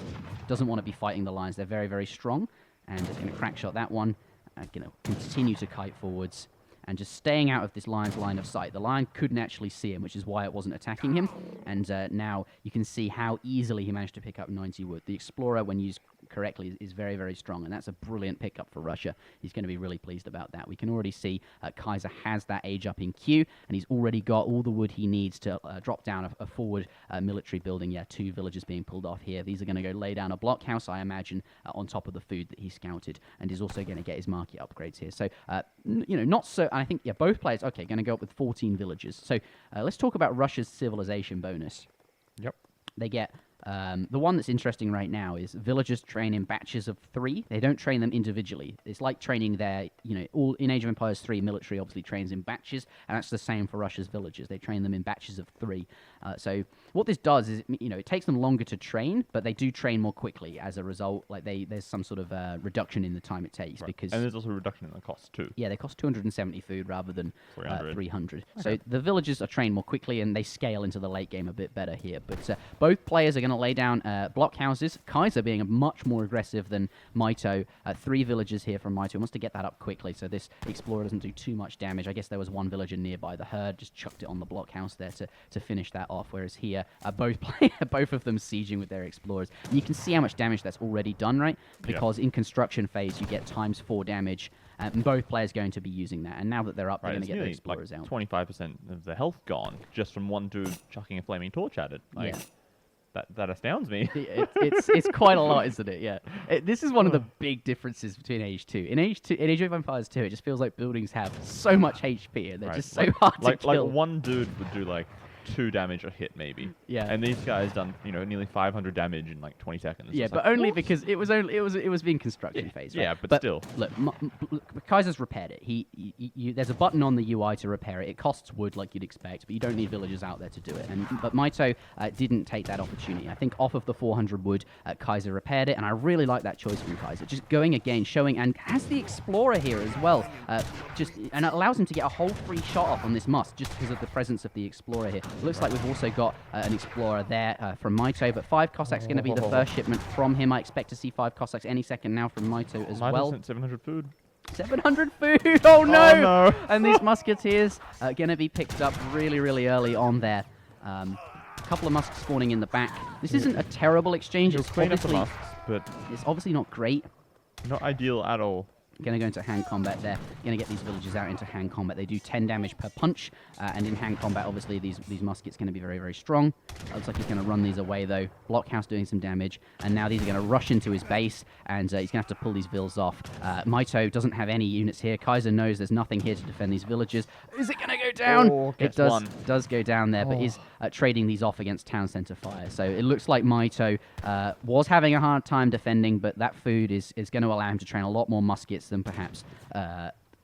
Doesn't want to be fighting the lions. They're very, very strong, and is going to crack shot that one. Going to continue to kite forwards, and just staying out of this lion's line of sight. The lion couldn't actually see him, which is why it wasn't attacking him. And now you can see how easily he managed to pick up 90 wood. The explorer, when used correctly, is very, very strong, and that's a brilliant pickup for Russia. He's going to be really pleased about that. We can already see Kaiser has that age up in queue, and he's already got all the wood he needs to drop down a forward military building. Yeah, 2 villages being pulled off here. These are going to go lay down a blockhouse, I imagine, on top of the food that he scouted, and is also going to get his market upgrades here. So, not so... I think, both players, okay, going to go up with 14 villages. So, let's talk about Russia's civilization bonus. Yep. They get... the one that's interesting right now is villagers train in batches of 3. They don't train them individually. It's like training their, all in Age of Empires 3, military obviously trains in batches, and that's the same for Russia's villagers. They train them in batches of 3. So what this does is, it takes them longer to train, but they do train more quickly as a result. Like there's some sort of reduction in the time it takes because... And there's also a reduction in the cost too. Yeah, they cost 270 food rather than 300. Okay. So the villagers are trained more quickly, and they scale into the late game a bit better here. But both players are going to lay down blockhouses. Kaiser being much more aggressive than Mitoe. 3 villagers here from Mitoe. Wants to get that up quickly so this explorer doesn't do too much damage. I guess there was 1 villager nearby. The herd just chucked it on the blockhouse there to finish that off, whereas here both of them sieging with their explorers. And you can see how much damage that's already done, right? Because in construction phase you get ×4 damage, and both players going to be using that. And now that they're up, they're going to get their explorers out. 25% of the health gone just from one dude chucking a flaming torch at it. Like, that astounds me. It's quite a lot, isn't it? Yeah. This is one of the big differences between Age 2. In Age of Empires 2, it just feels like buildings have so much HP, and they're just so hard to kill. Like one dude would do 2 damage a hit maybe. Yeah. And these guys done, nearly 500 damage in 20 seconds. Yeah, but only because it was being construction phase, right? Yeah, but still. Look, Kaiser's repaired it. There's a button on the UI to repair it. It costs wood like you'd expect, but you don't need villagers out there to do it. But Mitoe didn't take that opportunity. I think off of the 400 wood, Kaiser repaired it, and I really like that choice from Kaiser. Just going again, showing, and has the explorer here as well. And it allows him to get a whole free shot off on this must just because of the presence of the explorer here. Looks like we've also got an explorer there from Mitoe, but 5 Cossacks going to be the first shipment from him. I expect to see 5 Cossacks any second now from Mitoe as well. Sent 700 food. 700 food! Oh no! Oh, no. And these musketeers are going to be picked up really, really early on there. A couple of musks spawning in the back. This isn't a terrible exchange. It's obviously not great. Not ideal at all. Going to go into hand combat there. Going to get these villagers out into hand combat. They do 10 damage per punch, and in hand combat, obviously, these muskets going to be very, very strong. Looks like he's going to run these away, though. Blockhouse doing some damage, and now these are going to rush into his base, and he's going to have to pull these vills off. Mitoe doesn't have any units here. Kaiser knows there's nothing here to defend these villagers. Is it going to go down? Oh, it does go down there, but he's trading these off against town center fire. So it looks like Mitoe was having a hard time defending, but that food is going to allow him to train a lot more muskets than perhaps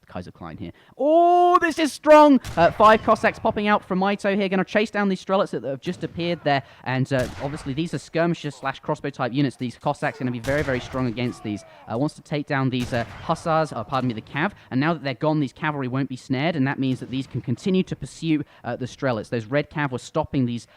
Kaiserklein here. Oh, this is strong! 5 Cossacks popping out from Mitoe here, going to chase down these Strelets that have just appeared there, and obviously these are skirmisher/crossbow type units. These Cossacks going to be very, very strong against these. Wants to take down these Hussars, the Cav, and now that they're gone, these cavalry won't be snared, and that means that these can continue to pursue the Strelets. Those red Cav were stopping these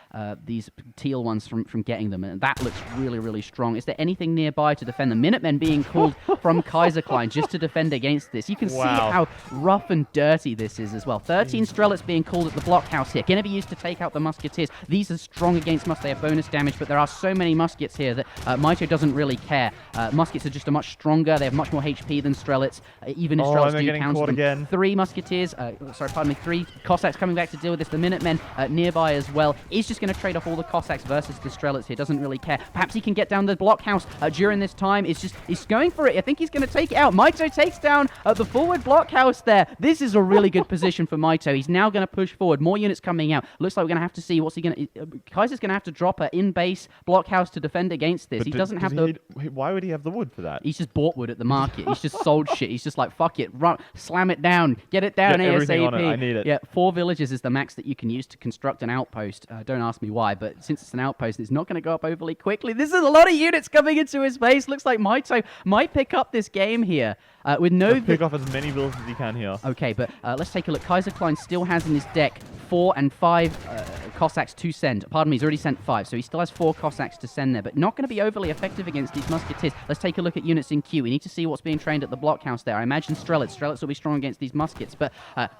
teal ones from getting them, and that looks really, really strong. Is there anything nearby to defend the Minutemen being called from Kaiserklein just to defend against this? You can see how rough and dirty this is as well. 13 Strelets being called at the blockhouse here. Going to be used to take out the musketeers. These are strong against muskets. They have bonus damage, but there are so many muskets here that Mitoe doesn't really care. Muskets are just much stronger. They have much more HP than Strelets. Even if Strelets do counter them. Again. 3 musketeers, 3 Cossacks coming back to deal with this. The Minutemen nearby as well. He's just going to trade off all the Cossacks versus the Strelets here. Doesn't really care. Perhaps he can get down the blockhouse during this time. He's going for it. I think he's going to take it out. Mitoe takes down the forward blockhouse there. This is a really good position for Mitoe. He's now going to push forward. More units coming out. Looks like we're going to have to see what's he going to... Kaiser's going to have to drop an in-base blockhouse to defend against this. He doesn't have the... Why would he have the wood for that? He's just bought wood at the market. He's just sold shit. He's just like, fuck it. Run, slam it down. Get it down ASAP. On it. I need it. Yeah, 4 villages is the max that you can use to construct an outpost. Don't ask me why, but since it's an outpost, it's not going to go up overly quickly. This is a lot of units coming into his base. Looks like Mitoe might pick up this game here. With no... Pick off as many villas as he can here. Okay, but let's take a look. Kaiserklein still has in his deck 4 and 5 Cossacks to send. Pardon me, he's already sent 5, so he still has 4 Cossacks to send there, but not going to be overly effective against these musketeers. Let's take a look at units in queue. We need to see what's being trained at the blockhouse there. I imagine Strelets. Strelets will be strong against these muskets, but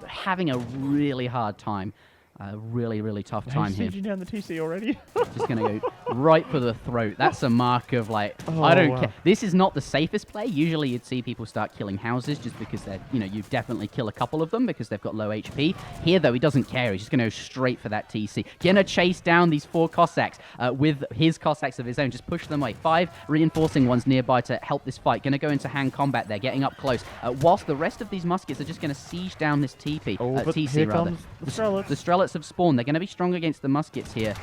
having a really hard time. Really, really tough time here. He's sieging down the TC already. Just going to go right for the throat. That's a mark of like, Oh, I don't wow. care. This is not the safest play. Usually you'd see people start killing houses just because they're, you definitely kill a couple of them because they've got low HP. Here, though, he doesn't care. He's just going to go straight for that TC. Gonna chase down these 4 Cossacks with his Cossacks of his own. Just push them away. 5 reinforcing ones nearby to help this fight. Gonna go into hand combat there, getting up close. Whilst the rest of these muskets are just going to siege down this TP. But TC, here rather. comes the Strelets. The Strelets have spawned. They're going to be strong against the muskets here.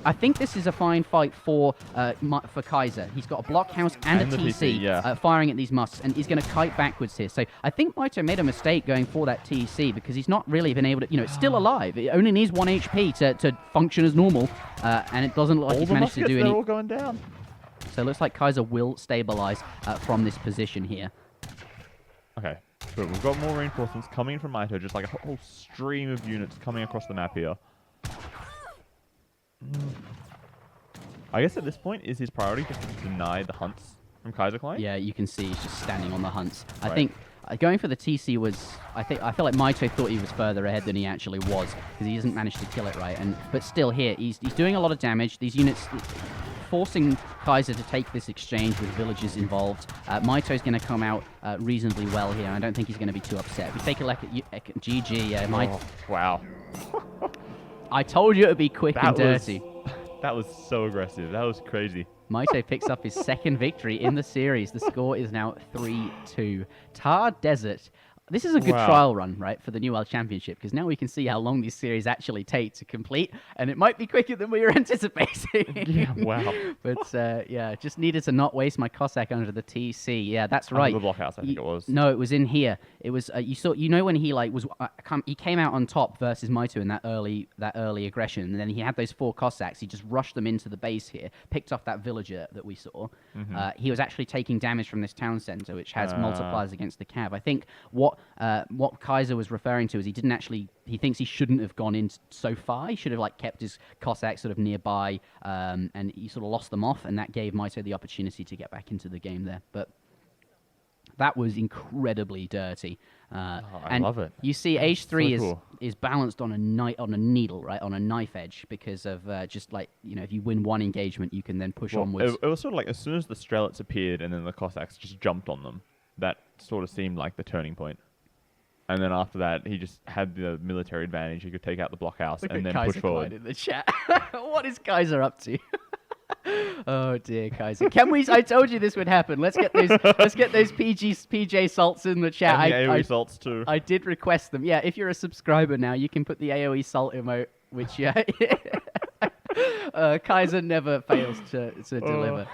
I think this is a fine fight for Kaiser. He's got a blockhouse and a TC firing at these musks, and he's going to kite backwards here. So I think Mitoe made a mistake going for that TC because he's not really been able to, it's still alive. It only needs 1 HP to function as normal, and it doesn't look like he's managed to do any. They're all going down. So it looks like Kaiser will stabilize from this position here. Okay, so we've got more reinforcements coming in from Mitoe, just like a whole stream of units coming across the map here. I guess at this point, is his priority just to deny the hunts from Kaiserklein? Yeah, you can see he's just standing on the hunts. Right. I think going for the TC was, I feel like Mitoe thought he was further ahead than he actually was because he hasn't managed to kill it right. But still here, he's doing a lot of damage. These units forcing Kaiser to take this exchange with villages involved. Mitoe's going to come out reasonably well here. I don't think he's going to be too upset. If we take a look at GG, wow. I told you it would be quick and dirty. That was so aggressive. That was crazy. Mitoe picks up his 2nd victory in the series. The score is now 3-2. Thar Desert. This is a good trial run, right, for the New World Championship, because now we can see how long these series actually take to complete, and it might be quicker than we were anticipating. Yeah, wow. But, yeah, just needed to not waste my Cossack under the TC. Yeah, that's right. Under the blockhouse, I think it was. No, it was in here. It was, when he, he came out on top versus Mitoe in that early aggression, and then he had those 4 Cossacks. He just rushed them into the base here, picked off that villager that we saw. He was actually taking damage from this town center, which has multipliers against the cav. I think what Kaiser was referring to is he thinks he shouldn't have gone in so far. He should have kept his Cossacks sort of nearby, and he sort of lost them off, and that gave Mitoe the opportunity to get back into the game there. But that was incredibly dirty. I love it. You see, H3 is balanced on a needle, right, on a knife edge, because of if you win one engagement, you can then push onwards. It was sort of like as soon as the Strelets appeared and then the Cossacks just jumped on them, that sort of seemed like the turning point. And then after that, he just had the military advantage. He could take out the blockhouse and then push forward. In the chat. What is Kaiser up to? Oh dear, Kaiser. Can we? I told you this would happen. Let's get those. PJ salts in the chat. And the AoE salts too. I did request them. Yeah, if you're a subscriber now, you can put the AoE salt emote, which Kaiser never fails to deliver.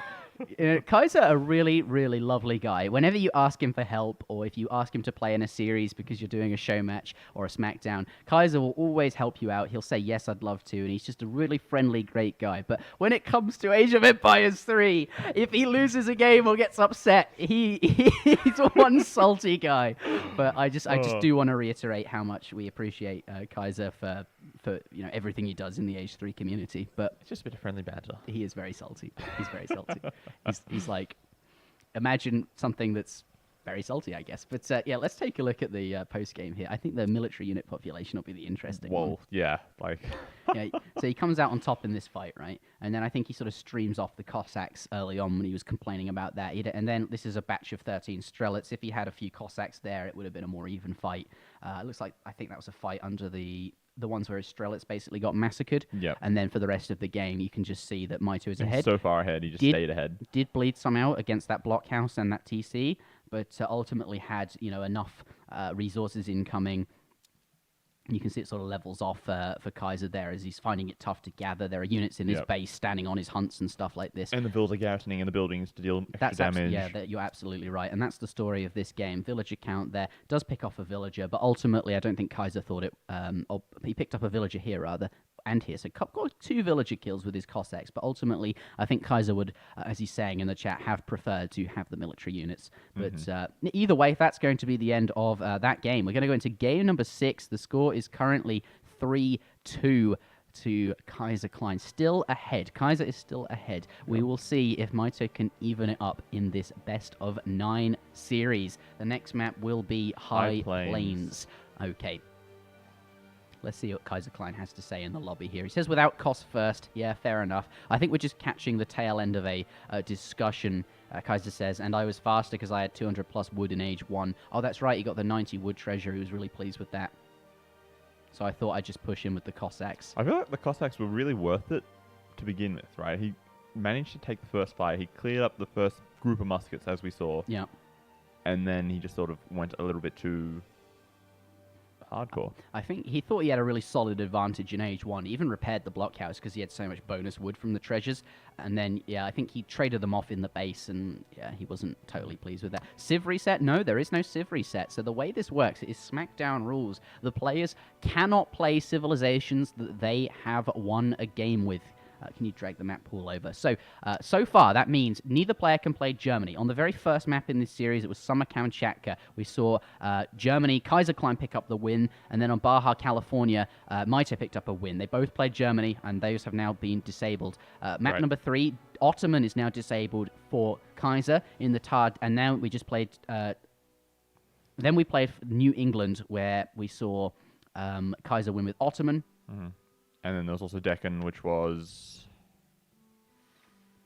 Kaiser, a really, really lovely guy. Whenever you ask him for help, or if you ask him to play in a series because you're doing a show match or a SmackDown, Kaiser will always help you out. He'll say, yes, I'd love to, and he's just a really friendly, great guy. But when it comes to Age of Empires 3, if he loses a game or gets upset, he's one salty guy. But I just do want to reiterate how much we appreciate Kaiser for everything he does in the Age 3 community. But it's just a bit of friendly banter. He is very salty. He's very salty. He's like, imagine something that's very salty, I guess. But yeah, let's take a look at the post game here. I think the military unit population will be the interesting one. Yeah, yeah, so he comes out on top in this fight, right? And then I think he sort of streams off the Cossacks early on when he was complaining about that. And then this is a batch of 13 Strelets. If he had a few Cossacks there, it would have been a more even fight. It looks like, I think that was a fight under the ones where his Strelets basically got massacred. Yep. And then for the rest of the game, you can just see that Mitoe is ahead. So far ahead, he just stayed ahead. Did bleed some out against that blockhouse and that TC, but ultimately had enough resources incoming. You can see it sort of levels off for Kaiser there as he's finding it tough to gather. There are units in his base standing on his hunts and stuff like this. And the villas are garrisoning in the buildings to deal extra damage. You're absolutely right. And that's the story of this game. Villager count there does pick off a villager, but ultimately I don't think Kaiser thought it... he picked up a villager here, rather, and here. So got 2 villager kills with his Cossacks, but ultimately I think Kaiser would, as he's saying in the chat, have preferred to have the military units. But either way, that's going to be the end of that game. We're going to go into game number 6. The score is currently 3-2 to Kaiserklein. Still ahead. Kaiser is still ahead. We will see if Mitoe can even it up in this best of 9 series. The next map will be High Plains. Okay. Let's see what Kaiserklein has to say in the lobby here. He says without cost first. Yeah, fair enough. I think we're just catching the tail end of a discussion, Kaiser says, and I was faster because I had 200 plus wood in age 1. Oh, that's right, he got the 90 wood treasure. He was really pleased with that. So I thought I'd just push in with the Cossacks. I feel like the Cossacks were really worth it to begin with, right? He managed to take the first fire. He cleared up the first group of muskets, as we saw. Yeah. And then he just sort of went a little bit too hardcore. I think he thought he had a really solid advantage in age 1. He even repaired the blockhouse because he had so much bonus wood from the treasures. And then, yeah, I think he traded them off in the base, and yeah, he wasn't totally pleased with that. Civ reset? No, there is no Civ reset. So the way this works is SmackDown rules. The players cannot play civilizations that they have won a game with. Can you drag the map pool over? So far, that means neither player can play Germany. On the very first map in this series, it was Summer Kamchatka. We saw Germany, Kaiserklein pick up the win, and then on Baja, California, Mitoe picked up a win. They both played Germany, and those have now been disabled. Map number 3, Ottoman is now disabled for Kaiser in the Thar, and now we just played... then we played New England, where we saw Kaiser win with Ottoman. Mm-hmm. And then there's also Deccan, which was...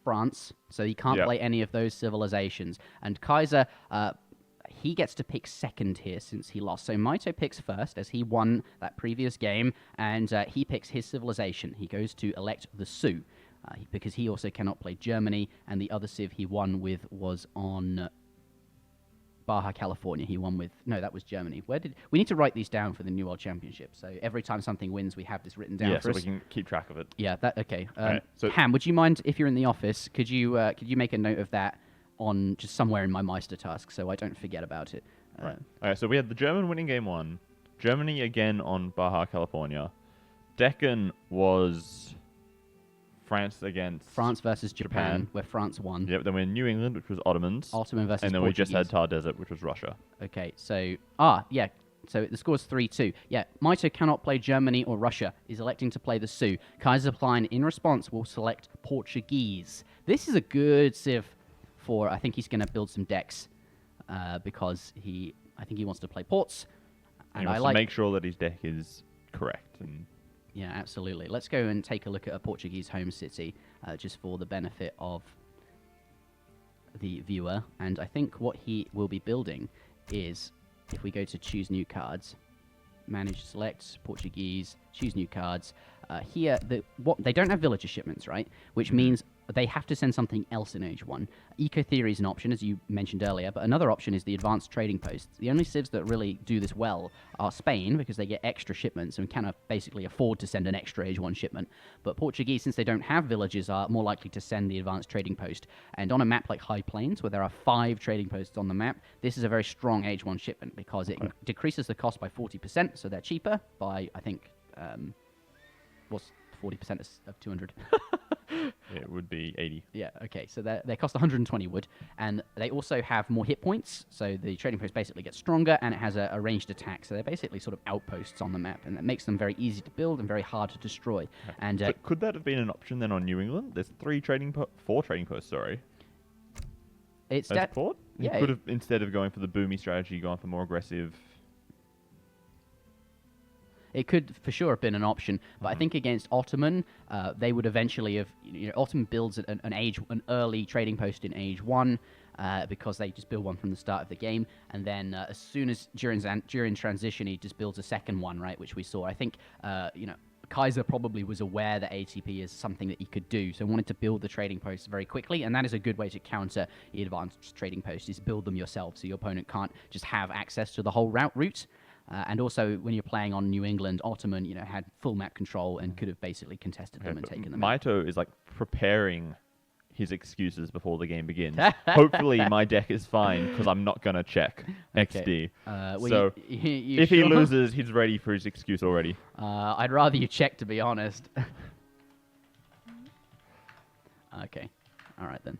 France. So he can't play any of those civilizations. And Kaiser, he gets to pick second here since he lost. So Mitoe picks first, as he won that previous game, and he picks his civilization. He goes to elect the Sioux, because he also cannot play Germany, and the other civ he won with was on... Baja, California. He won with... No, that was Germany. We need to write these down for the New World Championship. So every time something wins, we have this written down for so us. we can keep track of it. Yeah, okay. Right, so Ham, would you mind, if you're in the office, could you make a note of that on just somewhere in my Meister task so I don't forget about it? Right. Okay, so we had the German winning game 1. Germany again on Baja, California. Deccan was... France versus Japan, where France won. Yep, then we're in New England, which was Ottomans. Ottoman versus And then Portuguese. we just had Thar Desert, which was Russia. Okay, so... yeah. So the score's 3-2. Yeah, Mitoe cannot play Germany or Russia. He's electing to play the Sioux. Kaiserklein, in response, will select Portuguese. This is a good civ for... I think he's going to build some decks because I think he wants to play ports. And he wants to make sure that his deck is correct. And yeah, absolutely. Let's go and take a look at a Portuguese home city, just for the benefit of the viewer. And I think what he will be building is, if we go to choose new cards, manage, select, Portuguese, choose new cards. Here, they don't have villager shipments, right? Which means they have to send something else in age 1. Eco-theory is an option, as you mentioned earlier, but another option is the advanced trading posts. The only civs that really do this well are Spain, because they get extra shipments and can basically afford to send an extra age 1 shipment. But Portuguese, since they don't have villages, are more likely to send the advanced trading post. And on a map like High Plains, where there are 5 trading posts on the map, this is a very strong age 1 shipment, because it decreases the cost by 40%, so they're cheaper by, I think, what's 40% of 200? it would be 80. Yeah, okay. So they cost 120 wood, and they also have more hit points. So the trading post basically gets stronger, and it has a ranged attack. So they're basically sort of outposts on the map, and that makes them very easy to build and very hard to destroy. Okay. And so could that have been an option then on New England? There's 4 trading posts. Sorry. It's that port. Yeah. You could have, instead of going for the boomy strategy, gone for more aggressive. It could for sure have been an option, but I think against Ottoman, they would eventually have. Ottoman builds an early trading post in age 1, because they just build one from the start of the game, and then as soon as during transition, he just builds a second one, right? Which we saw. I think Kaiser probably was aware that ATP is something that he could do, so wanted to build the trading posts very quickly, and that is a good way to counter the advanced trading posts, is build them yourself, so your opponent can't just have access to the whole route. And also, when you're playing on New England, Ottoman, had full map control and could have basically contested them and taken them out. Mitoe is like preparing his excuses before the game begins. Hopefully, my deck is fine because I'm not gonna check XD. So if he loses, he's ready for his excuse already. I'd rather you check, to be honest. Okay, all right then.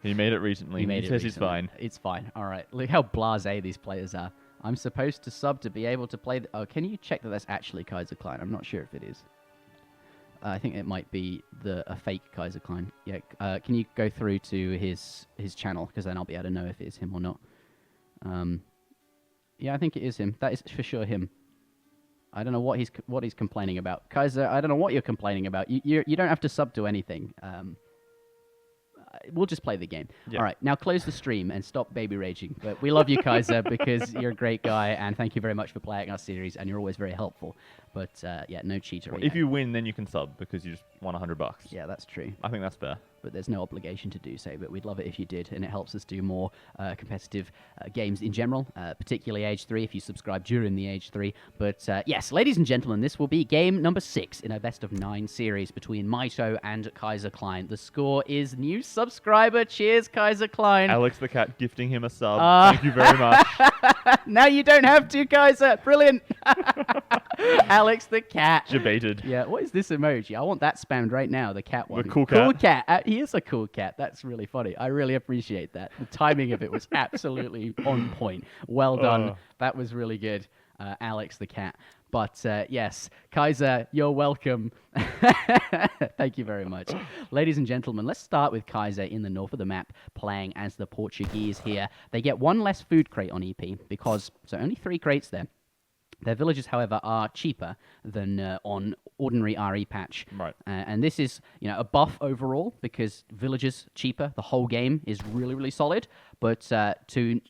He made it recently. He says he's fine. It's fine. All right. Look how blasé these players are. I'm supposed to sub to be able to play... Oh, can you check that that's actually Kaiserklein? I'm not sure if it is. I think it might be a fake Kaiserklein. Yeah. Can you go through to his channel? Because then I'll be able to know if it's him or not. Yeah, I think it is him. That is for sure him. I don't know what he's complaining about. Kaiser, I don't know what you're complaining about. You don't have to sub to anything. We'll just play the game. Yeah. All right, now close the stream and stop baby raging. But we love you, Kaiser, because you're a great guy, and thank you very much for playing our series, and you're always very helpful. But yeah, no cheatery. Well, if you win, then you can sub because you just won $100. Yeah, that's true. I think that's fair. But there's no obligation to do so. But we'd love it if you did, and it helps us do more competitive games in general, particularly Age 3 if you subscribe during the Age 3. But yes, ladies and gentlemen, this will be game number 6 in a best of 9 series between Mitoe and Kaiserklein. The score is new subscriber. Cheers, Kaiserklein. Alex the cat gifting him a sub. Thank you very much. Now you don't have to, Kaiser. Brilliant. Alex the cat. Debated. Yeah, what is this emoji? I want that spammed right now, the cat one. The cool cat. Cool cat. He is a cool cat. That's really funny. I really appreciate that. The timing of it was absolutely on point. Well done. That was really good, Alex the cat. But yes, Kaiser, you're welcome. Thank you very much. Ladies and gentlemen, let's start with Kaiser in the north of the map, playing as the Portuguese here. They get 1 less food crate on EP because, so only 3 crates there. Their villages, however, are cheaper than on ordinary RE patch. Right. And this is, a buff overall because villages cheaper. The whole game is really, really solid. But to,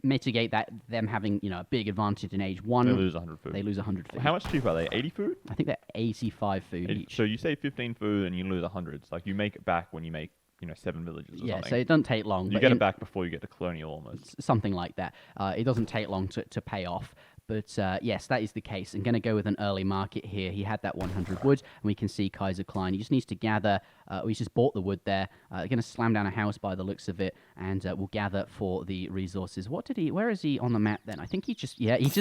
mitigate that, them having, a big advantage in Age 1. They lose 100 food. They lose 100 food. How much cheaper are they? 80 food? I think they're 85 food each. So you save 15 food and you lose 100. It's like you make it back when you make 7 villages or yeah, something. so it doesn't take long. You get it back before you get to colonial almost. Something like that. It doesn't take long to pay off. But yes, that is the case. I'm going to go with an early market here. He had that 100 wood, and we can see Kaiserklein. He just needs to gather. We just bought the wood there. Going to slam down a house by the looks of it, and we'll gather for the resources. Where is he on the map then? I think he just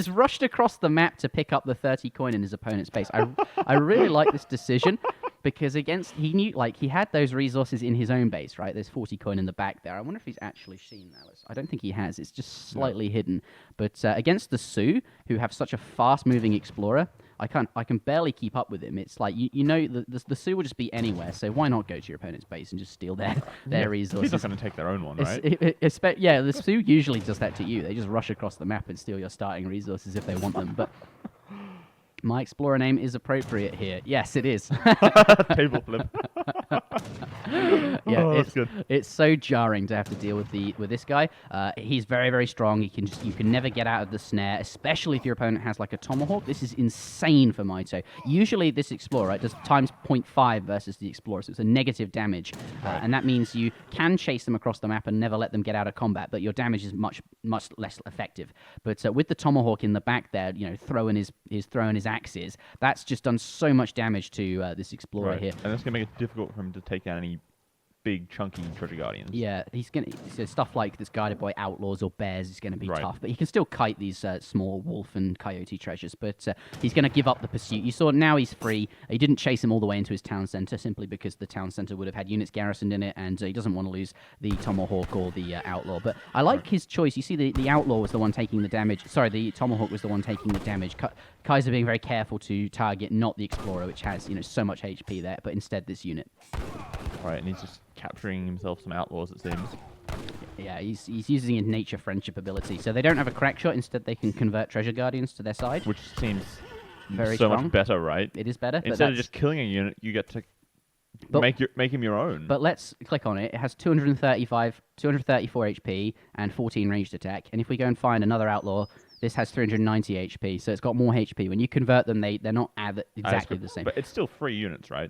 rushed across the map to pick up the 30 coin in his opponent's base. I really like this decision. Because he knew, he had those resources in his own base, right? There's 40 coin in the back there. I wonder if he's actually seen that. I don't think he has. It's just slightly hidden. But against the Sioux, who have such a fast-moving explorer, I can barely keep up with him. It's like, the Sioux will just be anywhere, so why not go to your opponent's base and just steal their resources? He's not going to take their own one, right? The Sioux usually does that to you. They just rush across the map and steal your starting resources if they want them. But my explorer name is appropriate here. Yes, it is. Table flip. Yeah, that's good. It's so jarring to have to deal with this guy. He's very, very strong. You can never get out of the snare, especially if your opponent has like a tomahawk. This is insane for Mitoe. Usually this explorer does times 0.5 versus the explorer, so it's a negative damage, and that means you can chase them across the map and never let them get out of combat, but your damage is much, much less effective. But with the tomahawk in the back there, throwing his axes, that's just done so much damage to this explorer here. And that's going to make it difficult for him to take down any big, chunky treasure guardians. Yeah, so stuff like this guided by outlaws or bears is going to be tough, but he can still kite these small wolf and coyote treasures, but he's going to give up the pursuit. You saw now he's free. He didn't chase him all the way into his town center simply because the town center would have had units garrisoned in it, and he doesn't want to lose the tomahawk or the outlaw. But I like his choice. You see the outlaw was the one taking the damage. Sorry, the tomahawk was the one taking the damage. Kaiser being very careful to target not the explorer, which has so much HP there, but instead this unit. Right, and he's just capturing himself some outlaws, it seems. Yeah, he's using his nature friendship ability. So they don't have a crack shot. Instead, they can convert treasure guardians to their side. Which seems very so strong. much better, right? It is better. Instead of just killing a unit, you get to make him your own. But let's click on it. It has 234 HP and 14 ranged attack. And if we go and find another outlaw, this has 390 HP. So it's got more HP. When you convert them, they're not exactly the same. But it's still 3 units, right?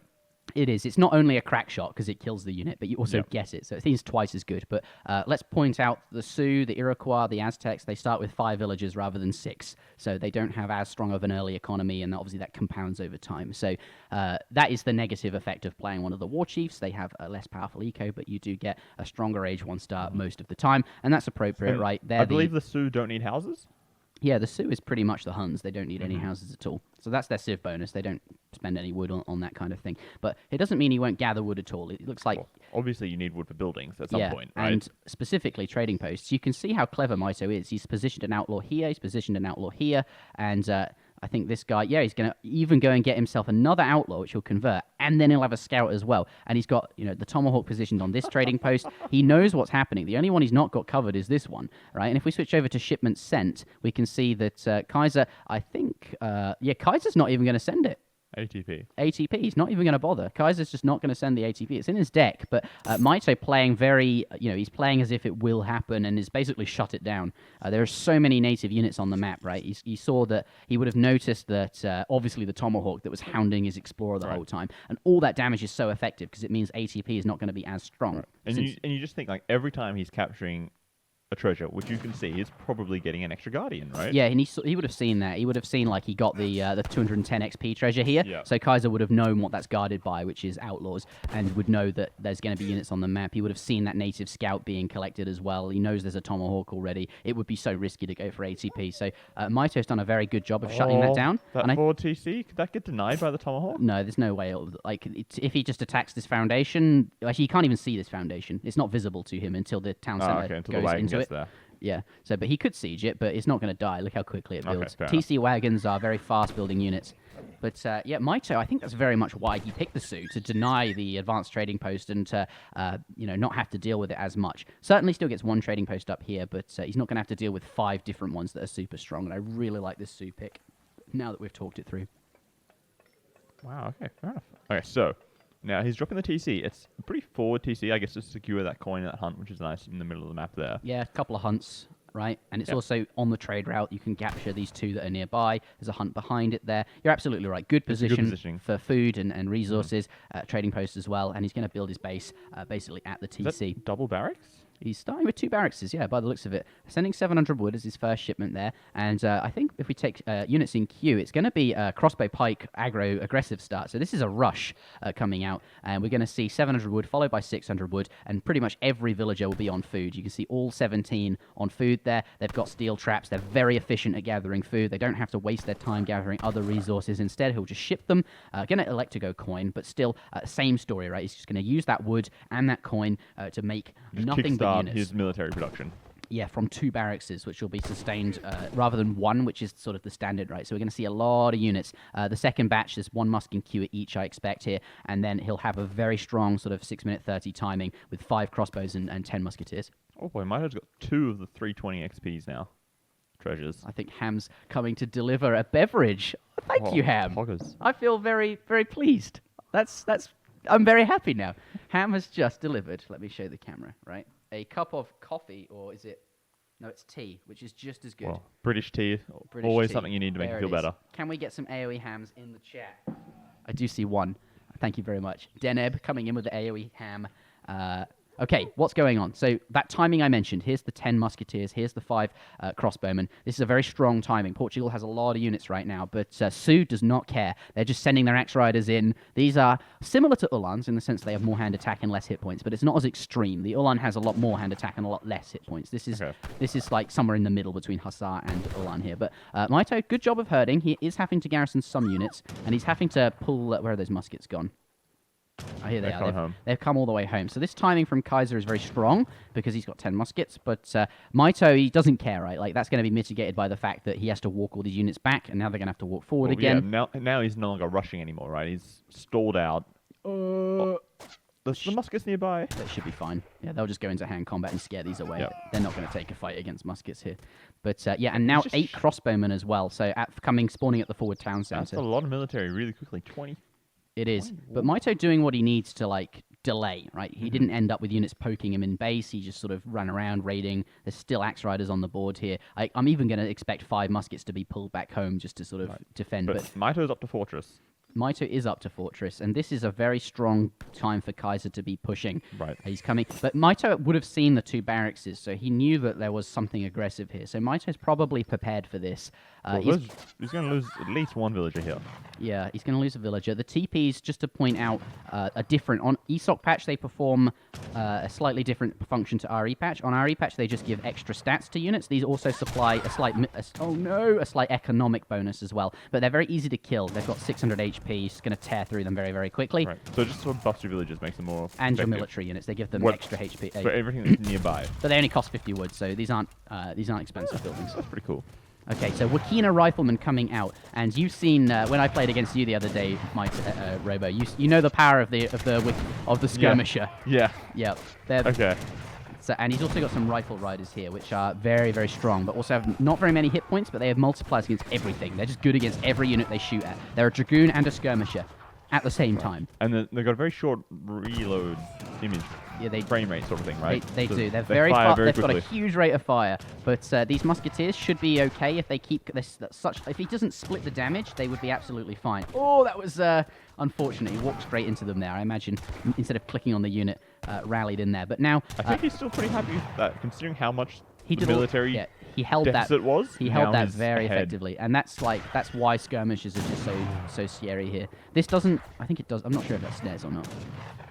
It is. It's not only a crack shot because it kills the unit, but you also get it. So I think it's twice as good. But let's point out the Sioux, the Iroquois, the Aztecs, they start with 5 villages rather than 6. So they don't have as strong of an early economy, and obviously that compounds over time. So that is the negative effect of playing one of the war chiefs. They have a less powerful eco, but you do get a stronger Age 1 start most of the time, and that's appropriate, right? I believe the Sioux don't need houses? Yeah, the Sioux is pretty much the Huns. They don't need any houses at all. So that's their civ bonus. They don't spend any wood on that kind of thing. But it doesn't mean he won't gather wood at all. It looks like... Well, obviously, you need wood for buildings at some point, right? And specifically trading posts. You can see how clever Mitoe is. He's positioned an outlaw here. He's positioned an outlaw here. And I think this guy, yeah, he's going to even go and get himself another outlaw, which he'll convert, and then he'll have a scout as well. And he's got, the Tomahawk positioned on this trading post. He knows what's happening. The only one he's not got covered is this one, right? And if we switch over to shipment sent, we can see that Kaiser, I think, Kaiser's not even going to send it. ATP. He's not even going to bother. Kaiser's just not going to send the ATP. It's in his deck, but Mitoe playing very, he's playing as if it will happen and is basically shut it down. There are so many native units on the map, right? He saw that, he would have noticed that obviously the Tomahawk that was hounding his Explorer the whole time, and all that damage is so effective because it means ATP is not going to be as strong. Right. And you just think, like, every time he's capturing a treasure, which you can see is probably getting an extra Guardian, right? Yeah, and he would have seen that. He would have seen, like, he got the 210 XP treasure here. Yeah. So Kaiser would have known what that's guarded by, which is Outlaws, and would know that there's going to be units on the map. He would have seen that native scout being collected as well. He knows there's a Tomahawk already. It would be so risky to go for ATP. So Mitoe's done a very good job of shutting that down. That forward TC, could that get denied by the Tomahawk? No, there's no way. If he just attacks this foundation, actually, he can't even see this foundation. It's not visible to him until the town center goes into it. There. Yeah, but he could siege it, but it's not going to die. Look how quickly it builds. Okay, TC wagons are very fast-building units. But, Mitoe, I think that's very much why he picked the Sioux, to deny the advanced trading post and to, not have to deal with it as much. Certainly still gets one trading post up here, but he's not going to have to deal with 5 different ones that are super strong, and I really like this Sioux pick, now that we've talked it through. Wow, okay, fair enough. Okay, so, now he's dropping the TC. It's a pretty forward TC, I guess, to secure that coin at hunt, which is nice in the middle of the map there. Yeah, a couple of hunts, right? And it's also on the trade route. You can capture these 2 that are nearby. There's a hunt behind it there. You're absolutely right. Good position for food and resources, trading posts as well. And he's going to build his base basically at the TC. Is that double barracks? He's starting with 2 barracks, yeah, by the looks of it. Sending 700 wood as his first shipment there. And I think if we take units in queue, it's going to be a crossbow pike aggro aggressive start. So this is a rush coming out. And we're going to see 700 wood followed by 600 wood. And pretty much every villager will be on food. You can see all 17 on food there. They've got steel traps. They're very efficient at gathering food. They don't have to waste their time gathering other resources. Instead, he'll just ship them. Going to elect to go coin, but still, same story, right? He's just going to use that wood and that coin to make nothing but units. His military production. Yeah, from 2 barracks, which will be sustained rather than 1, which is sort of the standard, right? So we're going to see a lot of units. The second batch, there's 1 musk in queue at each, I expect here, and then he'll have a very strong sort of 6-minute 30 timing with 5 crossbows and 10 musketeers. Oh boy, Mitoe's got 2 of the 320 XPs now. Treasures. I think Ham's coming to deliver a beverage. Thank you, Ham. Poggers. I feel very, very pleased. I'm very happy now. Ham has just delivered. Let me show the camera, right? A cup of coffee, or is it? No, it's tea, which is just as good. Well, British tea, British always tea. Something you need to make There you feel it is. better. Can we get some AoE hams in the chat? I do see one. Thank you very much. Deneb coming in with the AoE ham. Okay, what's going on? So that timing I mentioned, here's the 10 musketeers, here's the 5 crossbowmen. This is a very strong timing. Portugal has a lot of units right now, but Sioux does not care. They're just sending their Axe-Riders in. These are similar to Ulans in the sense they have more hand attack and less hit points, but it's not as extreme. The Ulan has a lot more hand attack and a lot less hit points. This is like somewhere in the middle between Hussar and Ulan here. But Mitoe, good job of herding. He is having to garrison some units, and he's having to pull... where are those muskets gone? Oh, here they are. They've come all the way home. So this timing from Kaiser is very strong because he's got 10 muskets. But Mitoe, he doesn't care, right? Like, that's going to be mitigated by the fact that he has to walk all these units back, and now they're going to have to walk forward again. Yeah, now he's no longer rushing anymore, right? He's stalled out. The muskets nearby. That should be fine. Yeah, they'll just go into hand combat and scare these away. Yep. They're not going to take a fight against muskets here. But and now 8 crossbowmen as well. So spawning at the forward town center. That's a lot of military really quickly. 20. It is. But Mitoe doing what he needs to, like, delay, right? He didn't end up with units poking him in base. He just sort of ran around raiding. There's still Axe-Riders on the board here. I'm even going to expect 5 muskets to be pulled back home just to sort of defend. But Mitoe's up to Fortress. Mitoe is up to Fortress, and this is a very strong time for Kaiser to be pushing. Right. He's coming. But Mitoe would have seen the 2 barracks, so he knew that there was something aggressive here. So Mitoe's probably prepared for this. He's going to lose at least 1 villager here. Yeah, he's going to lose a villager. The TPs, just to point out, are different. On ESOC patch, they perform a slightly different function to RE patch. On RE patch, they just give extra stats to units. These also supply a slight economic bonus as well. But they're very easy to kill. They've got 600 HP. It's going to tear through them very, very quickly. Right. So just sort of buffs your villagers, makes them more and effective. your military units. They give them extra HP. For everything that's nearby. But they only cost 50 wood, so these aren't expensive buildings. That's pretty cool. Okay, so Wakina Rifleman coming out, and you've seen when I played against you the other day, Mike Robo. You know the power of the skirmisher. Yeah. Yep. Okay. So, and he's also got some rifle riders here, which are very, very strong, but also have not very many hit points, but they have multipliers against everything. They're just good against every unit they shoot at. They're a dragoon and a skirmisher at the same time. And they've got a very short reload image. Yeah, frame rate sort of thing, right? They So do. They're very They've quickly. got a huge rate of fire, but these musketeers should be okay if they keep this. If he doesn't split the damage, they would be absolutely fine. Oh, that was unfortunate. He walked straight into them there. I imagine instead of clicking on the unit, rallied in there. But now I think he's still pretty happy with that, considering how much he the did military he held deficit that was. He held now that he's very ahead. effectively, and that's why skirmishes are just so scary here. This doesn't. I think it does. I'm not sure if that snares or not.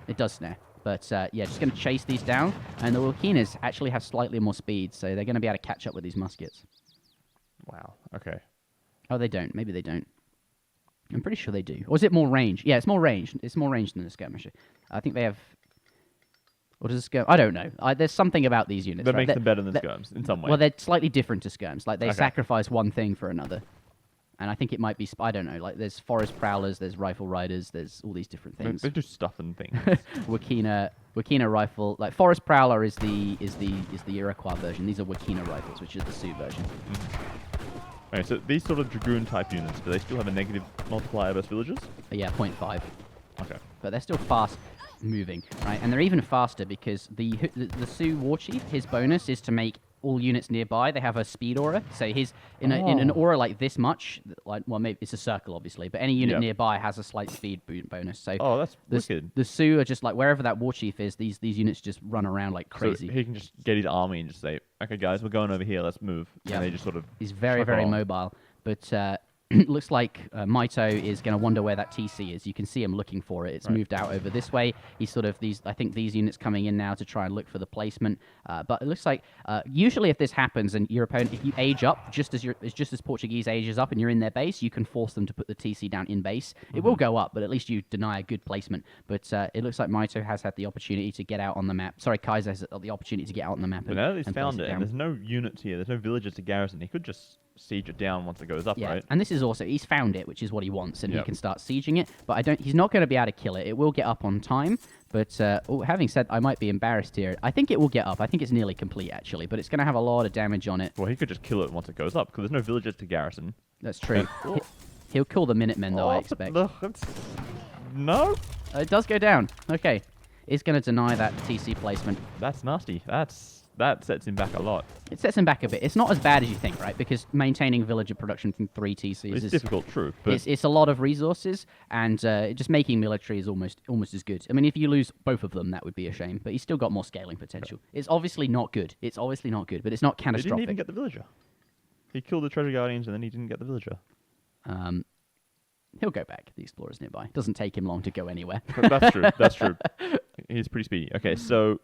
It does snare. But yeah, just going to chase these down, and the Wakinas actually have slightly more speed, so they're going to be able to catch up with these muskets. Wow. Okay. Oh, they don't. Maybe they don't. I'm pretty sure they do. Or is it more range? Yeah, it's more range. It's more range than the skirmisher. I think they have... What does skirm? I don't know. There's something about these units. That right? makes them better than skirms in some way. Well, they're slightly different to skirms. Like, they Okay. sacrifice one thing for another. And I think it might be... I don't know. Like, there's forest prowlers, there's rifle riders, there's all these different things. They're just stuffing things. Wakina rifle... Like, forest prowler is the Iroquois version. These are Wakina rifles, which is the Sioux version. Okay, so these sort of dragoon-type units, do they still have a negative multiplier versus villagers? Yeah, 0.5. Okay. But they're still fast moving, right? And they're even faster because the Sioux war chief, his bonus is to make all units nearby. They have a speed aura, so in an aura like this much, maybe it's a circle obviously, but any unit nearby has a slight speed bonus. So that's wicked. The Sioux are just like wherever that war chief is, these units just run around like crazy. So he can just get his army and just say, "Okay, guys, we're going over here. Let's move." Yeah. And they just sort of. He's very, very mobile, but. Looks like Mitoe is going to wonder where that TC is. You can see him looking for it. It's moved out over this way. He's sort of I think these units coming in now to try and look for the placement. But it looks like usually if this happens and your opponent, if you age up just as Portuguese ages up and you're in their base, you can force them to put the TC down in base. It will go up, but at least you deny a good placement. But it looks like Mitoe has had the opportunity to get out on the map. Sorry, Kaiser has had the opportunity to get out on the map. But now that he's and found place it, and there's no units here, there's no villagers to garrison. He could just siege it down once it goes up, right? And this is also, he's found it, which is what he wants, and he can start sieging it, but he's not going to be able to kill it. It will get up on time, but having said, I might be embarrassed here. I think it will get up. I think it's nearly complete, actually, but it's going to have a lot of damage on it. Well, he could just kill it once it goes up, because there's no villagers to garrison. That's true. He'll kill the Minutemen, though, I expect. No? It does go down. Okay. It's going to deny that TC placement. That's nasty. That sets him back a lot. It sets him back a bit. It's not as bad as you think, right? Because maintaining villager production from 3 TCs is difficult, true. But it's a lot of resources, and just making military is almost as good. I mean, if you lose both of them, that would be a shame. But he's still got more scaling potential. It's obviously not good. But it's not catastrophic. He didn't even get the villager. He killed the treasure guardians, and then he didn't get the villager. He'll go back. The explorers nearby. Doesn't take him long to go anywhere. That's true. That's true. He's pretty speedy. Okay, so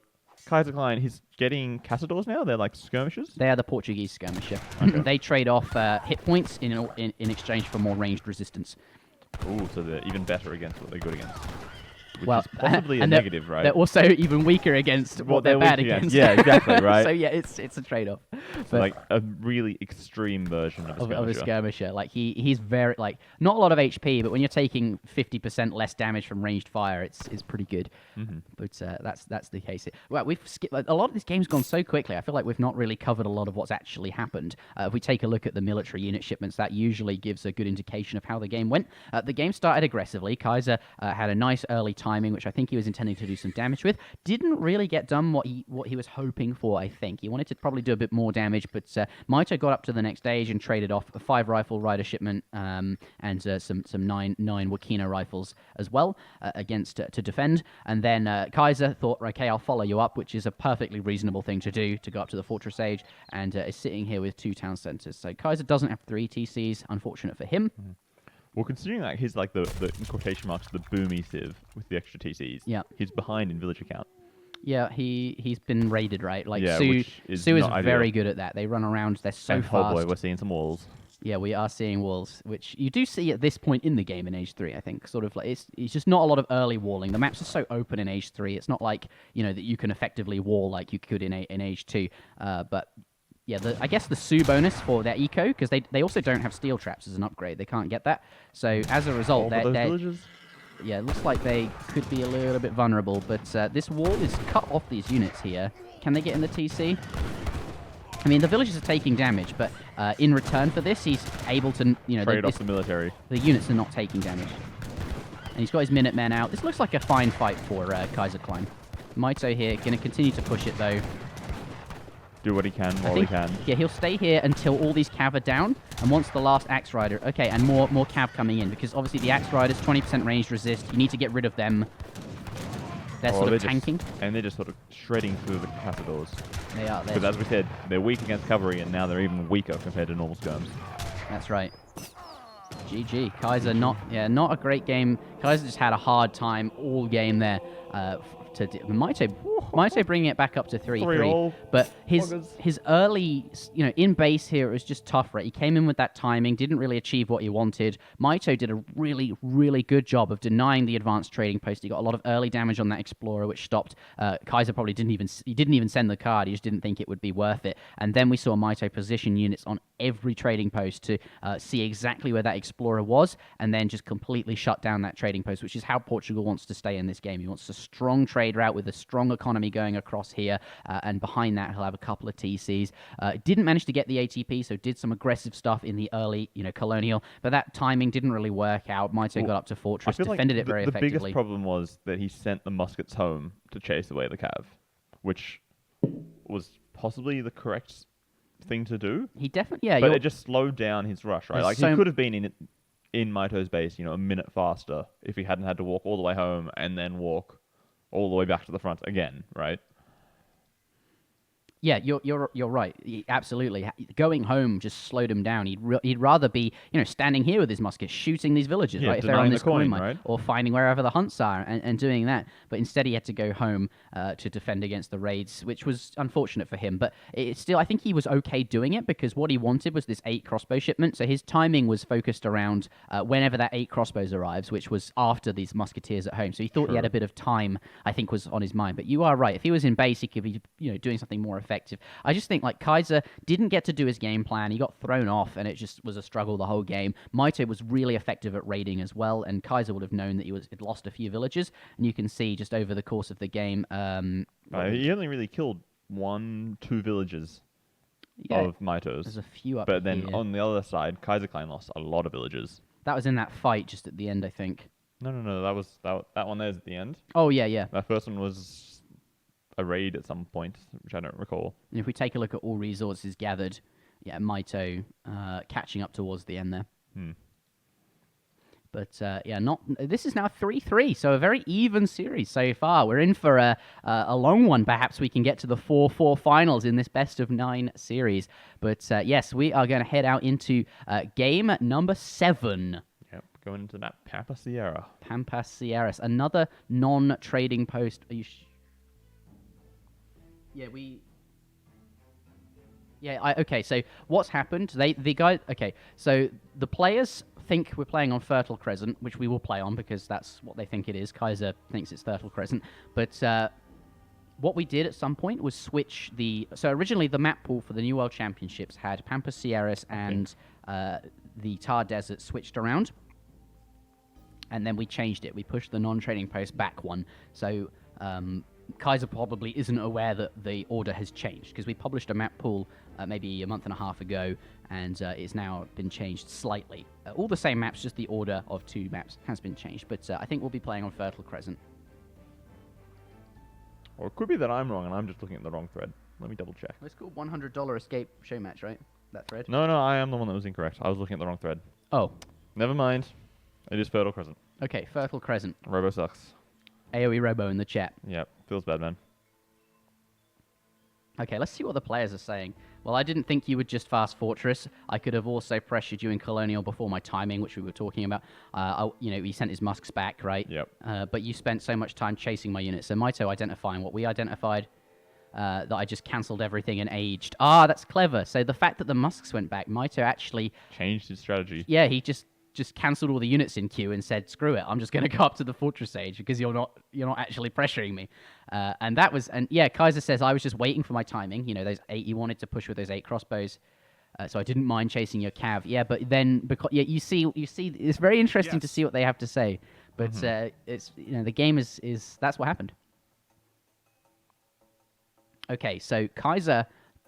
Kaiserklein, he's getting castadors now. They're like skirmishers. They are the Portuguese skirmisher. Okay. They trade off hit points in exchange for more ranged resistance. Ooh, so they're even better against what they're good against. Which Well, is possibly a and negative, right? They're also even weaker against what they're bad weak against. Yeah, exactly, right? So yeah, it's a trade-off. So like a really extreme version of a skirmisher. Of a skirmisher. Like he's very not a lot of HP, but when you're taking 50% less damage from ranged fire, it's pretty good. But that's the case. Well, we've skipped a lot of this game's gone so quickly. I feel like we've not really covered a lot of what's actually happened. If we take a look at the military unit shipments, that usually gives a good indication of how the game went. The game started aggressively. Kaiser had a nice early timing, which I think he was intending to do some damage with. Didn't really get done what he was hoping for. I think he wanted to probably do a bit more damage, but Mitoe got up to the next stage and traded off a 5 rifle rider shipment and some 9 Wakina rifles as well against to defend. And then Kaiser thought, okay, I'll follow you up, which is a perfectly reasonable thing to do, to go up to the fortress age, and is sitting here with 2 town centers. So Kaiser doesn't have 3 TCs, unfortunate for him. Well, considering that he's like the in quotation marks the boomy civ with the extra TCs, he's behind in villager count. Yeah, he's been raided, right? Like yeah, Sioux is very ideal. good at that. They run around, they're so and fast. Oh boy, we're seeing some walls. Yeah, we are seeing walls, which you do see at this point in the game in Age 3, I think. Sort of like it's just not a lot of early walling. The maps are so open in Age 3. It's not like, that you can effectively wall like you could in Age 2. But I guess the Sioux bonus for their eco, because they also don't have steel traps as an upgrade. They can't get that. So as a result, All for those they're villages? yeah, it looks like they could be a little bit vulnerable. But this wall is cut off these units here. Can they get in the TC? I mean, the villagers are taking damage, but in return for this, he's able to, Trade off the military. The units are not taking damage. And he's got his Minutemen out. This looks like a fine fight for Kaiserklein. Mitoe here, going to continue to push it, though. Do what he can while he can. Yeah, he'll stay here until all these cav are down, and once the last Axe Rider... Okay, and more cav coming in, because obviously the Axe Riders, 20% ranged resist. You need to get rid of them. They're sort of tanking. And they're just sort of shredding through the capitals. They are. Because as we said, they're weak against cavalry, and now they're even weaker compared to normal skirms. That's right. GG. Kaiser, not a great game. Kaiser just had a hard time all game there. Mitoe bringing it back up to 3-3. But his early, in base here, it was just tough, right? He came in with that timing, didn't really achieve what he wanted. Mitoe did a really, really good job of denying the advanced trading post. He got a lot of early damage on that Explorer, which stopped. Kaiser probably didn't even send the card. He just didn't think it would be worth it. And then we saw Mitoe position units on every trading post to see exactly where that Explorer was, and then just completely shut down that trading post, which is how Portugal wants to stay in this game. He wants a strong trade route with a strong economy going across here, and behind that he'll have a couple of TCs. Didn't manage to get the ATP, so did some aggressive stuff in the early, colonial, but that timing didn't really work out. Mitoe got up to Fortress, defended it very effectively. The biggest problem was that he sent the muskets home to chase away the cav, which was possibly the correct thing to do. He definitely, yeah. But it just slowed down his rush, right? Like, he could have been in Mitoe's base, a minute faster if he hadn't had to walk all the way home and then walk all the way back to the front again, right? Yeah, you're right. Absolutely. Going home just slowed him down. He'd rather be, standing here with his musket, shooting these villagers, right? If they're on this coin mine, right? Or finding wherever the hunts are and doing that. But instead he had to go home to defend against the raids, which was unfortunate for him. But still, I think he was okay doing it, because what he wanted was this 8 crossbow shipment. So his timing was focused around whenever that 8 crossbows arrives, which was after these musketeers at home. So he thought he had a bit of time, I think, was on his mind. But you are right. If he was in base, he could be, doing something more effective. I just think Kaiser didn't get to do his game plan. He got thrown off, and it just was a struggle the whole game. Mitoe was really effective at raiding as well, and Kaiser would have known that he'd lost a few villages. And you can see just over the course of the game, he only really killed 1-2 villages of Mitoe's. There's a few up But then here. on the other side, Kaiserklein lost a lot of villages. That was in that fight just at the end, I think. No. That one there's at the end. Oh yeah. That first one was a raid at some point, which I don't recall. And if we take a look at all resources gathered, Mitoe catching up towards the end there. But this is now 3-3, so a very even series so far. We're in for a long one. Perhaps we can get to the 4-4 finals in this best of 9 series. But yes, we are going to head out into game number 7. Yep, going into that Pampas Sierra. Pampas Sierra, another non-trading post. Are you? Okay, so what's happened? So the players think we're playing on Fertile Crescent, which we will play on because that's what they think it is. Kaiser thinks it's Fertile Crescent. But what we did at some point was switch so originally the map pool for the New World Championships had Pampas Sierras and the Thar Desert switched around. And then we changed it. We pushed the non-trading post back one. So Kaiser probably isn't aware that the order has changed, because we published a map pool maybe a month and a half ago, and it's now been changed slightly. All the same maps, just the order of 2 maps has been changed. But I think we'll be playing on Fertile Crescent. Or it could be that I'm wrong and I'm just looking at the wrong thread. Let me double check. It's called $100 Escape Showmatch, right? That thread? No, I am the one that was incorrect. I was looking at the wrong thread. Oh. Never mind. It is Fertile Crescent. Okay, Fertile Crescent. Robo sucks. AoE Robo in the chat. Yep, feels bad, man. Okay, let's see what the players are saying. Well, I didn't think you would just fast Fortress. I could have also pressured you in Colonial before my timing, which we were talking about. He sent his musks back, right? Yep. But you spent so much time chasing my units. So Mitoe identifying what we identified, that I just cancelled everything and aged. Ah, that's clever. So the fact that the musks went back, Mitoe actually changed his strategy. Yeah, he just just cancelled all the units in queue and said, "Screw it, I'm just going to go up to the fortress age because you're not actually pressuring me." Kaiser says I was just waiting for my timing. Those 8 you wanted to push with those 8 crossbows. So I didn't mind chasing your cav. Yeah, but then you see, it's very interesting to see what they have to say. But it's the game is that's what happened. Okay, so Kaiser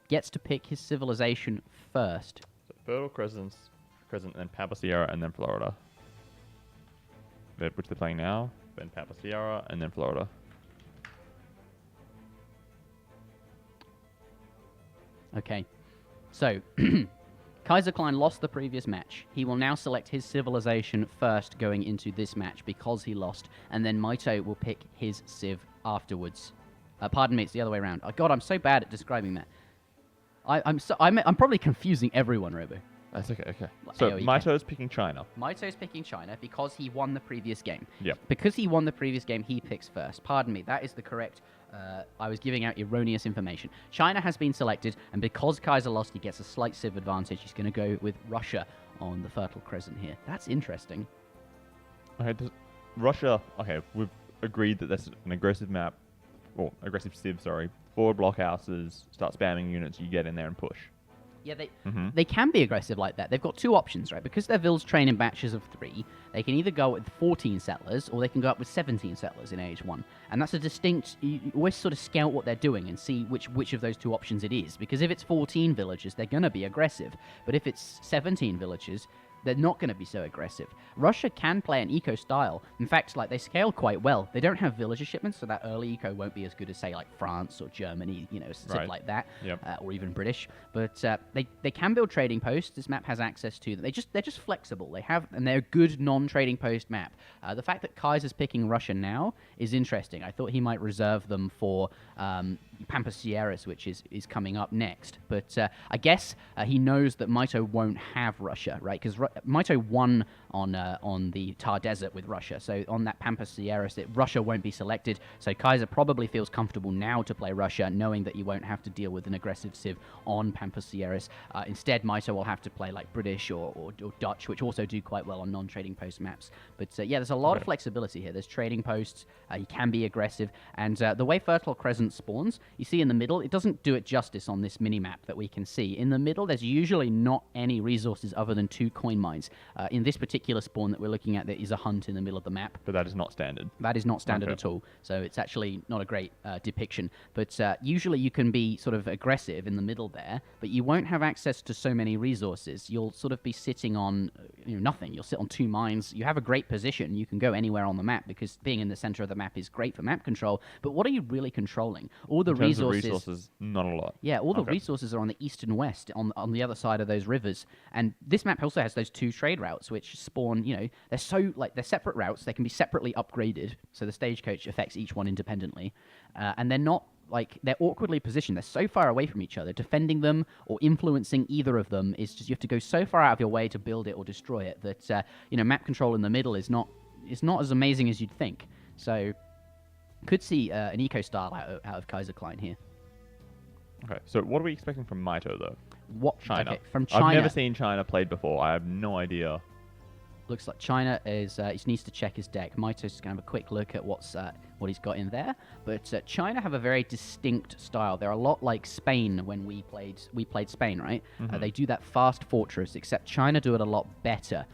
gets to pick his civilization first. So Fertile Crescent, then Pampas Sierra, and then Florida. Which they're playing now. Then Pampas Sierra, and then Florida. Okay. So, Kaiserklein lost the previous match. He will now select his civilization first going into this match because he lost, and then Mitoe will pick his civ afterwards. Pardon me, it's the other way around. Oh, God, I'm so bad at describing that. I'm probably confusing everyone, Robo. That's okay, okay. So Mitoe's picking China. Mitoe's picking China because he won the previous game. Yep. Because he won the previous game, he picks first. Pardon me, that is the correct... I was giving out erroneous information. China has been selected, and because Kaiser lost, he gets a slight civ advantage. He's going to go with Russia on the Fertile Crescent here. That's interesting. Okay, Russia... Okay, we've agreed that that's an aggressive map, or aggressive civ, sorry. 4 blockhouses, start spamming units, you get in there and push. Yeah, they can be aggressive like that. They've got 2 options, right? Because their vills train in batches of 3, they can either go with 14 settlers, or they can go up with 17 settlers in Age 1. And that's a distinct... You always sort of scout what they're doing and see which of those 2 options it is. Because if it's 14 villagers, they're going to be aggressive. But if it's 17 villagers, they're not going to be so aggressive. Russia can play an eco style. In fact, they scale quite well. They don't have villager shipments, so that early eco won't be as good as, say, like France or Germany, stuff like that, or even British. But they can build trading posts. This map has access to them. They're just flexible. And they're a good non-trading post map. The fact that Kaiser's picking Russia now is interesting. I thought he might reserve them for Pampas Sierras, which is coming up next. But I guess he knows that Mitoe won't have Russia, right? Because Mitoe won on the Thar Desert with Russia. So on that Pampas Sierras, Russia won't be selected. So Kaiser probably feels comfortable now to play Russia, knowing that he won't have to deal with an aggressive civ on Pampas Sierras. Instead, Mitoe will have to play like British or Dutch, which also do quite well on non-trading post maps. But there's a lot of flexibility here. There's trading posts. You can be aggressive. And the way Fertile Crescent spawns, you see in the middle, it doesn't do it justice on this mini-map that we can see. In the middle, there's usually not any resources other than 2 coin mines. In this particular spawn that we're looking at, there is a hunt in the middle of the map. But that is not standard. That is not standard at all. So it's actually not a great depiction. But usually you can be sort of aggressive in the middle there, but you won't have access to so many resources. You'll sort of be sitting on nothing. You'll sit on 2 mines. You have a great position. You can go anywhere on the map because being in the center of the map is great for map control. But what are you really controlling? All the resources, not a lot. Yeah, all the resources are on the east and west, on the other side of those rivers. And this map also has those 2 trade routes, which spawn, they're separate routes. They can be separately upgraded, so the stagecoach affects each one independently. And they're not, they're awkwardly positioned. They're so far away from each other. Defending them or influencing either of them is just, you have to go so far out of your way to build it or destroy it that, map control in the middle is not as amazing as you'd think. So, could see an eco style out of Kaiserklein here. Okay, so what are we expecting from Mitoe, though? China. Okay, from China. I've never seen China played before. I have no idea. Looks like China is. He needs to check his deck. Mitoe's just going to have a quick look at what he's got in there. But China have a very distinct style. They're a lot like Spain when we played Spain, right? Mm-hmm. They do that fast fortress, except China do it a lot better.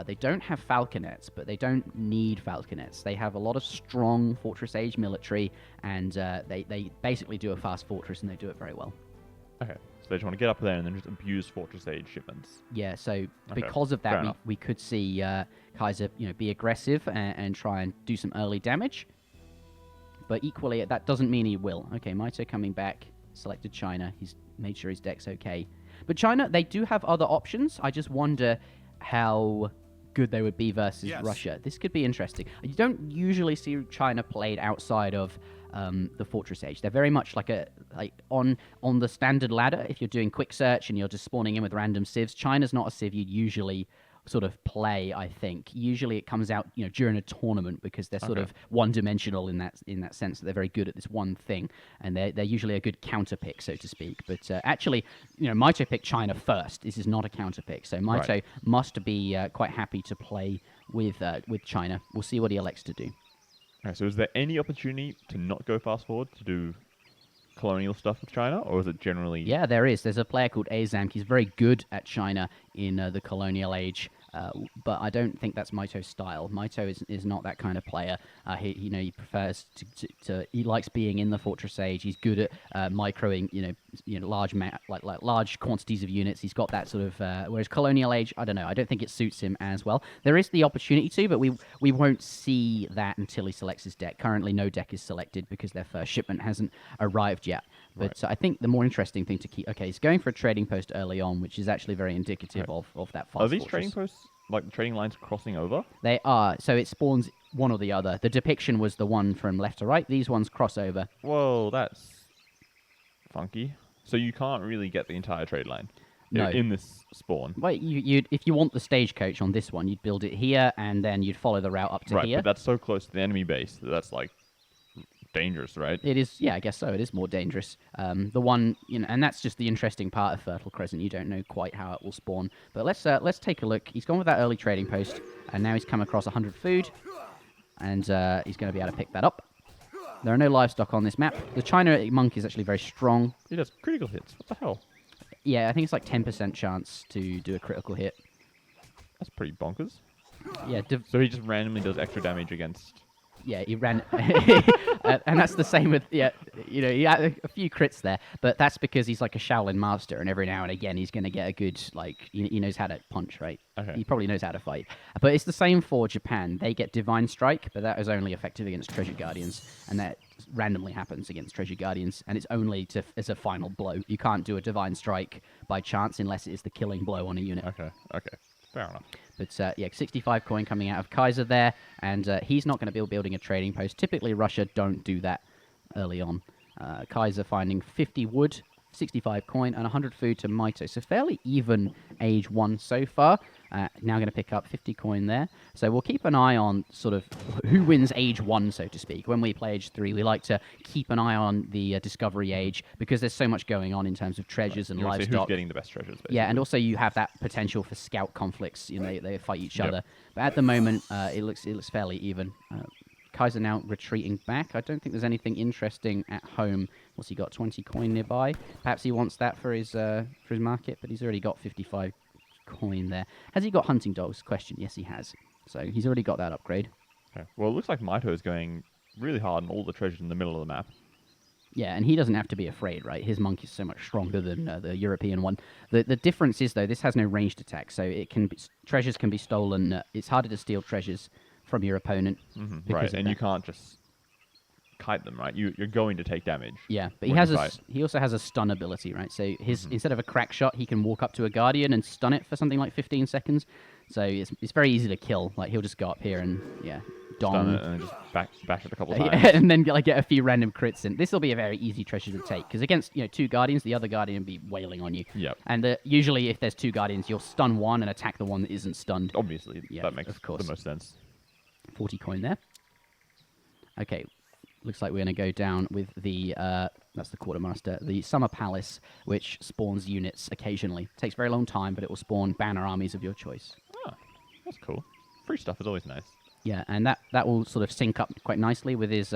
They don't have falconets, but they don't need falconets. They have a lot of strong Fortress Age military, and they basically do a fast fortress, and they do it very well. Okay, so they just want to get up there and then just abuse Fortress Age shipments. Yeah, so because of that, we could see Kaiser, be aggressive and try and do some early damage. But equally, that doesn't mean he will. Okay, Mitoe coming back, selected China. He's made sure his deck's okay. But China, they do have other options. I just wonder how good they would be versus Russia. This could be interesting. You don't usually see China played outside of the Fortress Age. They're very much like on the standard ladder. If you're doing quick search and you're just spawning in with random civs, China's not a civ you'd usually sort of play, I think. Usually it comes out, during a tournament because they're sort of one-dimensional in that sense. That they're very good at this one thing, and they're usually a good counter pick, so to speak. But actually, Mitoe picked China first. This is not a counter pick, so Mitoe must be quite happy to play with China. We'll see what he elects to do. So is there any opportunity to not go fast forward to do colonial stuff with China, or is it generally... Yeah, there is. There's a player called Azamk. He's very good at China in the colonial age, but I don't think that's Mitoe's style. Mitoe is not that kind of player. He prefers to he likes being in the fortress age. He's good at microing, large quantities of units. He's got that sort of whereas colonial age, I don't know. I don't think it suits him as well. There is the opportunity to, but we won't see that until he selects his deck. Currently, no deck is selected because their first shipment hasn't arrived yet. But I think the more interesting thing to keep... Okay, he's going for a trading post early on, which is actually very indicative of that fast Are these fortress. trading posts, like the trading lines, crossing over? They are. So it spawns one or the other. The depiction was the one from left to right. These ones cross over. Whoa, that's funky. So you can't really get the entire trade line in this spawn. Well, if you want the stagecoach on this one, you'd build it here, and then you'd follow the route up to here. Right, but that's so close to the enemy base that that's like... dangerous, right? It is, yeah, I guess so. It is more dangerous. The one, and that's just the interesting part of Fertile Crescent. You don't know quite how it will spawn. But let's take a look. He's gone with that early trading post, and now he's come across 100 food, and he's going to be able to pick that up. There are no livestock on this map. The China monk is actually very strong. He does critical hits. What the hell? Yeah, I think it's like 10% chance to do a critical hit. That's pretty bonkers. Yeah. So he just randomly does extra damage against... Yeah, he ran, and that's the same with he had a few crits there, but that's because he's like a Shaolin master, and every now and again he's going to get a good he knows how to punch, right? Okay. He probably knows how to fight. But it's the same for Japan. They get Divine Strike, but that is only effective against Treasure Guardians, and that randomly happens against Treasure Guardians, and it's only as a final blow. You can't do a Divine Strike by chance unless it is the killing blow on a unit. Okay. Fair enough. But 65 coin coming out of Kaiser there, and he's not going to be building a trading post. Typically, Russia don't do that early on. Kaiser finding 50 wood, 65 coin, and 100 food to Mitoe. So fairly even age 1 so far. Now going to pick up 50 coin there. So we'll keep an eye on sort of who wins age 1, so to speak. When we play age 3, we like to keep an eye on the discovery age because there's so much going on in terms of treasures and livestock. Who's getting the best treasures, basically. Yeah, and also you have that potential for scout conflicts. They fight each other. But at the moment, it looks fairly even. Kaiser now retreating back. I don't think there's anything interesting at home. What's he got? 20 coin nearby. Perhaps he wants that for his market, but he's already got 55 coin there. Has he got hunting dogs? Question. Yes, he has. So he's already got that upgrade. Okay. Well, it looks like Mitoe is going really hard on all the treasures in the middle of the map. Yeah, and he doesn't have to be afraid, right? His monk is so much stronger than the European one. The difference is, though, this has no ranged attack, so treasures can be stolen. It's harder to steal treasures from your opponent. Mm-hmm. Right, and you can't just kite them, right? You're going to take damage. Yeah, but he also has a stun ability, right? So instead of a crack shot, he can walk up to a guardian and stun it for something like 15 seconds. So it's very easy to kill. Like he'll just go up here and dong. Stun it and then just bash it a couple of times. Yeah, and then get a few random crits in. This will be a very easy treasure to take because against 2 guardians, the other guardian will be wailing on you. Yep. And usually, if there's 2 guardians, you'll stun one and attack the one that isn't stunned. Obviously, yeah, that makes of course. the most sense. 40 coin there. Okay, looks like we're going to go down with the that's the quartermaster, the Summer Palace, which spawns units occasionally. Takes a very long time, but it will spawn banner armies of your choice. Oh, that's cool. Free stuff is always nice. Yeah, and that will sort of sync up quite nicely with his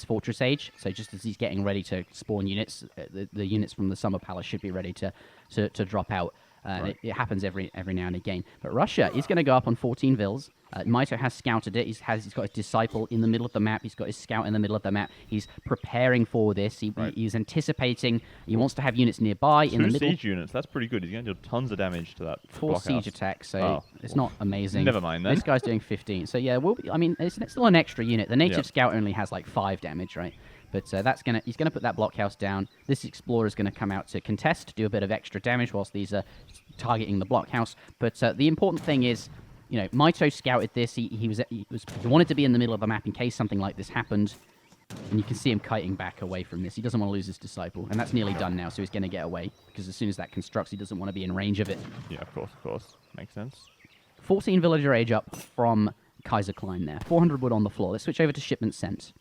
Fortress Age. So just as he's getting ready to spawn units, the units from the Summer Palace should be ready to drop out. Right. It happens every now and again. But Russia is going to go up on 14 vills. Mitoe has scouted it. He's got his disciple in the middle of the map. He's got his scout in the middle of the map. He's preparing for this. He's anticipating. He wants to have units nearby in the middle. 2 siege units. That's pretty good. He's going to do tons of damage to that 4 blockhouse. siege attacks, so it's not amazing. Never mind then. This guy's doing 15. So yeah, it's still an extra unit. The native scout only has like 5 damage, right? But he's gonna put that blockhouse down. This explorer is gonna come out to contest, do a bit of extra damage whilst these are targeting the blockhouse. But the important thing is, Mitoe scouted this. He wanted to be in the middle of the map in case something like this happened. And you can see him kiting back away from this. He doesn't want to lose his disciple, and that's nearly done now. So he's gonna get away because as soon as that constructs, he doesn't want to be in range of it. Yeah, of course, makes sense. 14 villager age up from Kaiserklein there. 400 wood on the floor. Let's switch over to shipment sent.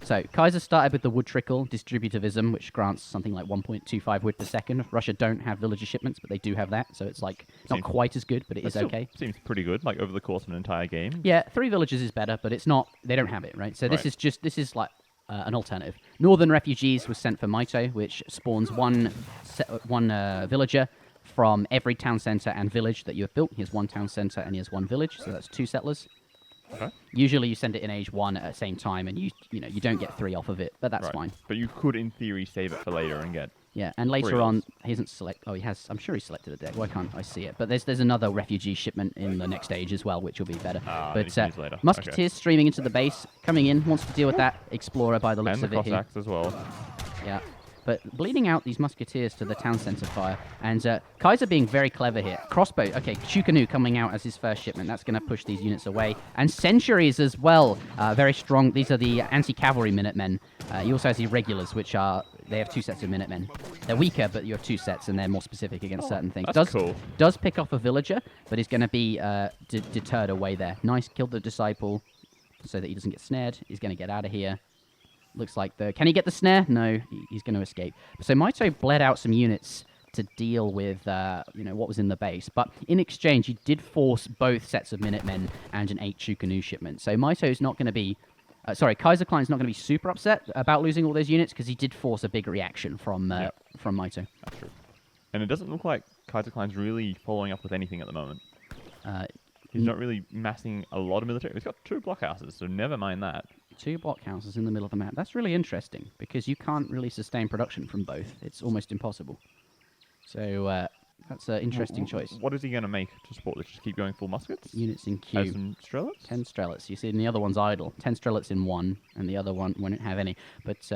So, Kaiser started with the wood trickle distributivism, which grants something like 1.25 wood per second. Russia don't have villager shipments, but they do have that, so it's like not quite as good, but it is okay. Seems pretty good, like over the course of an entire game. Yeah, 3 villagers is better, but it's not. They don't have it, right? So this is like an alternative. Northern refugees was sent for Mitoe, which spawns one villager from every town center and village that you have built. He has 1 town center and he has 1 village, so that's 2 settlers. Okay. Usually you send it in age 1 at the same time, and you don't get 3 off of it, but that's fine. But you could, in theory, save it for later and get. Yeah, and later on, he hasn't select. Oh, he has. I'm sure he selected a deck. Why can't I see it? But there's another refugee shipment in the next stage as well, which will be better. But Musketeers streaming into the base, coming in, wants to deal with that Explorer by the looks of it. And the Cossacks as well. Yeah. But bleeding out these Musketeers to the town center fire. And Kaiser being very clever here. Crossbow. Okay, Shukanu coming out as his first shipment. That's going to push these units away. And Centuries as well. Very strong. These are the anti-cavalry Minutemen. He also has the Irregulars, which are... They have 2 sets of Minutemen. They're weaker, but you have 2 sets, and they're more specific against certain things. That's cool. Does pick off a villager, but he's going to be deterred away there. Nice. Killed the Disciple so that he doesn't get snared. He's going to get out of here. Looks like Can he get the snare? No, he's going to escape. So Mitoe bled out some units to deal with, what was in the base. But in exchange, he did force both sets of Minutemen and an 8 Shukanu shipment. So Mitoe's not going to be... Kaiserklein's not going to be super upset about losing all those units because he did force a big reaction from Mitoe. That's true. And it doesn't look like Kaiserklein's really following up with anything at the moment. He's not really massing a lot of military. He's got 2 blockhouses, so never mind that. 2 blockhouses in the middle of the map. That's really interesting, because you can't really sustain production from both. It's almost impossible. So that's an interesting choice. What is he going to make to support this? Just keep going full muskets? Units in queue. As in Strelets? 10 Strelets. You see, and the other one's idle. 10 Strelets in one, and the other one won't have any. But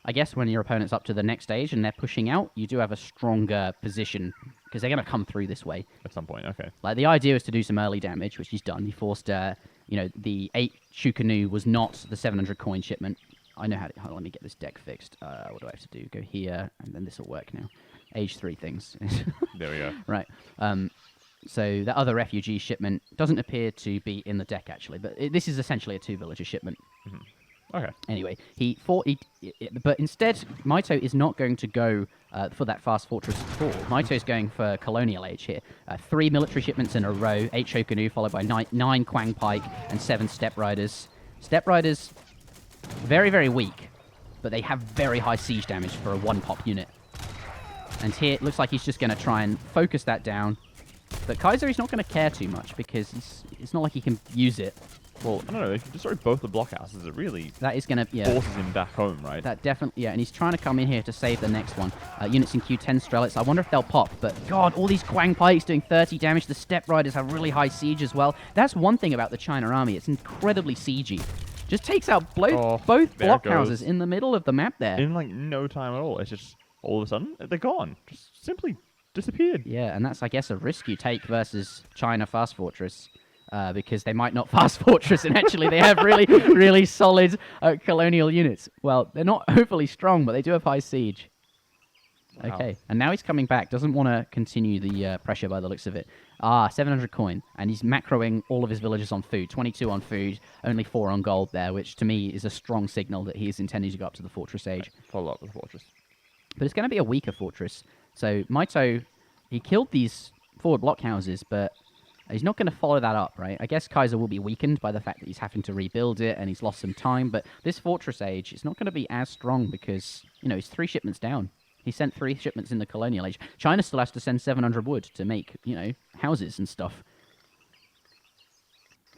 I guess when your opponent's up to the next stage and they're pushing out, you do have a stronger position, because they're going to come through this way. At some point, okay. Like, the idea is to do some early damage, which he's done. He forced, the 8 Shukanu was not the 700 coin shipment. I know how to... Hold on, let me get this deck fixed. What do I have to do? Go here, and then this will work now. Age 3 things. There we go. Right. So that other refugee shipment doesn't appear to be in the deck, actually, but this is essentially a 2 villager shipment. Mm-hmm. Okay. Anyway, but instead, Mitoe is not going to go for that fast fortress 4. Mitoe is going for colonial age here. 3 military shipments in a row, 8 Shokanu, followed by 9 Quang Pike and 7 Step Riders. Step Riders, very, very weak, but they have very high siege damage for a 1-pop unit. And here, it looks like he's just going to try and focus that down. But Kaiser is not going to care too much, because it's not like he can use it. Well, I don't know, if you destroy both the blockhouses, it really forces him back home, right? That definitely, and he's trying to come in here to save the next one. Units in queue, 10 Strelets. I wonder if they'll pop, but God, all these Quang Pikes doing 30 damage. The Step Riders have really high siege as well. That's one thing about the China army. It's incredibly siegey. Just takes out both blockhouses in the middle of the map there. In, like, no time at all. It's just, all of a sudden, they're gone. Just simply disappeared. Yeah, and that's, I guess, a risk you take versus China Fast Fortress. Because they might not fast fortress, and actually they have really, really solid colonial units. Well, they're not overly strong, but they do have high siege. Wow. Okay, and now he's coming back. Doesn't want to continue the pressure by the looks of it. 700 coin, and he's macroing all of his villagers on food. 22 on food, only 4 on gold there, which to me is a strong signal that he is intending to go up to the fortress age. Follow up with the fortress. But it's going to be a weaker fortress. So Mitoe, he killed these forward blockhouses, but... he's not going to follow that up, right? I guess Kaiser will be weakened by the fact that he's having to rebuild it and he's lost some time, but this Fortress Age is not going to be as strong because, he's 3 shipments down. He sent 3 shipments in the Colonial Age. China still has to send 700 wood to make, houses and stuff.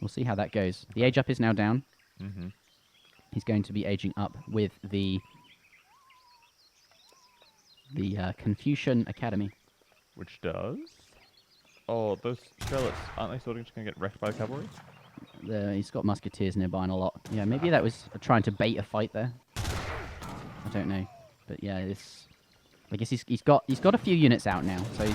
We'll see how that goes. The age up is now down. Mm-hmm. He's going to be aging up with the Confucian Academy. Which does... Oh, those Strelets, aren't they sort of just going to get wrecked by the cavalry? He's got musketeers nearby and a lot. Yeah, maybe that was trying to bait a fight there. I don't know. But yeah, I guess he's got a few units out now, so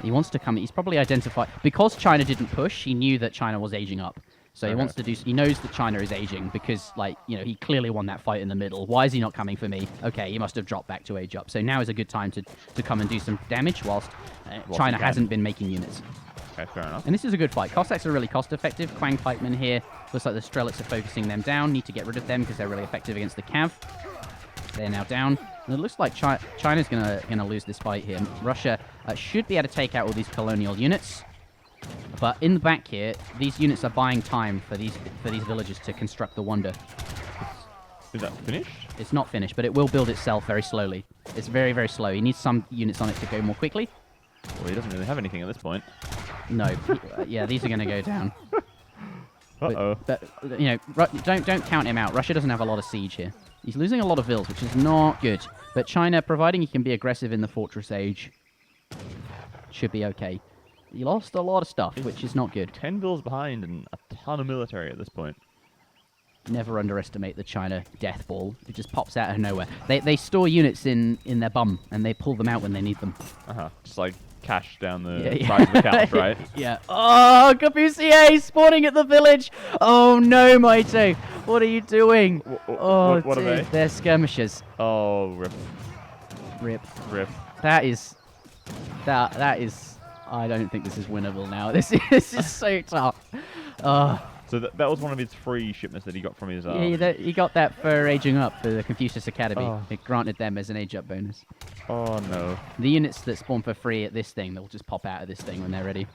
he wants to come. He's probably identified... Because China didn't push, he knew that China was aging up. So he wants to do... He knows that China is aging because, he clearly won that fight in the middle. Why is he not coming for me? Okay, he must have dropped back to age up. So now is a good time to come and do some damage whilst China hasn't been making units. Okay, fair enough. And this is a good fight. Cossacks are really cost-effective. Quang pikemen here. Looks like the Strelets are focusing them down. Need to get rid of them because they're really effective against the Cav. They're now down. And it looks like China's gonna lose this fight here. Russia should be able to take out all these colonial units. But in the back here, these units are buying time for these villages to construct the wonder. Is that finished? It's not finished, but it will build itself very slowly. It's very, very slow. He needs some units on it to go more quickly. Well, he doesn't really have anything at this point. No. Yeah, these are going to go down. Uh-oh. But you know, don't count him out. Russia doesn't have a lot of siege here. He's losing a lot of vills, which is not good. But China, providing he can be aggressive in the fortress age, should be okay. He lost a lot of stuff, which is not good. 10 vills behind and a ton of military at this point. Never underestimate the China death ball. It just pops out of nowhere. They store units in their bum, and they pull them out when they need them. Just like cash down the side of the couch, right? Yeah. Oh, Kapusier spawning at the village. Oh no, Mitoe. What are you doing? What are they? They're skirmishers. Oh, rip. Rip. That is. I don't think this is winnable now. This is so tough. So that was one of his free shipments that he got from his... Yeah, he got that for aging up, for the Confucius Academy. Oh. It granted them as an age up bonus. Oh, no. The units that spawn for free at this thing, they'll just pop out of this thing when they're ready.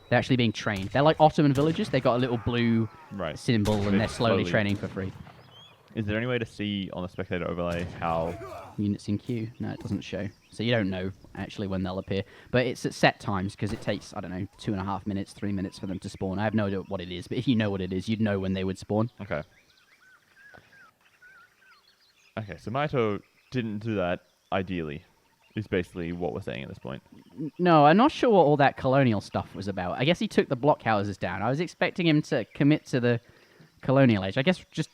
They're actually being trained. They're like Ottoman villages. They've got a little blue symbol, and they're slowly training for free. Is there any way to see on the spectator overlay how... Units in queue? No, it doesn't show. So you don't know, actually, when they'll appear. But it's at set times, because it takes, I don't know, 2.5 minutes, 3 minutes for them to spawn. I have no idea what it is, but if you know what it is, you'd know when they would spawn. Okay. Okay, so Mitoe didn't do that ideally, is basically what we're saying at this point. No, I'm not sure what all that colonial stuff was about. I guess he took the blockhouses down. I was expecting him to commit to the colonial age. I guess just...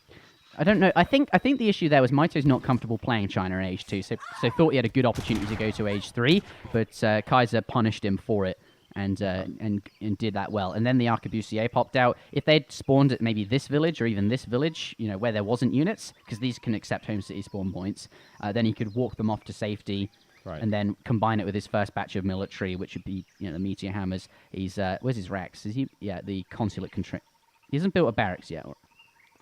I don't know. I think the issue there was Mitoe's not comfortable playing China in Age 2, so thought he had a good opportunity to go to Age 3, but Kaiser punished him for it and did that well. And then the arquebusier popped out. If they'd spawned at maybe this village or even this village, you know, where there wasn't units, because these can accept home city spawn points, then he could walk them off to safety. Right. And then combine it with his first batch of military, which would be, you know, the meteor hammers. He's where's his racks? Is he? Yeah, the consulate control. He hasn't built a barracks yet.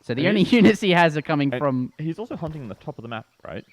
So the only units he has are coming from... He's also hunting the top of the map, right?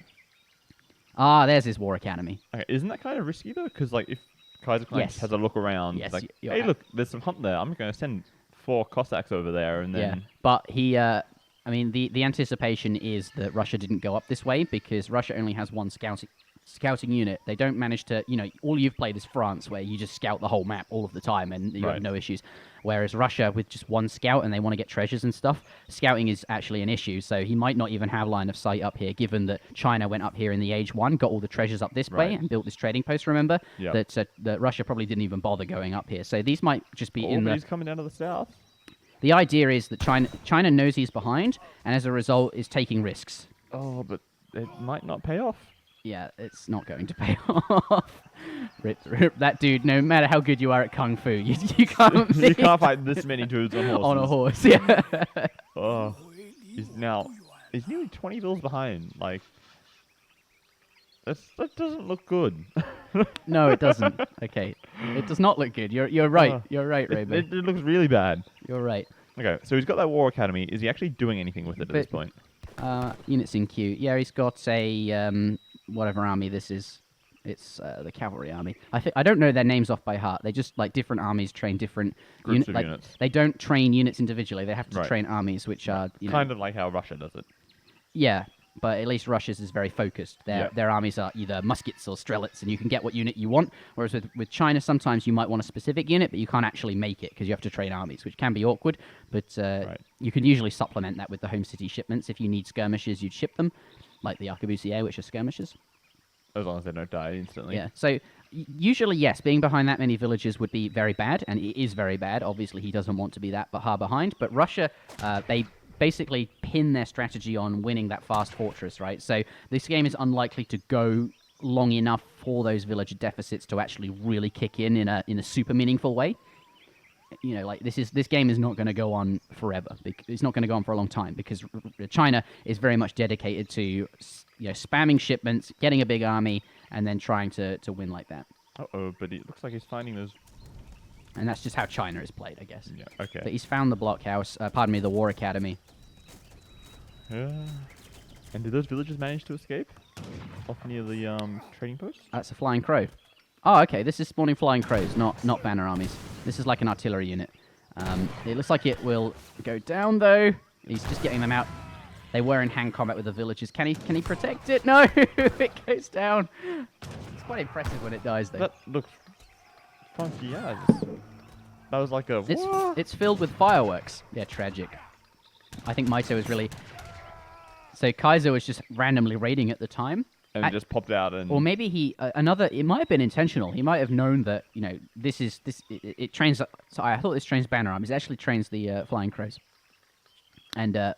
Ah, there's his war academy. Okay, isn't that kind of risky, though? Because, like, if Kaiserklein has a look around, like, hey, look, there's some hunt there. I'm going to send 4 Cossacks over there, and then... Yeah, but he... I mean, the anticipation is that Russia didn't go up this way, because Russia only has one scouting unit. They don't manage to... You know, all you've played is France, where you just scout the whole map all of the time, and you have no issues. Whereas Russia, with just one scout, and they want to get treasures and stuff, scouting is actually an issue. So he might not even have line of sight up here, given that China went up here in the Age 1, got all the treasures up this way, and built this trading post, remember? Yep. That Russia probably didn't even bother going up here. So these might just be in the... He's coming down to the south. The idea is that China knows he's behind, and as a result is taking risks. Oh, but it might not pay off. Yeah, it's not going to pay off. Rip that dude, no matter how good you are at Kung Fu, you can't... You can't fight this many dudes on horses. On a horse, yeah. Oh, he's nearly 20 vills behind. Like, that doesn't look good. No, it doesn't. Okay, it does not look good. You're right. You're right, Rainbow. It looks really bad. You're right. Okay, so he's got that war academy. Is he actually doing anything with it at this point? Units in queue. Yeah, he's got a whatever army this is. It's the cavalry army. I don't know their names off by heart. They just, like, different armies train different groups of units. They don't train units individually. They have to train armies, which are kind of like how Russia does it. Yeah, but at least Russia's is very focused. Their armies are either muskets or strelets, and you can get what unit you want. Whereas with China, sometimes you might want a specific unit, but you can't actually make it because you have to train armies, which can be awkward. But you can usually supplement that with the home city shipments. If you need skirmishers, you'd ship them, like the arquebusier, which are skirmishers. As long as they don't die instantly. Yeah, so usually, yes, being behind that many villages would be very bad, and it is very bad. Obviously, he doesn't want to be that far behind. But Russia, they basically pin their strategy on winning that fast fortress, right? So this game is unlikely to go long enough for those villager deficits to actually really kick in a super meaningful way. You know, like this game is not going to go on forever. It's not going to go on for a long time because China is very much dedicated to, you know, spamming shipments, getting a big army, and then trying to win like that. Uh-oh, but it looks like he's finding those And that's just how China is played, I guess. Yeah. Okay. But he's found the blockhouse. Pardon me, the War Academy. And did those villagers manage to escape off near the trading post? That's a flying crow. Oh, okay. This is spawning flying crows, not banner armies. This is like an artillery unit. It looks like it will go down though. He's just getting them out. They were in hand combat with the villagers. Can he protect it? No, it goes down. It's quite impressive when it dies though. That looks funky. Yeah. That was like a. It's filled with fireworks. Yeah, tragic. I think Mitoe was really. So Kaiser was just randomly raiding at the time. And it just popped out and. Or maybe he it might have been intentional. He might have known that it trains. So I thought this trains banner armies. It actually trains the flying crows. And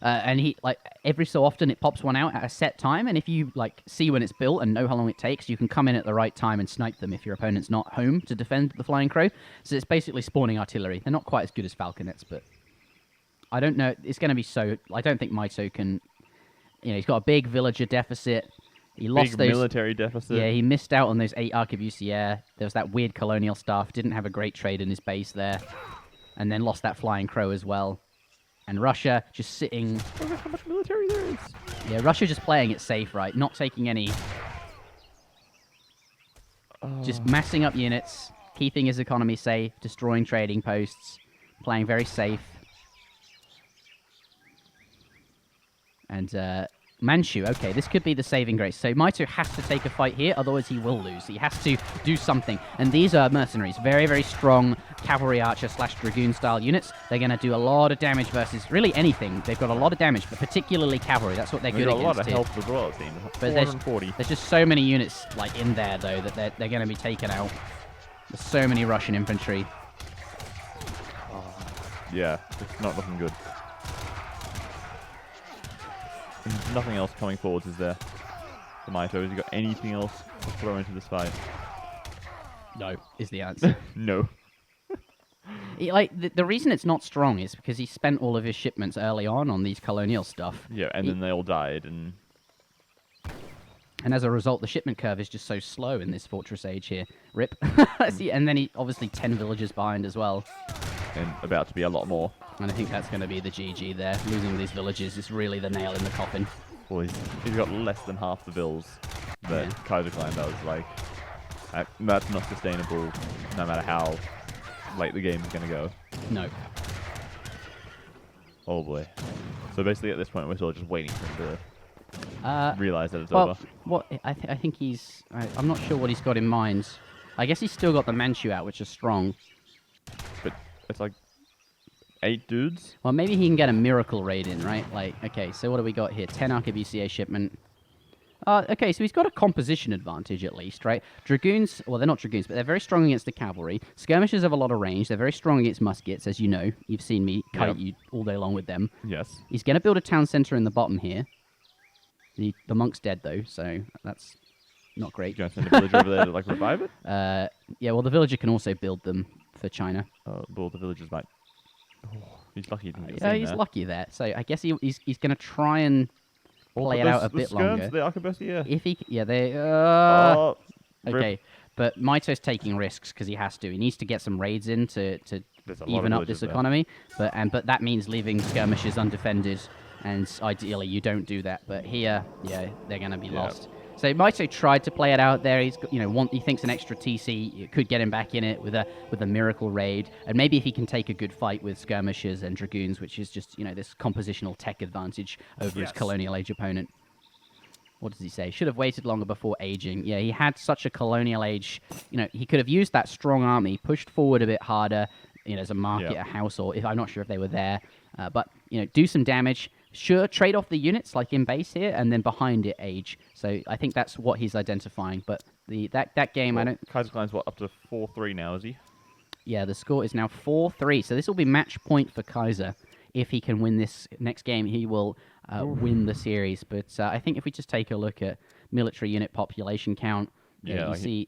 and he every so often it pops one out at a set time. And if you see when it's built and know how long it takes, you can come in at the right time and snipe them if your opponent's not home to defend the flying crow. So it's basically spawning artillery. They're not quite as good as falconets, but I don't know. It's going to be so. I don't think Mitoe can. He's got a big villager deficit. He lost those military deficit. Yeah, he missed out on those 8 Arquebusiers. There was that weird colonial stuff. Didn't have a great trade in his base there, and then lost that flying crow as well. And Russia just sitting. Look at how much military there is. Yeah, Russia just playing it safe, right? Not taking any. Just massing up units, keeping his economy safe, destroying trading posts, playing very safe. And Manchu, okay, this could be the saving grace. So Mitoe has to take a fight here, otherwise he will lose. He has to do something. And these are mercenaries, very, very strong cavalry archer / dragoon style units. They're going to do a lot of damage versus really anything. They've got a lot of damage, but particularly cavalry. That's what they're good against. They've got a lot of health as well, it seems. But 440. there's just so many units in there, though, that they're going to be taken out. There's so many Russian infantry. Yeah, it's not looking good. And nothing else coming forwards, is there? For Mitoe, has he got anything else to throw into this fight? No, is the answer. No. The reason it's not strong is because he spent all of his shipments early on these colonial stuff. Yeah, and then they all died, and as a result, the shipment curve is just so slow in this fortress age here. Rip. See, and then he obviously 10 villages behind as well. And about to be a lot more. And I think that's going to be the GG there. Losing these villages is really the nail in the coffin. Well, he's got less than half the bills that Kaiserklein does. That's not sustainable, no matter how late the game is going to go. No. Oh boy. So basically, at this point, we're still just waiting for him to realize that it's over. I think he's. I'm not sure what he's got in mind. I guess he's still got the Manchu out, which is strong. But it's 8 dudes. Well, maybe he can get a miracle raid in, right? Okay, so what do we got here? 10 Arquebusier shipment. Okay, so he's got a composition advantage at least, right? Dragoons, well, they're not dragoons, but they're very strong against the cavalry. Skirmishers have a lot of range. They're very strong against muskets, as you know. You've seen me kite you all day long with them. Yes. He's going to build a town center in the bottom here. The monk's dead, though, so that's not great. You're going to send a villager over there to, revive it? Yeah, well, the villager can also build them for China. Well, the villagers might... Oh, he's lucky he didn't get Yeah, seen he's there. lucky there. So I guess he's going to try and play it out a bit longer. The Arquebusier. If he, they. Okay, but Mitoe's taking risks because he has to. He needs to get some raids in to even up this economy. But that means leaving skirmishes undefended, and ideally you don't do that. But here, they're going to be lost. So Mitoe tried to play it out there. He's he thinks an extra TC could get him back in it with a miracle raid, and maybe if he can take a good fight with skirmishers and dragoons, which is just this compositional tech advantage over his colonial age opponent. What does he say? Should have waited longer before aging. Yeah, he had such a colonial age. He could have used that strong army, pushed forward a bit harder. As a market, a house, or I'm not sure if they were there, but do some damage. Sure, trade off the units like in base here, and then behind it age. So I think that's what he's identifying. But that game, I don't. Kaiserklein's up to 4-3 now, is he? Yeah, the score is now 4-3. So this will be match point for Kaiser. If he can win this next game, he will win the series. But I think if we just take a look at military unit population count, you see.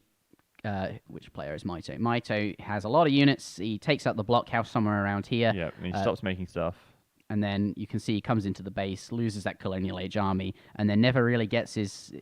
Which player is Mitoe? Mitoe has a lot of units. He takes out the blockhouse somewhere around here. Yeah, and he stops making stuff. And then you can see he comes into the base, loses that colonial age army, and then never really gets his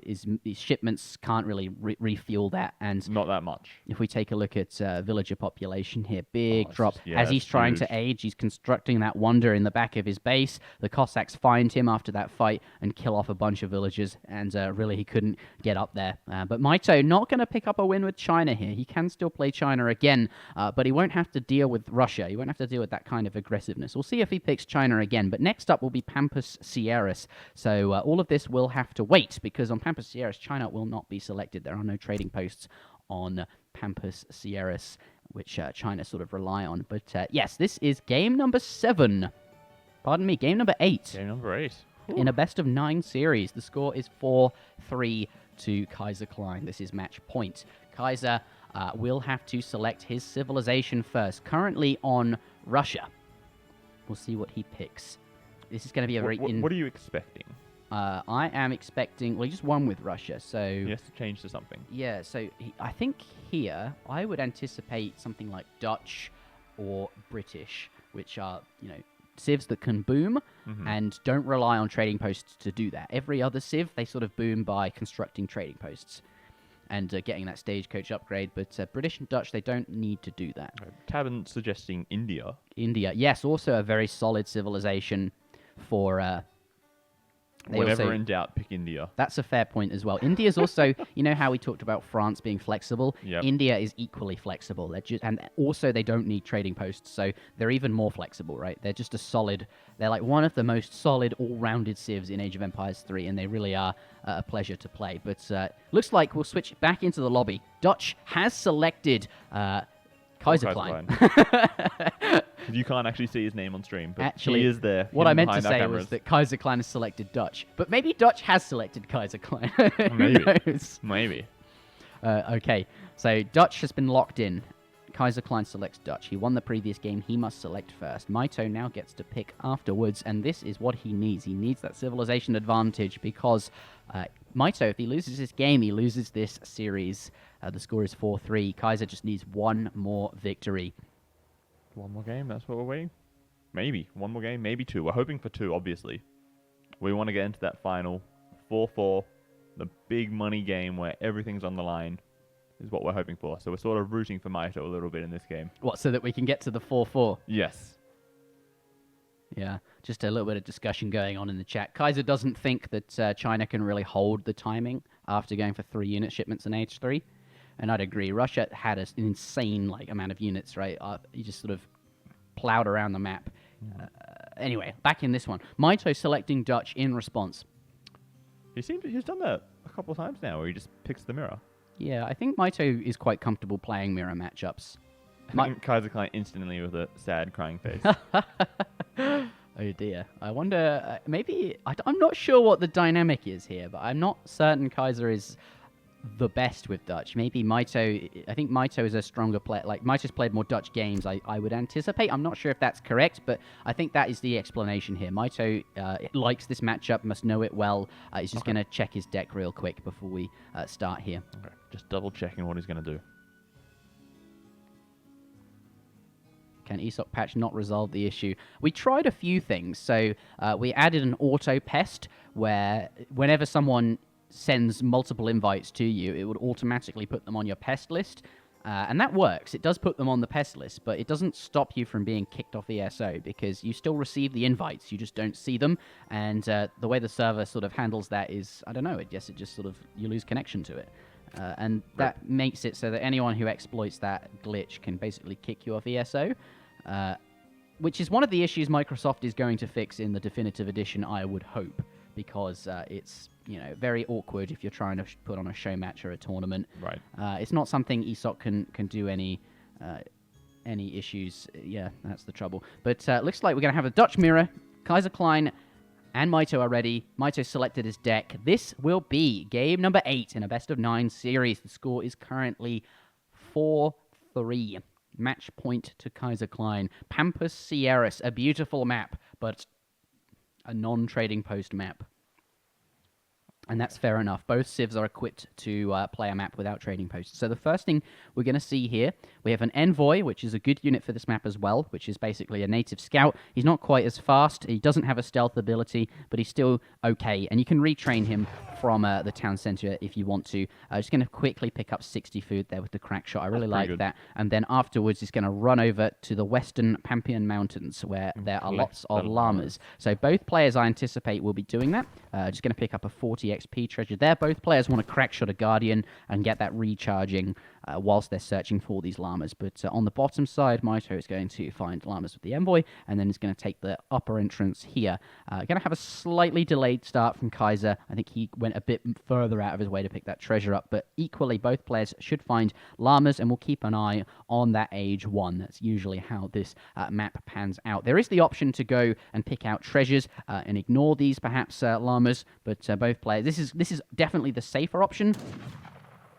shipments, can't really refuel that. And Not that much. if we take a look at villager population here, big drop. Yeah, As he's trying to age, he's constructing that wonder in the back of his base. The Cossacks find him after that fight and kill off a bunch of villagers, and really he couldn't get up there. But Mitoe not going to pick up a win with China here. He can still play China again, but he won't have to deal with Russia. He won't have to deal with that kind of aggressiveness. We'll see if he picks China again, but next up will be Pampas Sierras. So all of this will have to wait, because on Pampas Sierras, China will not be selected. There are no trading posts on Pampas Sierras, which China sort of rely on. But yes, this is game number 7. Pardon me, game number 8. Game number 8. Ooh. In a best-of-9 series. The score is 4-3 to Kaiserklein. This is match point. Kaiser will have to select his civilization first, currently on Russia. We'll see what he picks. This is going to be a very... What are you expecting? I am expecting... Well, he just won with Russia, so... He has to change to something. Yeah, so I think here I would anticipate something like Dutch or British, which are, civs that can boom and don't rely on trading posts to do that. Every other civ, they sort of boom by constructing trading posts and getting that stagecoach upgrade, but British and Dutch, they don't need to do that. Tabin suggesting India. India, yes, also a very solid civilization for... Whenever in doubt, pick India. That's a fair point as well. India's also, how we talked about France being flexible? Yep. India is equally flexible. And also they don't need trading posts, so they're even more flexible, right? They're just they're like one of the most solid, all-rounded civs in Age of Empires 3, and they really are a pleasure to play. But looks like we'll switch back into the lobby. Dutch has selected Kaiserklein. You can't actually see his name on stream, but actually, he is there. What I meant to say was that Kaiserklein has selected Dutch, but maybe Dutch has selected Kaiserklein. Maybe. Okay, so Dutch has been locked in. Kaiserklein selects Dutch. He won the previous game. He must select first. Mitoe now gets to pick afterwards, and this is what he needs. He needs that civilization advantage because Mitoe, if he loses this game, he loses this series. The score is 4-3. Kaiser just needs one more victory. One more game, that's what we're waiting. Maybe. One more game, maybe 2. We're hoping for 2, obviously. We want to get into that final 4-4. The big money game where everything's on the line is what we're hoping for. So we're sort of rooting for Mitoe a little bit in this game. What, so that we can get to the 4-4? Yes. Yeah, just a little bit of discussion going on in the chat. Kaiser doesn't think that China can really hold the timing after going for 3 unit shipments in Age 3. And I'd agree. Russia had an insane amount of units, right? You just sort of plowed around the map. Anyway, back in this one. Mitoe selecting Dutch in response. He's done that a couple of times now, where he just picks the mirror. Yeah, I think Mitoe is quite comfortable playing mirror matchups. Kaiserklein instantly with a sad, crying face. Oh dear. I wonder, maybe... I'm not sure what the dynamic is here, but I'm not certain Kaiser is... the best with Dutch. Maybe Mitoe... I think Mitoe is a stronger player. Mitoe's played more Dutch games, I would anticipate. I'm not sure if that's correct, but I think that is the explanation here. Mitoe likes this matchup, must know it well. He's just going to check his deck real quick before we start here. Okay. Just double-checking what he's going to do. Can ESOC patch not resolve the issue? We tried a few things. So we added an auto pest where whenever someone sends multiple invites to you, it would automatically put them on your pest list. And that works. It does put them on the pest list, but it doesn't stop you from being kicked off ESO because you still receive the invites. You just don't see them. And the way the server sort of handles that is, I don't know, it just sort of, you lose connection to it. And that makes it so that anyone who exploits that glitch can basically kick you off ESO, which is one of the issues Microsoft is going to fix in the Definitive Edition, I would hope, because it's very awkward if you're trying to put on a show match or a tournament. Right. It's not something ESOC can do any issues. Yeah, that's the trouble. But looks like we're going to have a Dutch mirror. Kaiserklein and Mitoe are ready. Mitoe selected his deck. This will be game number 8 in a best-of-9 series. The score is currently 4-3. Match point to Kaiserklein. Pampas Sierras, a beautiful map, but a non-trading post map. And that's fair enough. Both civs are equipped to play a map without trading posts. So the first thing we're going to see here, We have an envoy, which is a good unit for this map as well, which is basically a native scout. He's not quite as fast. He doesn't have a stealth ability, but he's still okay. And you can retrain him from the town center if you want to. Just going to quickly pick up 60 food there with the crack shot. I really like that. And then afterwards, he's going to run over to the western Pampian Mountains where there are lots of llamas. So both players, I anticipate, will be doing that. Just going to pick up a 40 XP treasure there. Both players want to crack shot a Guardian and get that recharging whilst they're searching for these llamas. But on the bottom side, Mitoe is going to find llamas with the envoy, and then he's going to take the upper entrance here. Going to have a slightly delayed start from Kaiser. I think he went a bit further out of his way to pick that treasure up, but equally, both players should find llamas, and we'll keep an eye on that age 1. That's usually how this map pans out. There is the option to go and pick out treasures and ignore these, perhaps, llamas, but both players... This is definitely the safer option.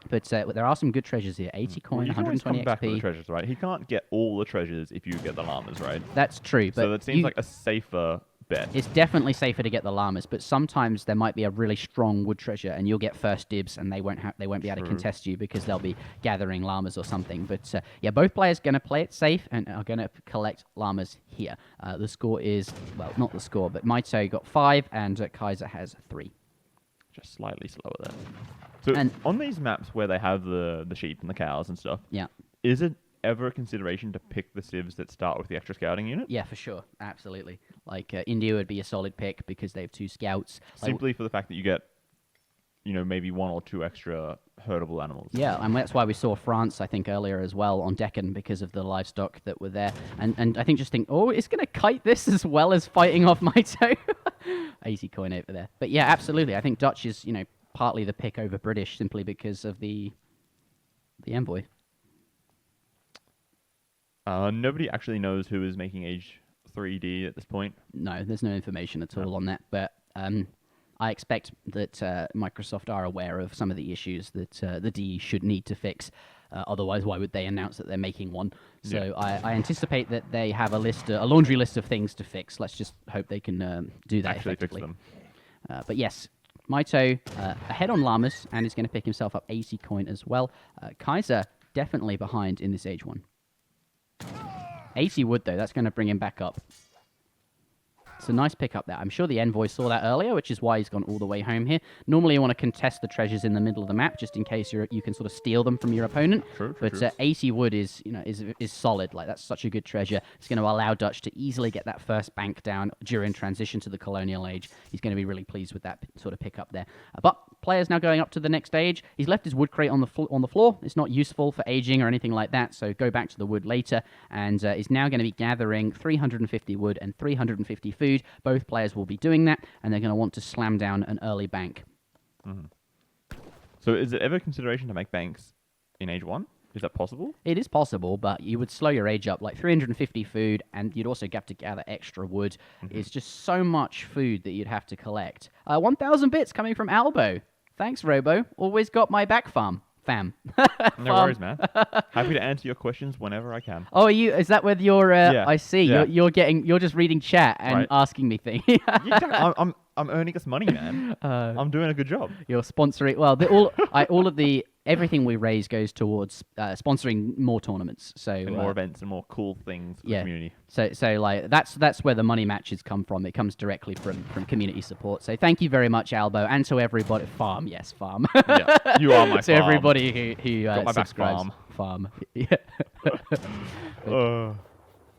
But there are some good treasures here. 80 coin, 120 come back with XP. the treasures, right? He can't get all the treasures if you get the llamas, right? That's true. But so that seems like a safer bet. It's definitely safer to get the llamas, but sometimes there might be a really strong wood treasure, and you'll get first dibs, and they won't be able to contest you because they'll be gathering llamas or something. But yeah, both players going to play it safe and are going to collect llamas here. The score is, well, not the score, but Mitoe got 5, and Kaiser has 3. Just slightly slower there. So on these maps where they have the sheep and the cows and stuff, yeah, is it ever a consideration to pick the civs that start with the extra scouting unit? Yeah, for sure. Absolutely. Like, India would be a solid pick because they have 2 scouts. Simply for the fact that you get, maybe 1 or 2 extra herdable animals. Yeah, and that's why we saw France, I think, earlier as well on Deccan because of the livestock that were there. And I think oh, it's going to kite this as well as fighting off Mitoe. 80 coin over there. But yeah, absolutely. I think Dutch is, partly the pick over British simply because of the envoy. Nobody actually knows who is making Age 3D at this point. No, there's no information at all on that. But I expect that Microsoft are aware of some of the issues that the DE should need to fix. Otherwise, why would they announce that they're making one? So yeah. I anticipate that they have a laundry list of things to fix. Let's just hope they can do that actually effectively. Fix them. But yes, Mitoe ahead on llamas, and is going to pick himself up 80 coin as well. Kaiser definitely behind in this age 1. 80 wood, though. That's going to bring him back up. It's a nice pickup there. I'm sure the envoy saw that earlier, which is why he's gone all the way home here. Normally, you want to contest the treasures in the middle of the map, just in case you can sort of steal them from your opponent. True. 80 wood is solid. Like, that's such a good treasure. It's going to allow Dutch to easily get that first bank down during transition to the colonial age. He's going to be really pleased with that sort of pickup there. But players now going up to the next stage. He's left his wood crate on the floor. It's not useful for aging or anything like that, so go back to the wood later. And is now going to be gathering 350 wood and 350 food. Both players will be doing that, and they're going to want to slam down an early bank. Mm-hmm. So is it ever a consideration to make banks in Age 1? Is that possible? It is possible, but you would slow your age up. Like 350 food, and you'd also have to gather extra wood. Mm-hmm. It's just so much food that you'd have to collect. 1,000 bits coming from Albo. Thanks, Robo. Always got my back fam. No worries, man. Happy to answer your questions whenever I can. Oh, are you? Is that where you're? Yeah. I see. Yeah. You're just reading chat and asking me things. I'm earning us money, man. I'm doing a good job. You're sponsoring. Well, everything we raise goes towards sponsoring more tournaments. So and more events and more cool things for the community. So like that's where the money matches come from. It comes directly from community support. So thank you very much, Albo, and to everybody. Farm, yes, farm. Yeah, you are my farm. To everybody who got my subscribes. back, Farm. Yeah.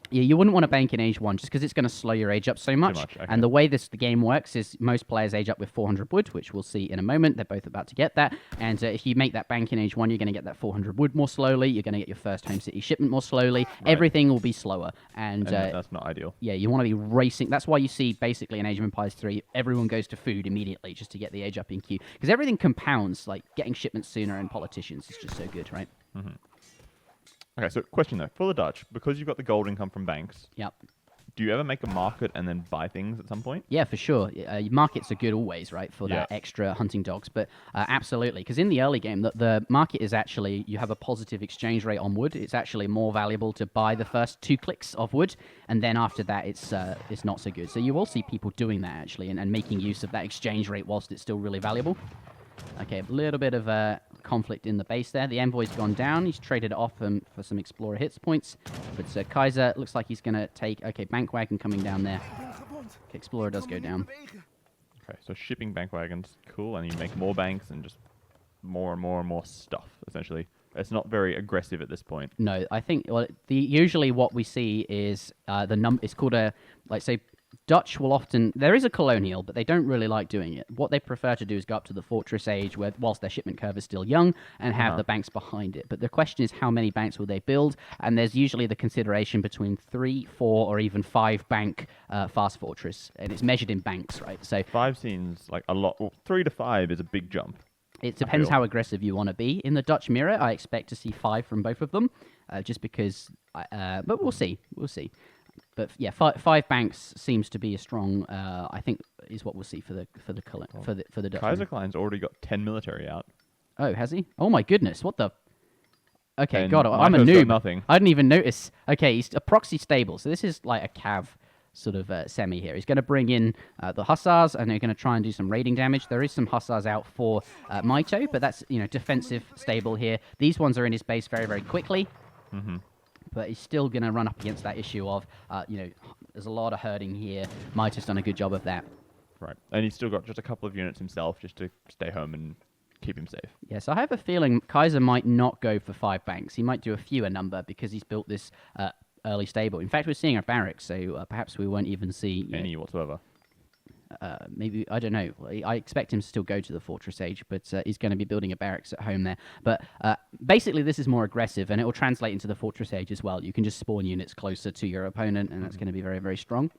Yeah, you wouldn't want to bank in age 1 just because it's going to slow your age up so much. Okay. And the way the game works is most players age up with 400 wood, which we'll see in a moment. They're both about to get that. And if you make that bank in age 1, you're going to get that 400 wood more slowly. You're going to get your first home city shipment more slowly. Right. Everything will be slower. And that's not ideal. Yeah, you want to be racing. That's why you see basically in Age of Empires 3, everyone goes to food immediately just to get the age up in queue. Because everything compounds, like getting shipments sooner and politicians is just so good, right? Mm-hmm. Okay, so question though, for the Dutch, because you've got the gold income from banks, yep. Do you ever make a market and then buy things at some point? Yeah, for sure. Markets are good always, right, for that extra hunting dogs. But absolutely, because in the early game, the market is actually, you have a positive exchange rate on wood. It's actually more valuable to buy the first 2 clicks of wood, and then after that, it's not so good. So you will see people doing that, actually, and making use of that exchange rate whilst it's still really valuable. Okay, a little bit of conflict in the base there. The Envoy's gone down. He's traded it off for some Explorer hits points. But Kaiser looks like he's going to take... Okay, Bank Wagon coming down there. Okay, Explorer does go down. Okay, so shipping bank wagons, cool, and you make more banks and just more and more and more stuff, essentially. It's not very aggressive at this point. No, I think usually what we see is it's called a, like, say, Dutch will often... There is a colonial, but they don't really like doing it. What they prefer to do is go up to the fortress age, whilst their shipment curve is still young, and have the banks behind it. But the question is, how many banks will they build? And there's usually the consideration between 3, 4, or even 5 bank fast fortress, and it's measured in banks, right? So 5 seems like a lot. Well, 3 to 5 is a big jump. It depends how aggressive you want to be. In the Dutch mirror, I expect to see 5 from both of them, just because... but we'll see. We'll see. But yeah, 5 banks seems to be a strong. I think is what we'll see for the Dutch. Kaiserklein's already got 10 military out. Oh, has he? Oh my goodness! What the? Okay, and God, I'm a Mitoe's noob. got nothing. I didn't even notice. Okay, he's a proxy stable, so this is like a cav sort of semi here. He's going to bring in the hussars, and they're going to try and do some raiding damage. There is some hussars out for Mitoe, but that's defensive stable here. These ones are in his base very, very quickly. Mm-hmm. But he's still going to run up against that issue of, there's a lot of herding here. Mitoe's done a good job of that. Right. And he's still got just a couple of units himself just to stay home and keep him safe. Yes, I have a feeling Kaiser might not go for 5 banks. He might do a fewer number because he's built this early stable. In fact, we're seeing a barracks, so perhaps we won't even see... Any whatsoever. Maybe, I don't know. I expect him to still go to the fortress age, but he's going to be building a barracks at home there. But basically, this is more aggressive, and it will translate into the fortress age as well. You can just spawn units closer to your opponent, and that's going to be very, very strong.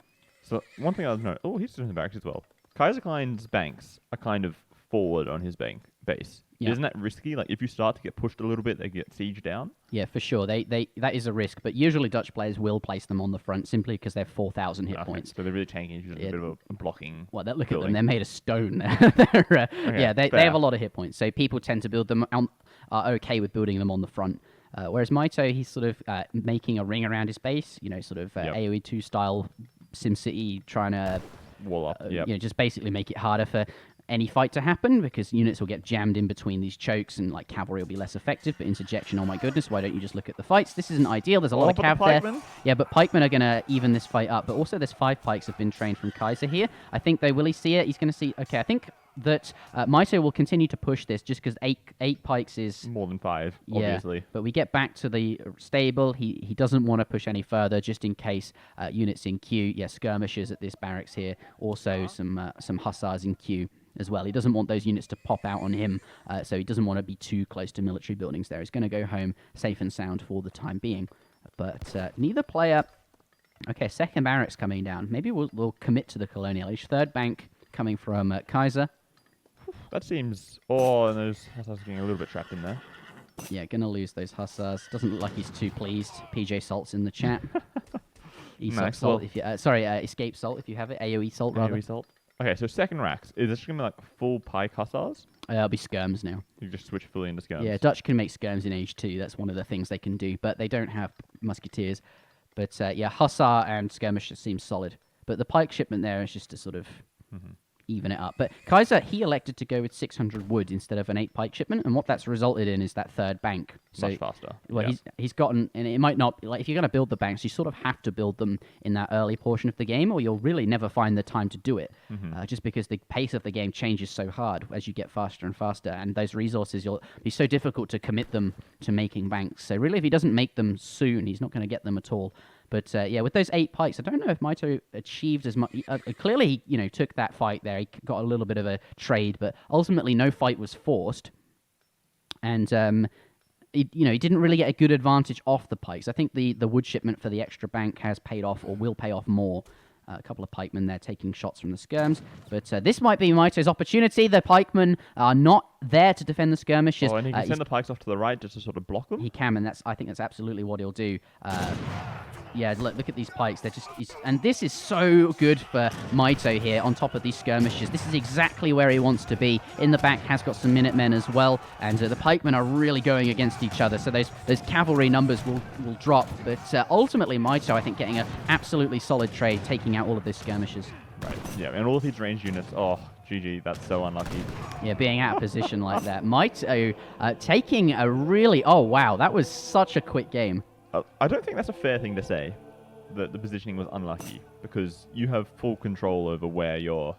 So one thing I've noticed... Oh, he's doing the barracks as well. Kaiserklein's banks are kind of forward on his base. Yeah. Isn't that risky? Like, if you start to get pushed a little bit, they get sieged down? Yeah, for sure. That is a risk, but usually Dutch players will place them on the front simply because they're 4,000 hit points. So they're really tanking, just a bit of a blocking. Well, look at them. They're made of stone. They have a lot of hit points, so people tend to build them, are okay with building them on the front. Whereas Mitoe, he's sort of making a ring around his base, sort of AoE 2 style SimCity, trying to wall up, just basically make it harder for any fight to happen, because units will get jammed in between these chokes, and like cavalry will be less effective. But interjection, oh my goodness, why don't you just look at the fights? This isn't ideal. There's a lot of cav there. Yeah, but pikemen are going to even this fight up. But also there's 5 pikes have been trained from Kaiser here. I think will he see it? He's going to see... Okay, I think that Mitoe will continue to push this just because 8 pikes is... More than 5, obviously. But we get back to the stable. He doesn't want to push any further just in case units in queue. Yeah, skirmishers at this barracks here. Also some hussars in queue as well. He doesn't want those units to pop out on him, so he doesn't want to be too close to military buildings there. He's going to go home safe and sound for the time being. But neither player... Okay, second barracks coming down. Maybe we'll commit to the colonial age. Third bank coming from Kaiser. That seems... Oh, and those hussars are getting a little bit trapped in there. Yeah, going to lose those hussars. Doesn't look like he's too pleased. PJ Salt's in the chat. ESOC Salt, if you... Escape Salt, if you have it. AoE Salt, rather. AoE Salt. Okay, so second racks. Is this going to be like full pike hussars? It'll be skirms now. You just switch fully into skirms? Yeah, Dutch can make skirms in Age 2. That's one of the things they can do. But they don't have musketeers. But yeah, hussar and skirmish seems solid. But the pike shipment there is just to sort of even it up. But Kaiser, he elected to go with 600 wood instead of an 8 pike shipment. And what that's resulted in is that third bank. So, much faster. Well, he's gotten... And it might not... Like, if you're going to build the banks, you sort of have to build them in that early portion of the game, or you'll really never find the time to do it. Just because the pace of the game changes so hard as you get faster and faster. And those resources, you'll be so difficult to commit them to making banks. So really, if he doesn't make them soon, he's not going to get them at all. But yeah, with those 8 pikes, I don't know if Mitoe achieved as much. Clearly, he took that fight there. He got a little bit of a trade, but ultimately, no fight was forced. And he didn't really get a good advantage off the pikes. I think the wood shipment for the extra bank has paid off, or will pay off more. A couple of pikemen there taking shots from the skirms. But this might be Mitoe's opportunity. The pikemen are not there to defend the skirmishes. Oh, and he can send the pikes off to the right just to sort of block them? He can, and I think that's absolutely what he'll do. Yeah, look at these pikes. They're just... And this is so good for Mitoe here on top of these skirmishes. This is exactly where he wants to be. In the back has got some Minutemen as well. And the pikemen are really going against each other. So those cavalry numbers will drop. But ultimately, Mitoe, I think, getting an absolutely solid trade, taking out all of those skirmishes. Right. Yeah, and all of his ranged units. Oh, GG, that's so unlucky. Yeah, being out of position like that. Mitoe taking a really... Oh, wow, that was such a quick game. I don't think that's a fair thing to say, that the positioning was unlucky, because you have full control over where your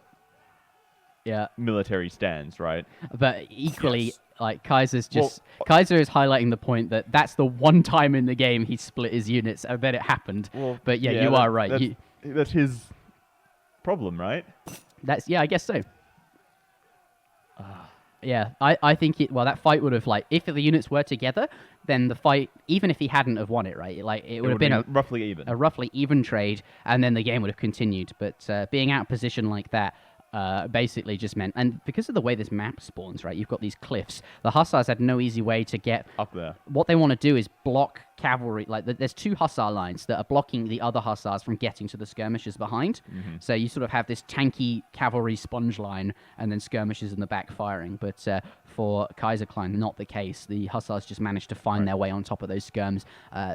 military stands, right? But equally, Yes. like, Kaiser's just... Kaiser is highlighting the point that that's the one time in the game he split his units. I bet it happened. Well, But yeah, you are right. That's his problem, right? I guess so. Yeah, I think that fight would have, like, if the units were together, then the fight, even if he hadn't have won it, right, like, it would have been roughly even. A roughly even trade, and then the game would have continued. But being out of position like that basically just meant, and because of the way this map spawns, right, you've got these cliffs, the Hussars had no easy way to get up there. What they want to do is block cavalry, like there's two Hussar lines that are blocking the other Hussars from getting to the skirmishers behind. So you sort of have this tanky cavalry sponge line and then skirmishers in the back firing. But for Kaiserklein, not the case. The Hussars just managed to find their way on top of those skirms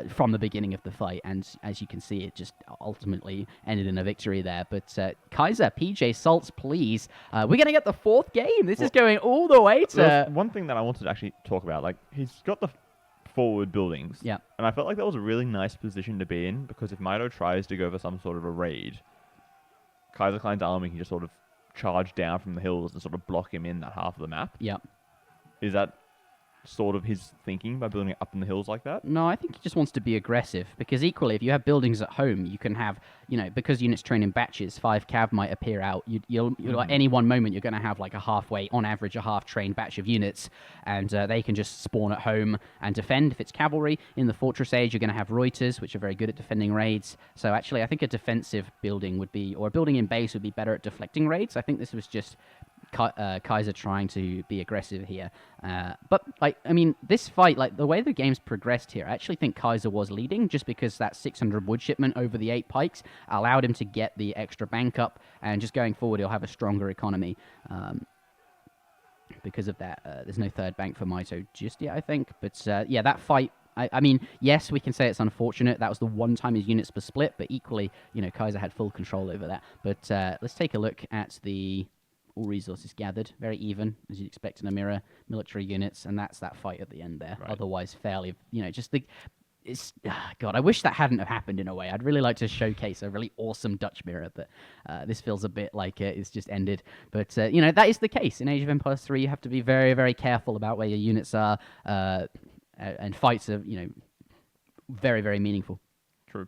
from the beginning of the fight, and as you can see, it just ultimately ended in a victory there. But Kaiser, PJ Salts, please. We're going to get the fourth game. This is going all the way to... One thing that I wanted to actually talk about, like, he's got the forward buildings. Yeah. And I felt like that was a really nice position to be in, because if Mitoe tries to go for some sort of a raid, Kaiserklein's army can just sort of charge down from the hills and sort of block him in that half of the map. Yeah. Is that sort of his thinking by building it up in the hills like that? No, I think he just wants to be aggressive, because equally, if you have buildings at home, you can have, because units train in batches, 5 cav might appear out. You'll at any one moment, you're going to have like on average, a half-trained batch of units, and they can just spawn at home and defend. If it's cavalry, in the Fortress Age, you're going to have Reuters, which are very good at defending raids. So actually, I think a defensive building would be, or a building in base would be better at deflecting raids. I think this was just Kaiser trying to be aggressive here. But, this fight, the way the game's progressed here, I actually think Kaiser was leading, just because that 600 wood shipment over the 8 pikes allowed him to get the extra bank up, and just going forward, he'll have a stronger economy. Because of that, there's no third bank for Mitoe just yet, I think. But, that fight... yes, we can say it's unfortunate. That was the one time his units were split, but equally, Kaiser had full control over that. But let's take a look at the... All resources gathered, very even, as you'd expect in a mirror, military units, and that's that fight at the end there. Right. Otherwise, fairly, God, I wish that hadn't have happened in a way. I'd really like to showcase a really awesome Dutch mirror, but this feels a bit like it's just ended. But, that is the case. In Age of Empires 3, you have to be very, very careful about where your units are, and fights are, very, very meaningful. True.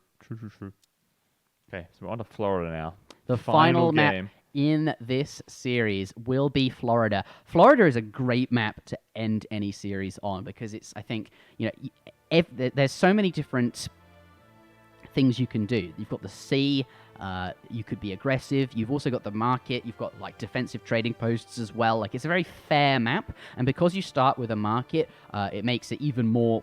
Okay, so we're on to Florida now. The final game. In this series will be Florida. Florida is a great map to end any series on, because it's, I think, there's so many different things you can do. You've got the sea, you could be aggressive, you've also got the market, you've got defensive trading posts as well. It's a very fair map, and because you start with a market, it makes it even more,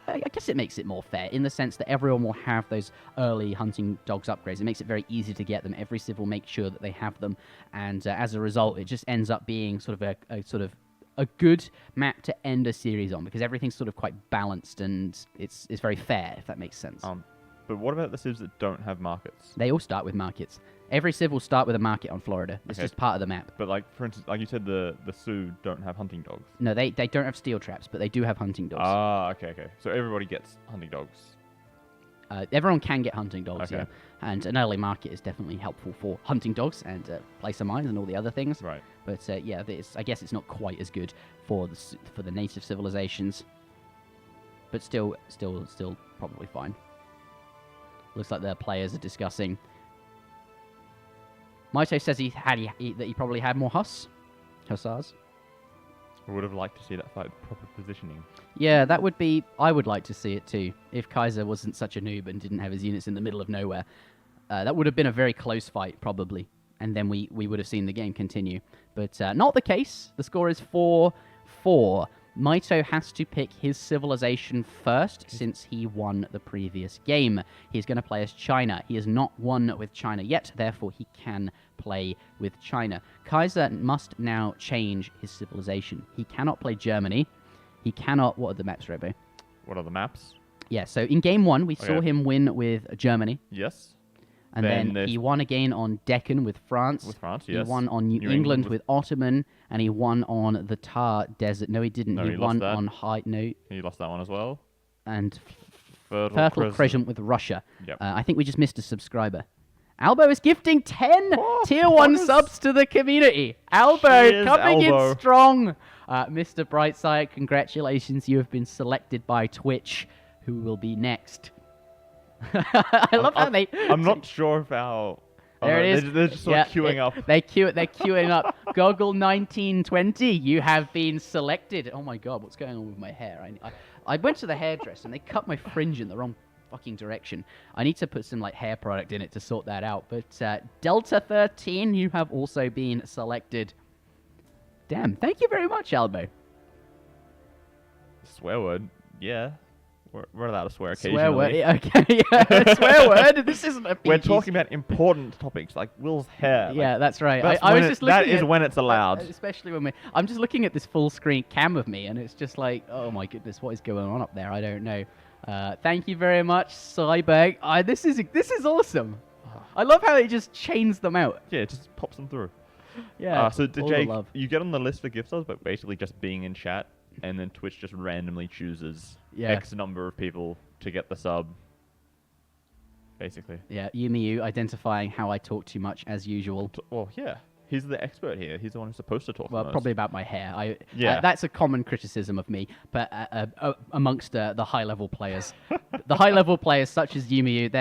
I guess it makes it more fair, in the sense that everyone will have those early hunting dogs upgrades. It makes it very easy to get them. Every civ will make sure that they have them, and as a result, it just ends up being sort of a good map to end a series on, because everything's sort of quite balanced, and it's very fair, if that makes sense. But what about the civs that don't have markets? They all start with markets. Every civ will start with a market on Florida. It's just part of the map. But, for instance, like you said, the Sioux don't have hunting dogs. No, they don't have steel traps, but they do have hunting dogs. Ah, okay. So everybody gets hunting dogs. Everyone can get hunting dogs, okay. Yeah. And an early market is definitely helpful for hunting dogs and placer mines and all the other things. Right. But, I guess it's not quite as good for the native civilizations. But still probably fine. Looks like the players are discussing. Mitoe says that he probably had more Hussars. I would have liked to see that fight with proper positioning. Yeah, I would like to see it too. If Kaiser wasn't such a noob and didn't have his units in the middle of nowhere. That would have been a very close fight, probably. And then we would have seen the game continue. But not the case. The score is 4-4. Mitoe has to pick his civilization first, since he won the previous game. He's going to play as China. He has not won with China yet, therefore he can play with China. Kaiser must now change his civilization. He cannot play Germany. He cannot... What are the maps, Robo? What are the maps? Yeah, so in game 1, we saw him win with Germany. Yes. And Then then there's- he won again on Deccan with France. With France, He yes. won on New New England England with Ottoman, and he won on the Thar Desert. No, he didn't. No, he he won lost that. on High Note He lost that one as well. and Fertile Crescent with Russia. Yep. I think we just missed a subscriber. Albo is gifting 10 Oh, tier 1 bonus. subs to the community. Albo Cheers, coming Albo. in strong. Mr. Brightside, congratulations. You have been selected by Twitch. Who will be next? I love how they... I'm not sure if our... There it is. They're just sort of queuing up. They're queuing up. Goggle1920, you have been selected. Oh my god, what's going on with my hair? I went to the hairdresser and they cut my fringe in the wrong fucking direction. I need to put some like hair product in it to sort that out. But Delta13, you have also been selected. Damn, thank you very much, Albo. Swear word. Yeah. We're allowed to swear occasionally. Swear word. Yeah, okay, yeah. Swear word. This isn't a We're PG. talking about important topics like Will's hair. Yeah, that's right. That's I was when just looking that is at, when it's allowed. Especially when I'm just looking at this full screen cam of me, and it's just like, oh my goodness, what is going on up there? I don't know. Thank you very much, Cyberg. This is awesome. I love how it just chains them out. Yeah, it just pops them through. Yeah. So all the Jake, love. you get on the list for gift subs, but basically just being in chat, and then Twitch just randomly chooses Yeah. X number of people to get the sub. Basically. Yeah, Yumiyu identifying how I talk too much as usual. Well, yeah. He's the expert here. He's the one who's supposed to talk Well, the most. probably about my hair. Yeah. That's a common criticism of me, but amongst the high-level players, the high-level players such as Yumiyu,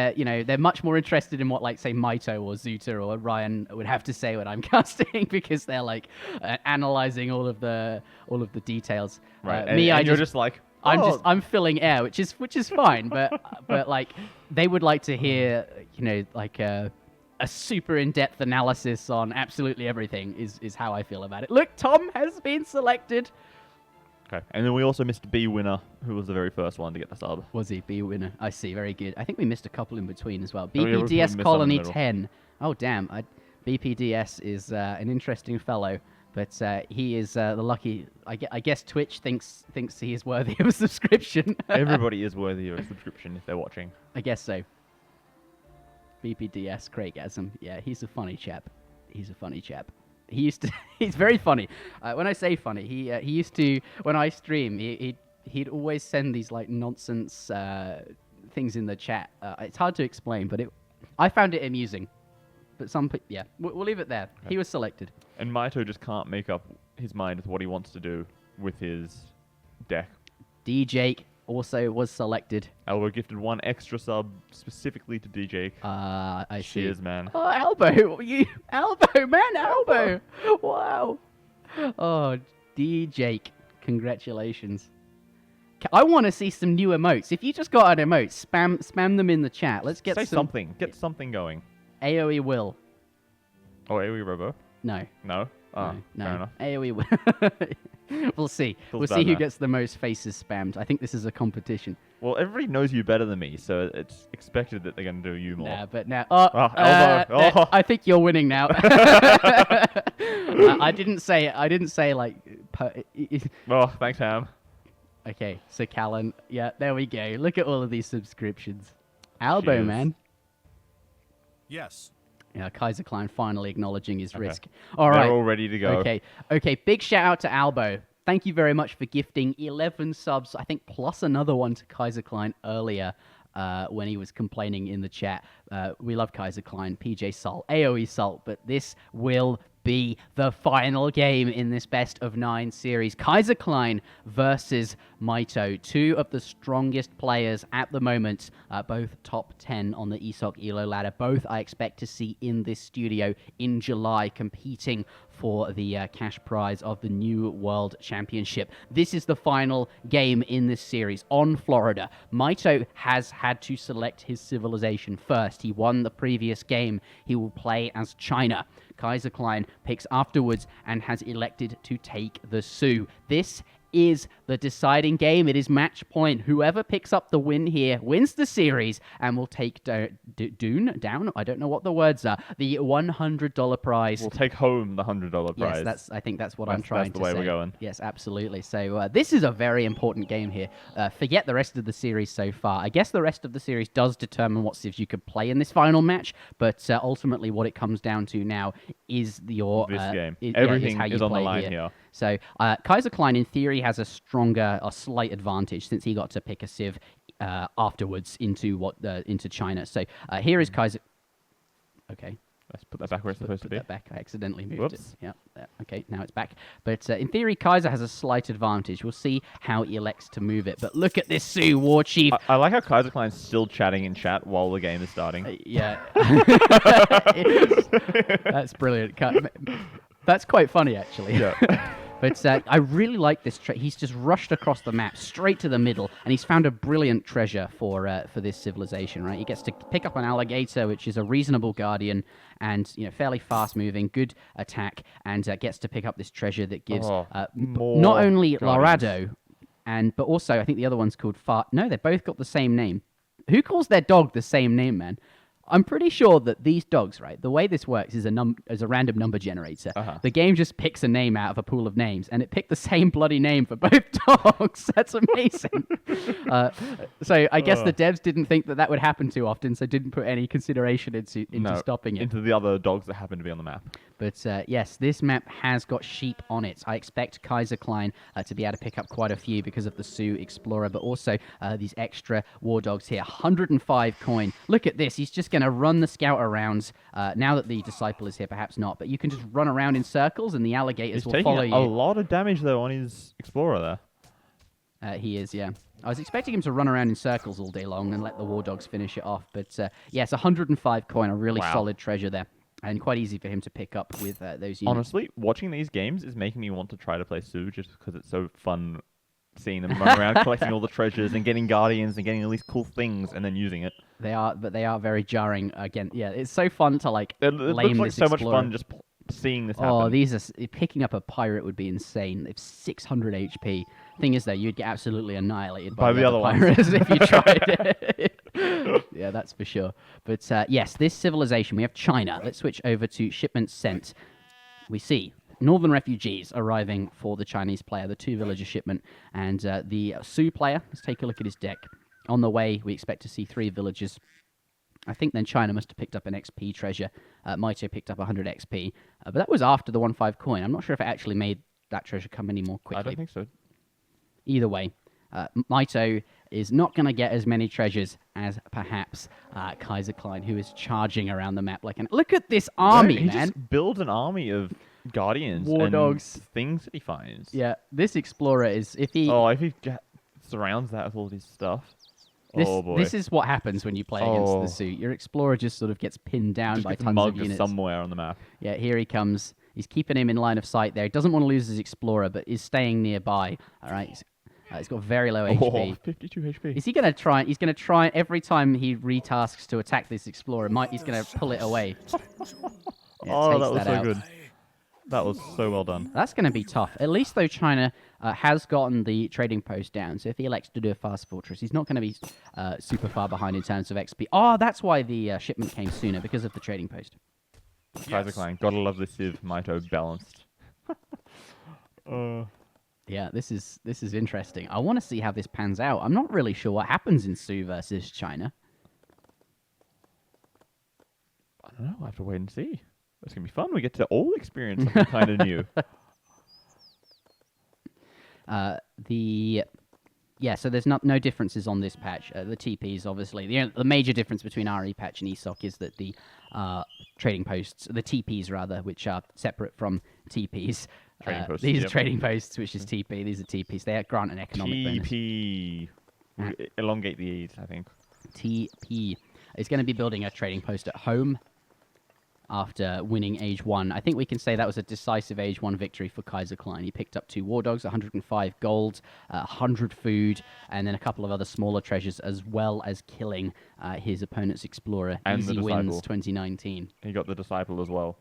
they're much more interested in what, like, say, Mitoe or Zuta or Ryan would have to say when I'm casting because they're like analyzing all of the details. Right. Me, and I you're just. just like, I'm filling air, which is fine, but like they would like to hear, like a super in-depth analysis on absolutely everything is how I feel about it. Look, Tom has been selected. Okay. And then we also missed B winner, who was the very first one to get the sub. Was he B winner? I see, very good. I think we missed a couple in between as well. Oh, yeah, we probably missed BPDS some in Colony the middle. 10. Oh damn, BPDS is an interesting fellow. But he is the lucky. I guess Twitch thinks he is worthy of a subscription. Everybody is worthy of a subscription if they're watching. I guess so. BPDS Craigasm. Yeah, he's a funny chap. He's very funny. When I say funny, he used to, when I stream, he'd always send these like nonsense things in the chat. It's hard to explain, but I found it amusing. But we'll leave it there. Okay. He was selected. And Mitoe just can't make up his mind with what he wants to do with his deck. DJ also was selected. Albo gifted one extra sub specifically to DJ. I see. Cheers, man. Oh, Albo! Albo, man, Albo! Wow. Oh, DJ, congratulations. I want to see some new emotes. If you just got an emote, spam them in the chat. Let's get Say some. something. Get something going. AoE will. Oh, AoE Robo? No. No? Oh, no. fair enough. AoE will. We'll see. Feels We'll see bad who now. gets the most faces spammed. I think this is a competition. Well, everybody knows you better than me, so it's expected that they're going to do you more. Nah, but now. Elbow. Oh. I think you're winning now. I didn't say like. Oh, thanks, Ham. Okay, so Callan. Yeah, there we go. Look at all of these subscriptions. Albo, Cheers. man. Yes. Yeah, Kaiserklein finally acknowledging his Okay. risk. All They're right. all ready to go. Okay. Big shout out to Albo. Thank you very much for gifting 11 subs, I think, plus another one to Kaiserklein earlier when he was complaining in the chat. We love Kaiserklein, PJ Salt, AoE Salt, but this will be the final game in this best of 9 series. Kaiserklein versus Mitoe, two of the strongest players at the moment, both top 10 on the ESOC ELO ladder. Both I expect to see in this studio in July competing for the cash prize of the New World Championship. This is the final game in this series on Florida. Mitoe has had to select his civilization first. He won the previous game. He will play as China. Kaiserklein picks afterwards and has elected to take the Sioux. This is the deciding game. It is match point. Whoever picks up the win here wins the series and will take down, I don't know what the words are, the $100 prize. We'll take home the $100 prize. Yes, I think that's what I'm trying to say. That's the way we're going. Yes, absolutely. So this is a very important game here. Forget the rest of the series so far. I guess the rest of the series does determine what civs you could play in this final match, but ultimately what it comes down to now is your... This game. Everything is on the line here. So Kaiserklein, in theory, has a slight advantage since he got to pick a civ afterwards into China. So here is Kaiser... Okay. Let's put that back where it's supposed to be. That back. I accidentally moved Whoops. it. Yeah. Okay, now it's back. But in theory, Kaiser has a slight advantage. We'll see how he elects to move it. But look at this Sioux war chief. I like how Kaiserklein's still chatting in chat while the game is starting. Yeah. That's brilliant. That's quite funny, actually. Yeah. But I really like this. He's just rushed across the map straight to the middle, and he's found a brilliant treasure for this civilization. Right, he gets to pick up an alligator, which is a reasonable guardian, and fairly fast moving, good attack, and gets to pick up this treasure that gives not only Larado, but also I think the other one's called Thar. No, they both got the same name. Who calls their dog the same name, man? I'm pretty sure that these dogs, right, the way this works is a random number generator. The game just picks a name out of a pool of names, and it picked the same bloody name for both dogs. That's amazing. So I guess the devs didn't think that would happen too often, so didn't put any consideration into stopping it. Into the other dogs that happen to be on the map. But yes, this map has got sheep on it. I expect Kaiserklein to be able to pick up quite a few because of the Sioux Explorer, but also these extra war dogs here. 105 coin. Look at this. He's just going to run the scout around. Now that the disciple is here, perhaps not, but you can just run around in circles and the alligators will follow you. He's taking a lot of damage, though, on his Explorer there. He is, yeah. I was expecting him to run around in circles all day long and let the war dogs finish it off, but yes, 105 coin, a really solid treasure there. And quite easy for him to pick up with those units. Honestly, watching these games is making me want to try to play Sioux just because it's so fun seeing them run around collecting all the treasures and getting guardians and getting all these cool things and then using it. They are very jarring. Again, yeah, it's so fun to lame it looks like this so Explorer. much fun just seeing this happen. Oh, picking up a pirate would be insane. They've 600 HP. Thing is, though, you'd get absolutely annihilated by the other pirates if you tried it. Yeah, that's for sure. But yes, this civilization, we have China. Let's switch over to shipments sent. We see northern refugees arriving for the Chinese player, the 2 villager shipment, and the Sioux player. Let's take a look at his deck. On the way, we expect to see 3 villagers. I think then China must have picked up an XP treasure. Mitoe picked up 100 XP, but that was after the 1.5 coin. I'm not sure if it actually made that treasure come any more quickly. I don't think so. Either way, Mitoe is not going to get as many treasures as perhaps Kaiserklein, who is charging around the map like an... Look at this army, he man! Just builds an army of guardians war and dogs, things that he finds. Yeah, this explorer is... If he surrounds that with all this stuff... oh boy. This is what happens when you play against the Sioux. Your explorer just sort of gets pinned down by tons of units. Somewhere on the map. Yeah, here he comes. He's keeping him in line of sight there. He doesn't want to lose his explorer, but is staying nearby. All right. He's got very low HP. 52 HP. Is he going to try? He's going to try every time he retasks to attack this explorer. He's going to pull it away. Yeah, that was so good. That was so well done. That's going to be tough. At least, though, China has gotten the trading post down. So if he elects to do a fast fortress, he's not going to be super far behind in terms of XP. Oh, that's why the shipment came sooner, because of the trading post. Kaiserklein, gotta love this Civ. Mitoe balanced. Yeah, this is interesting. I want to see how this pans out. I'm not really sure what happens in Sioux versus China. I don't know. I have to wait and see. It's gonna be fun. We get to all experience something kind of new. So there's no differences on this patch. The TPs, obviously. The major difference between RE patch and ESOC is that the trading posts, the TPs rather, which are separate from TPs. These are trading posts, which is TP. These are TPs. They grant an economic bonus. TP. Elongate the E's, I think. TP. It's going to be building a trading post at home after winning Age 1. I think we can say that was a decisive Age 1 victory for Kaiserklein. He picked up 2 war dogs, 105 gold, 100 food, and then a couple of other smaller treasures, as well as killing his opponent's explorer. And Easy the wins disciple. 2019. He got the disciple as well.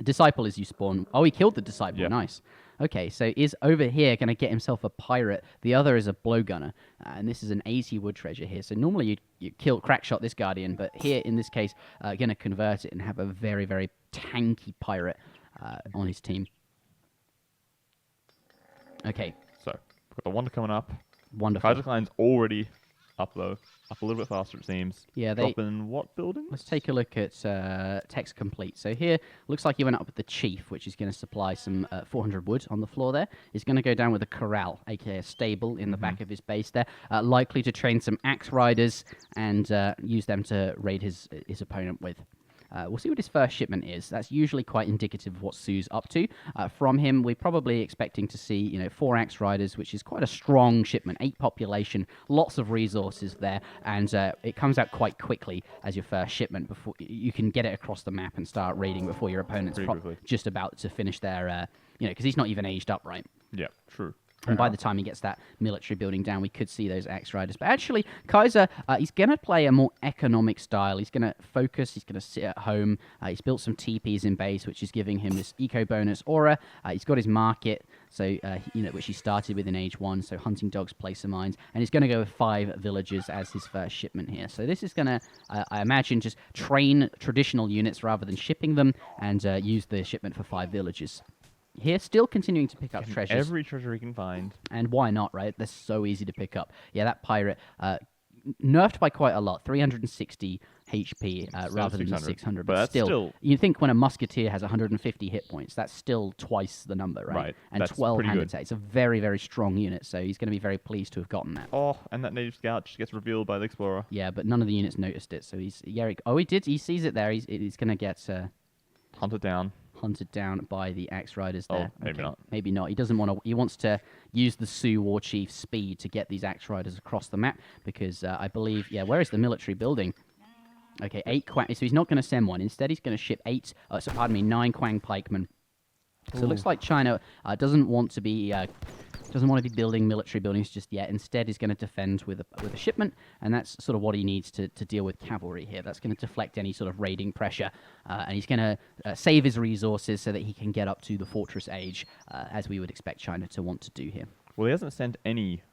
Disciple is you spawn. Oh, he killed the disciple. Yeah. Nice. Okay, so is over here going to get himself a pirate. The other is a blowgunner. And this is an 80 wood treasure here. So normally you kill, crackshot this guardian, but here in this case, going to convert it and have a very, very tanky pirate on his team. Okay. So, we've got the wonder coming up. Wonderful. Kaiserklein's already up, though. Up a little bit faster, it seems. Yeah, Dropping what building? Let's take a look at text complete. So here, looks like he went up with the chief, which is going to supply some 400 wood on the floor there. He's going to go down with a corral, aka a stable, in the back of his base there. Likely to train some axe riders and use them to raid his opponent with. We'll see what his first shipment is. That's usually quite indicative of what Sioux's up to. From him, we're probably expecting to see, 4 axe riders, which is quite a strong shipment. 8 population, lots of resources there, and it comes out quite quickly as your first shipment. Before you can get it across the map and start raiding before your opponent's just about to finish their, because he's not even aged up, right? Yeah, true. And by the time he gets that military building down, we could see those axe riders. But actually, Kaiser, he's going to play a more economic style. He's going to focus. He's going to sit at home. He's built some teepees in base, which is giving him this eco bonus aura. He's got his market, so which he started with in Age 1. So hunting dogs, placer mines, and he's going to go with 5 villagers as his first shipment here. So this is going to, I imagine, just train traditional units rather than shipping them, and use the shipment for 5 villagers. Here, still continuing to pick up treasures. Every treasure he can find. And why not, right? They're so easy to pick up. Yeah, that pirate, nerfed by quite a lot. 360 HP rather than the 600. But still... You think when a musketeer has 150 hit points, that's still twice the number, right? Right. And That's 12 pretty hand good. attack. It's a very, very strong unit, so he's going to be very pleased to have gotten that. Oh, and that native scout just gets revealed by the explorer. Yeah, but none of the units noticed it, so he's... Oh, he did. He sees it there. He's going to get... Hunted down. Hunted down by the axe riders there. Oh, maybe not. Maybe not. He doesn't want to. He wants to use the Sioux war chief's speed to get these axe riders across the map because I believe. Yeah, where is the military building? Okay, 8 Quang. So he's not going to send one. Instead, he's going to ship 9 Quang pikemen. So it looks like China doesn't want to be building military buildings just yet. Instead, he's going to defend with a shipment, and that's sort of what he needs to deal with cavalry here. That's going to deflect any sort of raiding pressure, and he's going to save his resources so that he can get up to the fortress age, as we would expect China to want to do here. Well, he hasn't sent any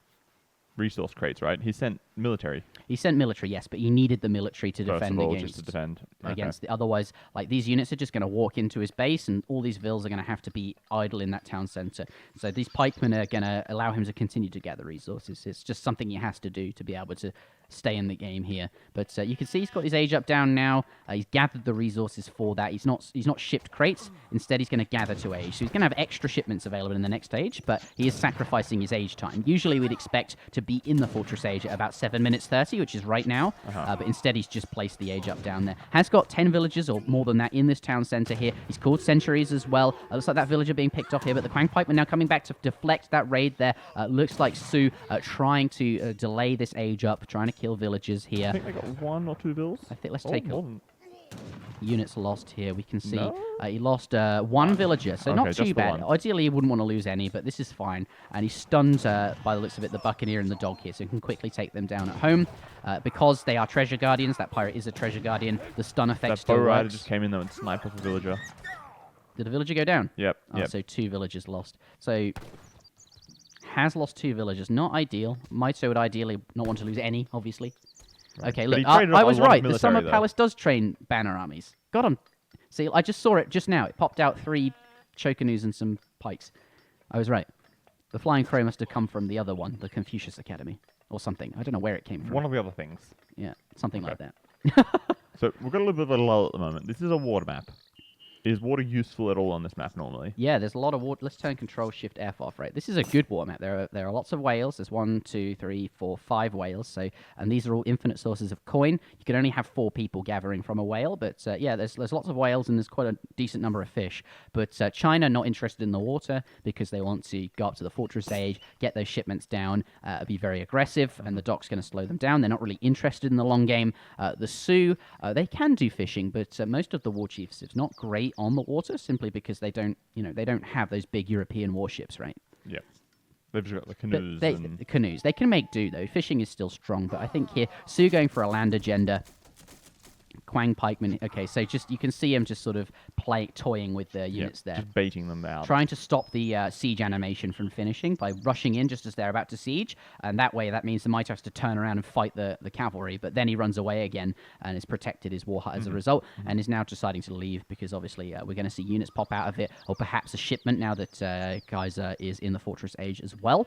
resource crates, right? He sent military. He sent military, yes, but he needed the military to defend just to defend. against the. Otherwise, like these units are just going to walk into his base, and all these vills are going to have to be idle in that town center. So these pikemen are going to allow him to continue to gather resources. It's just something he has to do to be able to stay in the game here. But you can see he's got his age up down now. He's gathered the resources for that. He's not shipped crates. Instead, he's going to gather to age. So he's going to have extra shipments available in the next age, but he is sacrificing his age time. Usually, we'd expect to be in the fortress age at about 7 minutes 30, which is right now. But instead, he's just placed the age up down there. Has got 10 villagers or more than that in this town center here. He's called sentries as well. Looks like that villager being picked off here, but the Quang pikeman now coming back to deflect that raid there. Looks like Sioux trying to delay this age up, trying to kill villagers here. I think they got 1 or 2 bills. I think let's take a units lost here. We can see No? he lost 1 villager, so not Okay, too just the bad. one. Ideally, he wouldn't want to lose any, but this is fine. And he's stunned, by the looks of it, the buccaneer and the dog here, so he can quickly take them down at home. Because they are treasure guardians, that pirate is a treasure guardian, the stun effect That still bow rider works. just came in there and sniped off a villager. Did the villager go down? Yep. Oh, so 2 villagers lost. So has lost 2 villagers. Not ideal. Mitoe would ideally not want to lose any, obviously. Right. Okay, But look, he traded I up a was lot of right. The military, Summer though. Palace does train banner armies. Got him. See, I just saw it just now. It popped out 3 Chokanews and some pikes. I was right. The Flying Crow must have come from the other one, the Confucius Academy, or something. I don't know where it came from. One of the other things. Yeah, something like Okay. that. So we've got a little bit of a lull at the moment. This is a water map. Is water useful at all on this map normally? Yeah, there's a lot of water. Let's turn Control Shift F off. Right, this is a good water map. There are lots of whales. There's 1, 2, 3, 4, 5 whales. So, and these are all infinite sources of coin. You can only have 4 people gathering from a whale, but yeah, there's lots of whales and there's quite a decent number of fish. But China not interested in the water because they want to go up to the fortress age, get those shipments down, be very aggressive, and the dock's going to slow them down. They're not really interested in the long game. The Sioux, they can do fishing, but most of the war chiefs is not great on the water. Simply because they don't have those big European warships, right? Yeah. They've just got the But canoes. the canoes, they can make do though. Fishing is still strong, but I think here Sioux going for a land agenda. Quang pikemen. Okay, so just you can see him just sort of toying with the units there. Just baiting them out. Trying to stop the siege animation from finishing by rushing in just as they're about to siege, and that way that means the Mitoe has to turn around and fight the cavalry, but then he runs away again and has protected his war hut as a result, and is now deciding to leave because obviously we're going to see units pop out of it, or perhaps a shipment now that Kaiser is in the Fortress Age as well.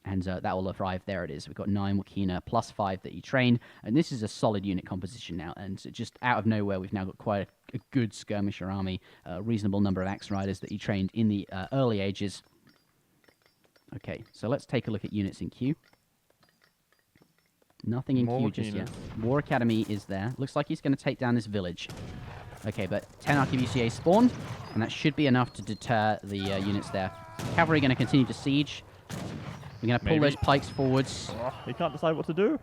And that will arrive. There it is. We've got 9 Wakina plus 5 that he trained. And this is a solid unit composition now. And just out of nowhere, we've now got quite a good skirmisher army. A reasonable number of axe riders that he trained in the early ages. Okay, so let's take a look at units in queue. Nothing in queue just yet. War Academy is there. Looks like he's going to take down this village. Okay, but 10 RQBCA spawned. And that should be enough to deter the units there. Cavalry going to continue to siege. We're going to pull those pikes forwards. Oh, he can't decide what to do.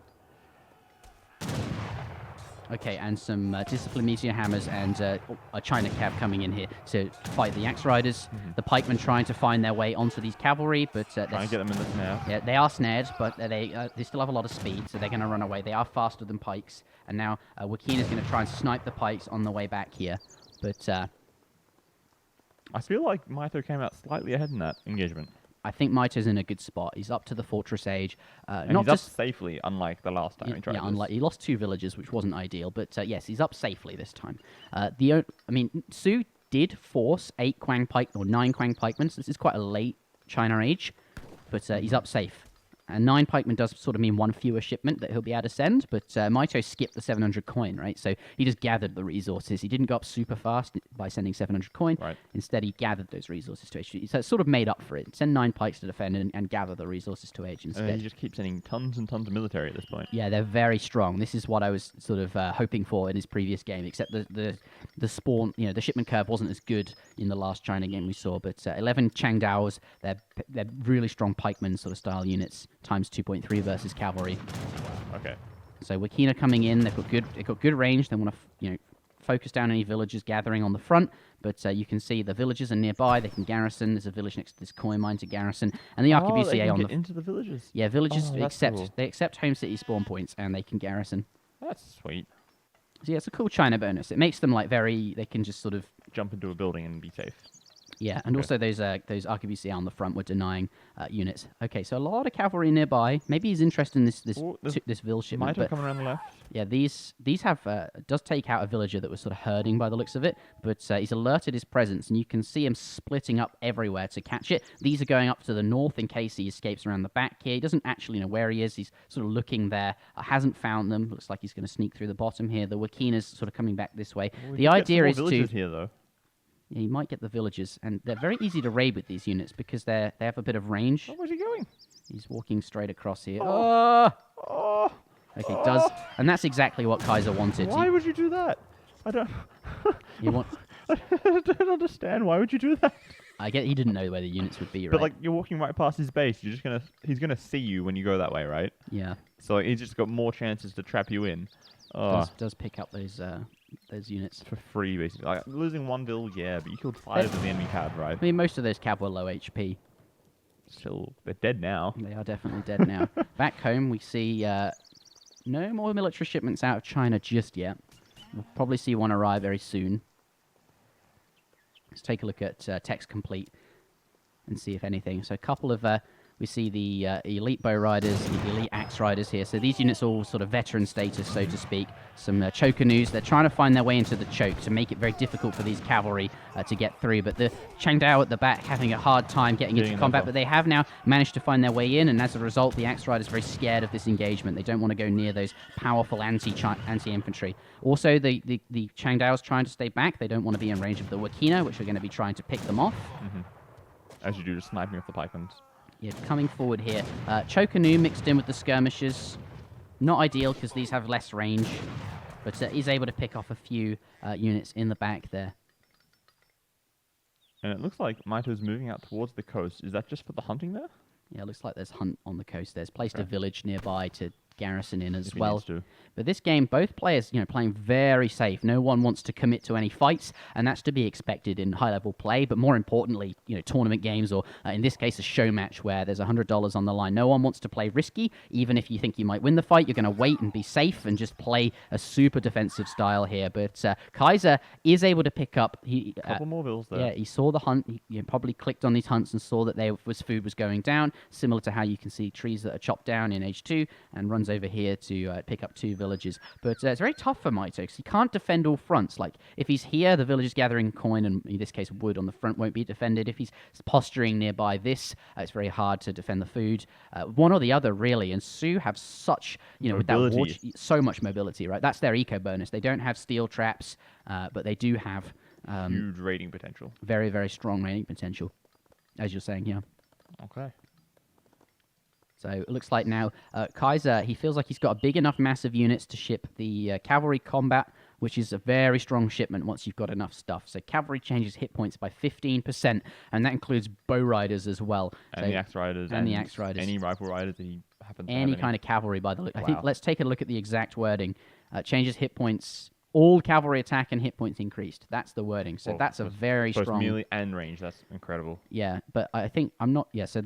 Okay, and some discipline meteor hammers and a China cav coming in here to fight the axe riders. The pikemen trying to find their way onto these cavalry, but trying to get them in the snare. Yeah, they are snared, but they still have a lot of speed, so they're going to run away. They are faster than pikes, and now Wakina's going to try and snipe the pikes on the way back here. But I feel like Mitoe came out slightly ahead in that engagement. I think Mitoe's in a good spot. He's up to the Fortress Age. And not he's just up safely, unlike the last time he tried this. unlike he lost 2 villages, which wasn't ideal, but yes, he's up safely this time. Sioux did force 8 Quang Pike or 9 Quang Pikemen. So this is quite a late China Age, but he's up safe. And 9 pikemen does sort of mean 1 fewer shipment that he'll be able to send, but Mitoe skipped the 700 coin, right? So he just gathered the resources. He didn't go up super fast by sending 700 coin. Right. Instead, he gathered those resources to HG. So it sort of made up for it. Send 9 pikes to defend and gather the resources to Age instead. And he just keeps sending tons and tons of military at this point. Yeah, they're very strong. This is what I was sort of hoping for in his previous game, except the spawn, the shipment curve wasn't as good in the last China game we saw. But 11 Changdaos, they're really strong pikemen sort of style units, times 2.3 versus cavalry. Okay. So Wakina coming in, they've got good range. They want to focus down any villagers gathering on the front. But you can see the villages are nearby. They can garrison. There's a village next to this coin mine to garrison, and the RQBCA they can on get the into the villages. Yeah, villages Cool. They accept home city spawn points and they can garrison. That's sweet. So yeah, it's a cool China bonus. It makes them they can just sort of Jump into a building and be safe. Yeah, and also those RQBCA on the front were denying units. Okay, so a lot of cavalry nearby. Maybe he's interested in this Ville shipment. Mitoe coming around the left. Yeah, these have does take out a villager that was sort of herding by the looks of it, but he's alerted his presence, and you can see him splitting up everywhere to catch it. These are going up to the north in case he escapes around the back here. He doesn't actually know where he is. He's sort of looking there. Hasn't found them. Looks like he's going to sneak through the bottom here. The Wakina's sort of coming back this way. Well, the idea is to here though. Yeah, you might get the villagers, and they're very easy to raid with these units because they have a bit of range. Oh, where's he going? He's walking straight across here. Oh. Okay, does, and that's exactly what Kaiser wanted. Why would you do that? I don't. You want? I don't understand. Why would you do that? I get he didn't know where the units would be, right? But like you're walking right past his base, he's gonna see you when you go that way, right? Yeah. So he's just got more chances to trap you in. Does pick up those units for free, basically. Like, losing 1 bill, yeah, but you killed 5 of the enemy cav, right? I mean, most of those cav were low HP. Still, they're dead now. They are definitely dead now. Back home, we see no more military shipments out of China just yet. We'll probably see one arrive very soon. Let's take a look at text complete and see if anything. So a couple of we see the elite bow riders, the elite axe riders here. So these units are all sort of veteran status, so to speak. Some choke canoes. They're trying to find their way into the choke to make it very difficult for these cavalry to get through. But the Changdao at the back having a hard time getting into combat. But they have now managed to find their way in, and as a result, the axe riders are very scared of this engagement. They don't want to go near those powerful anti-infantry. Also, the Changdao's trying to stay back. They don't want to be in range of the Wakina, which are going to be trying to pick them off. As you do, just sniping off the pikemen. Yeah, coming forward here. Choke canoe mixed in with the skirmishers. Not ideal because these have less range, but he's able to pick off a few units in the back there. And it looks like Mitoe's moving out towards the coast. Is that just for the hunting there? Yeah, it looks like there's hunt on the coast. There's placed a village nearby to garrison in as If he well. needs to. But this game, both players, playing very safe. No one wants to commit to any fights, and that's to be expected in high-level play. But more importantly, tournament games, or in this case, a show match where there's $100 on the line. No one wants to play risky, even if you think you might win the fight. You're going to wait and be safe and just play a super defensive style here. But Kaiser is able to pick up. Couple more vills there. Yeah, he saw the hunt. He probably clicked on these hunts and saw that food was going down, similar to how you can see trees that are chopped down in Age 2, and runs over here to pick up 2 villages. But it's very tough for Mitoe because he can't defend all fronts. Like, if he's here, the villagers gathering coin, and in this case wood on the front, won't be defended. If he's posturing nearby this, it's very hard to defend the food. One or the other, really. And Sioux have such, with that so much mobility, right? That's their eco bonus. They don't have steel traps, but they do have... huge raiding potential. Very, very strong raiding potential, as you're saying, yeah. Okay. So it looks like now Kaiser, he feels like he's got a big enough mass of units to ship the cavalry combat, which is a very strong shipment once you've got enough stuff. So cavalry changes hit points by 15%, and that includes bow riders as well. And the axe riders. And the axe riders. Any rifle riders that he happens to have. Any kind of cavalry, by the look. Wow. I think let's take a look at the exact wording. Changes hit points. All cavalry attack and hit points increased. That's the wording. So that's a very strong... melee and range. That's incredible. Yeah, but I think I'm not... Yeah, so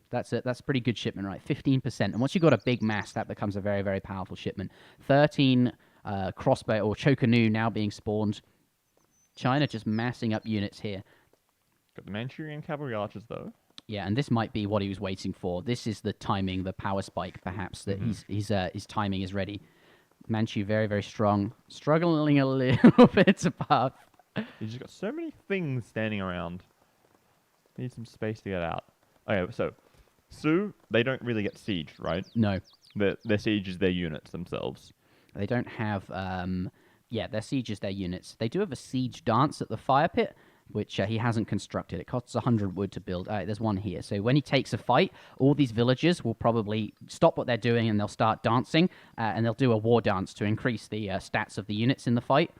that's a pretty good shipment, right? 15%. And once you've got a big mass, that becomes a very, very powerful shipment. 13 crossbow or chokanoo now being spawned. China just massing up units here. Got the Manchurian cavalry archers, though. Yeah, and this might be what he was waiting for. This is the timing, the power spike, perhaps, that his timing is ready. Manchu very, very strong. Struggling a little bit above. He's just got so many things standing around. Need some space to get out. Okay, so Sioux, they don't really get sieged, right? No. Their siege is their units themselves. They don't have... their siege is their units. They do have a siege dance at the fire pit, which he hasn't constructed. It costs 100 wood to build. There's one here. So when he takes a fight, all these villagers will probably stop what they're doing and they'll start dancing, and they'll do a war dance to increase the stats of the units in the fight.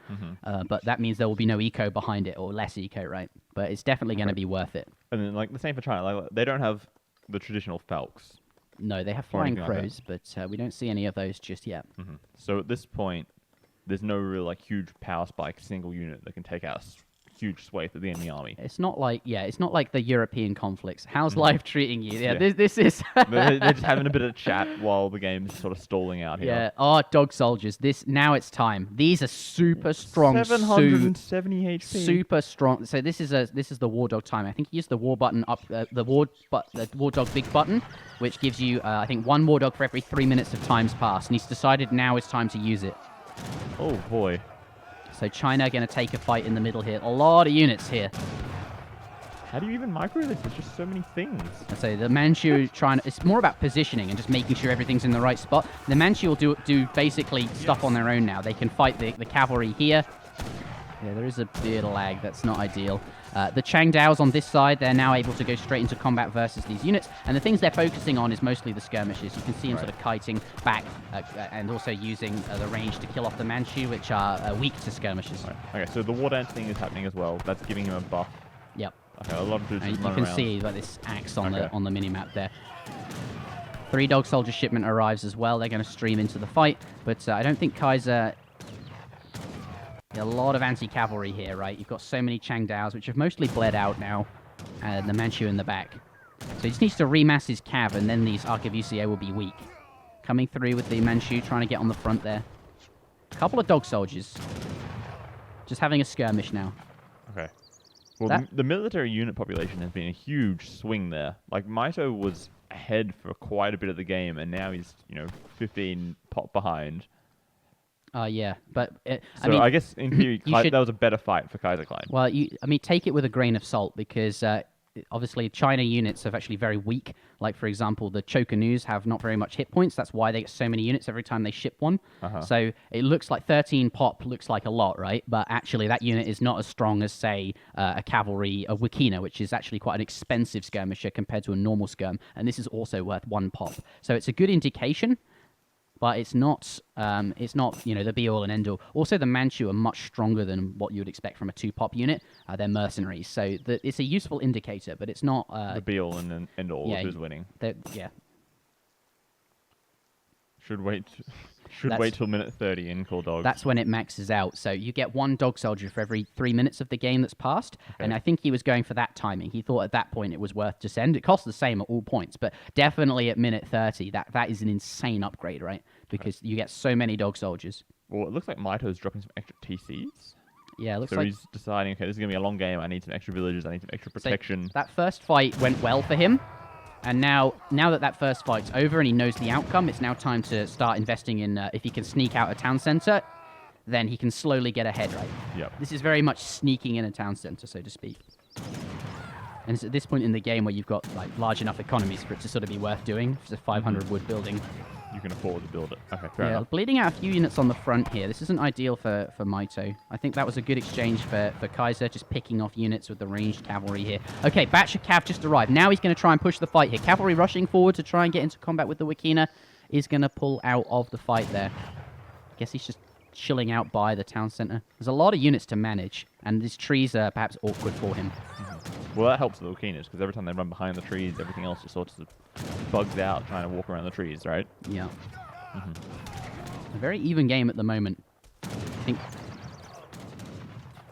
But that means there will be no eco behind it, or less eco, right? But it's definitely going to be worth it. And then, like, the same for China. Like, they don't have the traditional falcons. No, they have flying crows, but we don't see any of those just yet. So at this point, there's no real, like, huge power spike single unit that can take out huge swathe of the enemy army. It's not like the European conflicts. How's life treating you? Yeah. This is... they're just having a bit of chat while the game's sort of stalling out here. Yeah. Oh, dog soldiers. Now it's time. These are super strong. 770 HP. Super strong. So this is the war dog time. I think you use the war button up, the war dog big button, which gives you I think 1 war dog for every 3 minutes of times passed. And he's decided now is time to use it. Oh boy. So China going to take a fight in the middle here. A lot of units here. How do you even micro this? There's just so many things. So the Manchu it's more about positioning and just making sure everything's in the right spot. The Manchu will do basically stuff on their own now. They can fight the cavalry here. Yeah, there is a bit of lag. That's not ideal. The Changdaos on this side, they're now able to go straight into combat versus these units. And the things they're focusing on is mostly the skirmishes. You can see them sort of kiting back and also using the range to kill off the Manchu, which are weak to skirmishes. Right. Okay, so the war dance thing is happening as well. That's giving him a buff. Yep. Okay, a lot of dudes and just you run can around. see like this axe on the minimap there. 3 dog soldier shipment arrives as well. They're going to stream into the fight, but I don't think Kaiser... A lot of anti-cavalry here, right? You've got so many Changdaos, which have mostly bled out now, and the Manchu in the back. So he just needs to remass his cav, and then these Arquebusiers will be weak. Coming through with the Manchu, trying to get on the front there. A couple of dog soldiers. Just having a skirmish now. Okay. Well, the military unit population has been a huge swing there. Like, Mitoe was ahead for quite a bit of the game, and now he's, 15 pop behind. Yeah, but I guess in theory, that was a better fight for Kaiserklein. Well, take it with a grain of salt because obviously China units are actually very weak. Like for example, the Chokanoos have not very much hit points. That's why they get so many units every time they ship one. So it looks like 13 pop looks like a lot, right? But actually, that unit is not as strong as say a cavalry, a Wikina, which is actually quite an expensive skirmisher compared to a normal skirm. And this is also worth 1 pop. So it's a good indication. But it's not the be-all and end-all. Also, the Manchu are much stronger than what you would expect from a 2-pop unit. They're mercenaries, so it's a useful indicator, but it's not... the be-all and end-all of who's winning. Yeah. Should wait. Should That's- wait till minute 30 and call dogs. That's when it maxes out. So you get one dog soldier for every 3 minutes of the game that's passed. And I think he was going for that timing. He thought at that point it was worth to send. It costs the same at all points, but definitely at minute 30, that is an insane upgrade, right? Because you get so many dog soldiers. Well, it looks like Mitoe's dropping some extra TCs. Yeah, it looks So like he's deciding, okay, this is going to be a long game. I need some extra villagers. I need some extra protection. that first fight went well for him. And now that first fight's over and he knows the outcome, it's now time to start investing in, if he can sneak out a town center, then he can slowly get ahead, right? Yep. This is very much sneaking in a town center, so to speak. And it's at this point in the game where you've got like large enough economies for it to sort of be worth doing. If it's a 500 wood building. You can afford to build it. Okay, fair enough. Bleeding out a few units on the front here. This isn't ideal for Mitoe. I think that was a good exchange for Kaiser, just picking off units with the ranged cavalry here. Okay, batch of cav just arrived. Now he's going to try and push the fight here. Cavalry rushing forward to try and get into combat with the Wikina is going to pull out of the fight there. I guess he's just chilling out by the town center. There's a lot of units to manage, and these trees are perhaps awkward for him. Well, that helps the Lukinas, because every time they run behind the trees, everything else just sort of bugs out trying to walk around the trees, right? Yeah. A very even game at the moment. I think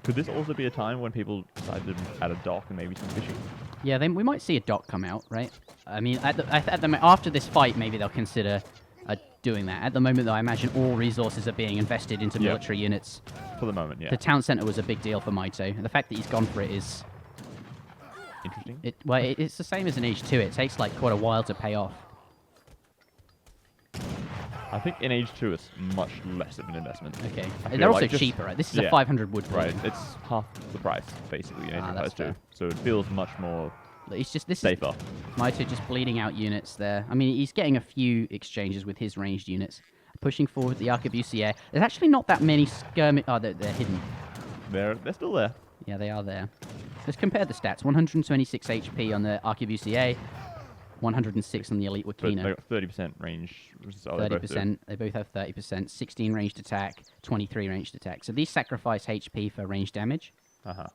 Could this also be a time when people decide to add a dock and maybe some fishing? yeah, then we might see a dock come out, right? I mean, after this fight, maybe they'll consider doing that. At the moment, though, I imagine all resources are being invested into military units. For the moment, yeah. The town center was a big deal for Mitoe. The fact that he's gone for it is... Interesting. It's the same as in Age 2. It takes like quite a while to pay off. I think in Age 2 it's much less of an investment. Okay. I feel They're also like just- cheaper, right? This is a yeah. 500 wood Right, building. it's half the price, basically, in Age of that's Empires 2. fair. So it feels much more It's just this is safer. Mitoe just bleeding out units there. I mean, he's getting a few exchanges with his ranged units. Pushing forward the Arquebusier. There's actually not that many skirmish... Oh, they're hidden. They're still there. Yeah, they are there. Let's compare the stats. 126 HP on the Arquebusier. 106 on the Elite But Wakina. they got 30% range. Which is all they both do. 30%. They both have 30%. 16 ranged attack, 23 ranged attack. So these sacrifice HP for range damage. Uh-huh.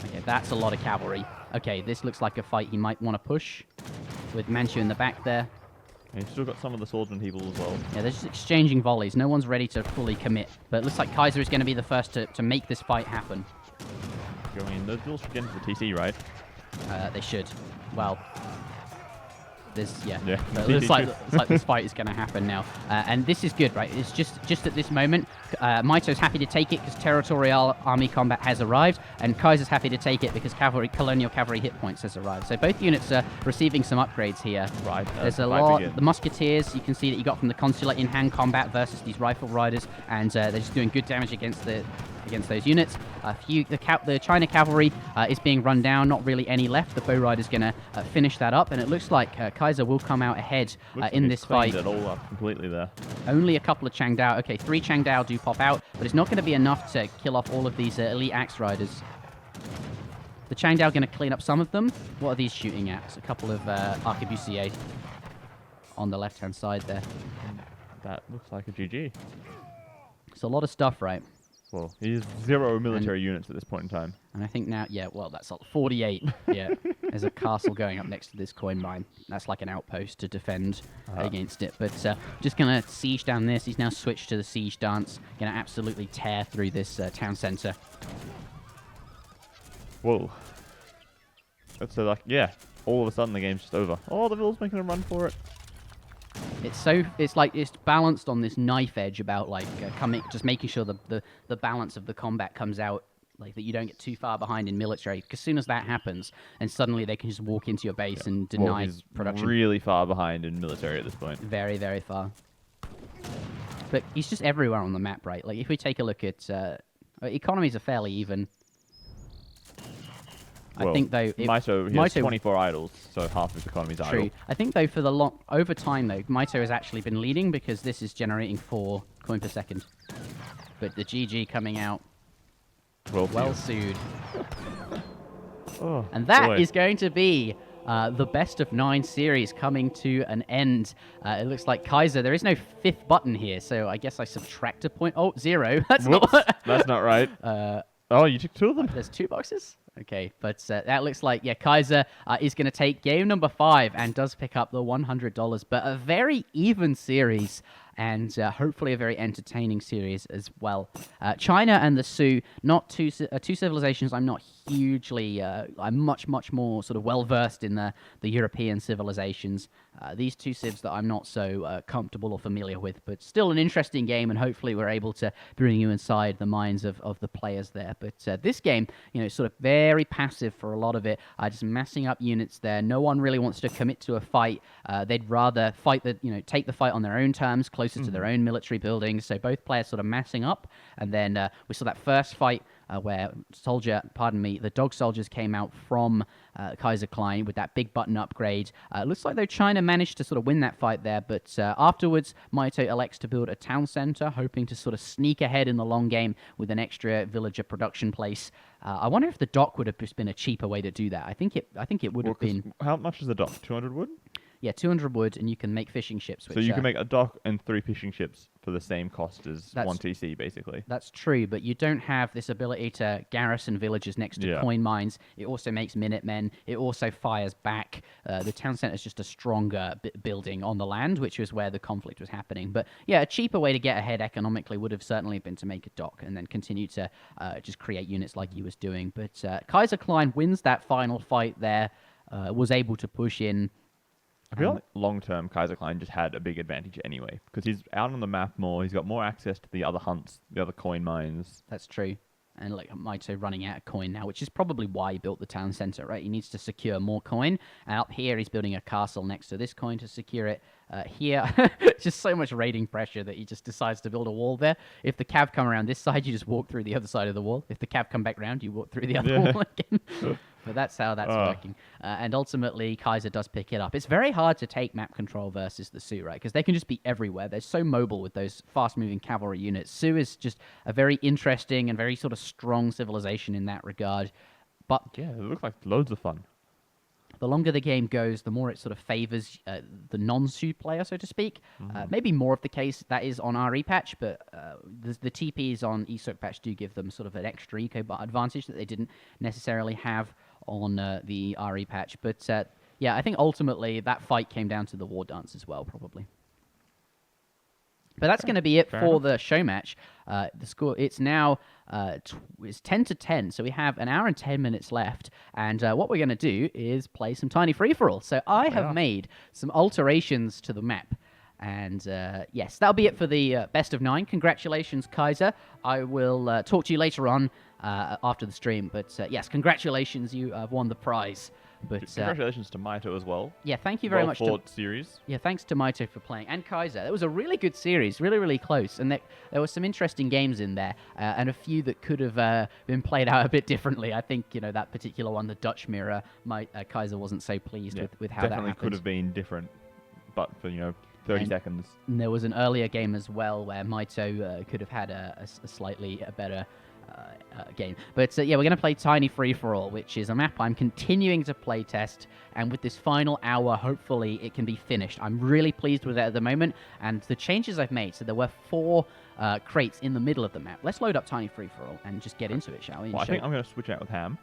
Okay, that's a lot of cavalry. Okay, this looks like a fight he might want to push. With Manchu in the back there. And you've still got some of the swordsman people as well. Yeah, they're just exchanging volleys. No one's ready to fully commit. But it looks like Kaiser is going to be the first to make this fight happen. Going in. Those duels should get into the TC, right? They should. Well, there's Yeah. But it looks like this fight is going to happen now, and this is good, right? It's just at this moment, Mitoe's happy to take it because territorial army combat has arrived, and Kaiser's happy to take it because colonial cavalry hit points has arrived. So both units are receiving some upgrades here. Right. There's a lot. The musketeers, you can see that you got from the consulate in hand combat versus these rifle riders, and they're just doing good damage against those units. The China cavalry is being run down. Not really any left. The bow rider's going to finish that up, and it looks like Kaiser will come out ahead in this fight. It all up completely there. Only a couple of Changdao. Okay, 3 Changdao do pop out, but it's not going to be enough to kill off all of these elite axe riders. The Changdao going to clean up some of them. What are these shooting at? It's a couple of Arquebusiers on the left-hand side there. That looks like a GG. It's a lot of stuff, right? Well, he has 0 military units at this point in time. And I think now, yeah, well, that's 48. Yeah, there's a castle going up next to this coin mine. That's like an outpost to defend against it. But just going to siege down this. He's now switched to the siege dance. Going to absolutely tear through this town center. Whoa. So, like, yeah, all of a sudden the game's just over. Oh, the Ville's making a run for it. It's balanced on this knife edge about like just making sure the balance of the combat comes out, like that you don't get too far behind in military. Because as soon as that happens, and suddenly they can just walk into your base and deny he's production. Really far behind in military at this point. Very, very far. But he's just everywhere on the map, right? Like if we take a look at economies are fairly even. Well, I think though Mitoe has 24 idols, so half his economy's True. idle. I think though over time though, Mitoe has actually been leading because this is generating 4 coin per second. But the GG coming out well sued. Oh, And that boy. is going to be the best of 9 series coming to an end. It looks like Kaiser, there is no 5th button here, so I guess I subtract a point. Oh, 0. That's Whoops, not. that's not right. Oh, you took 2 of them? There's 2 boxes? Okay, but that looks like, yeah, Kaiser is going to take game number 5 and does pick up the $100, but a very even series and hopefully a very entertaining series as well. China and the Sioux, not two civilizations I'm not hugely, I'm much more sort of well-versed in the European civilizations. These two civs that I'm not so comfortable or familiar with, but still an interesting game, and hopefully we're able to bring you inside the minds of the players there. But this game, sort of very passive for a lot of it, just massing up units there. No one really wants to commit to a fight. They'd rather fight take the fight on their own terms, closer to their own military buildings. So both players sort of massing up, and then we saw that first fight where the dog soldiers came out from Kaiserklein with that big button upgrade. Looks like though China managed to sort of win that fight there, but afterwards Mitoe elects to build a town center, hoping to sort of sneak ahead in the long game with an extra villager production place. I wonder if the dock would have just been a cheaper way to do that. I think it would have been. How much is the dock? 200 wood? Yeah, 200 wood, and you can make fishing ships. So you can make a dock and 3 fishing ships for the same cost as 1 TC, basically. That's true, but you don't have this ability to garrison villages next to coin mines. It also makes Minutemen. It also fires back. The town center is just a stronger building on the land, which is where the conflict was happening. But yeah, a cheaper way to get ahead economically would have certainly been to make a dock and then continue to just create units like he was doing. But Kaiserklein wins that final fight there, was able to push in. I feel like long-term Kaiserklein just had a big advantage anyway, because he's out on the map more, he's got more access to the other hunts, the other coin mines. That's true. And like Mitoe running out of coin now, which is probably why he built the town center, right? He needs to secure more coin. And up here, he's building a castle next to this coin to secure it. Here, just so much raiding pressure that he just decides to build a wall there. If the cav come around this side, you just walk through the other side of the wall. If the cav come back around, you walk through the other wall again. But that's how that's working. And ultimately, Kaiser does pick it up. It's very hard to take map control versus the Sioux, right? Because they can just be everywhere. They're so mobile with those fast-moving cavalry units. Sioux is just a very interesting and very sort of strong civilization in that regard. But yeah, it looks like loads of fun. The longer the game goes, the more it sort of favors the non-Sioux player, so to speak. Maybe more of the case that is on RE patch, but the TPs on ESOC patch do give them sort of an extra eco advantage that they didn't necessarily have on the RE patch. But yeah, I think ultimately that fight came down to the war dance as well, probably. But that's going to be it for the show match. The score, it's now it's 10-10, so we have an hour and 10 minutes left. And what we're going to do is play some Tiny Free-For-All. So I have made some alterations to the map. And yes, that'll be it for the best of 9. Congratulations, Kaiser. I will talk to you later on after the stream. But yes, congratulations, you have won the prize. But congratulations to Mitoe as well. Yeah, thank you very much. Series. Yeah, thanks to Mitoe for playing, and Kaiser. It was a really good series, really close, and there were some interesting games in there, and a few that could have been played out a bit differently. I think that particular one, the Dutch Mirror, Kaiser wasn't so pleased with how that happened. Definitely could have been different, but for 30 seconds. And there was an earlier game as well where Mitoe could have had a slightly better game. But yeah, we're going to play Tiny Free-For-All, which is a map I'm continuing to play test, and with this final hour, hopefully it can be finished. I'm really pleased with it at the moment, and the changes I've made, so there were 4 crates in the middle of the map. Let's load up Tiny Free-For-All and just get into it, shall we? Well, I think I'm going to switch out with Ham.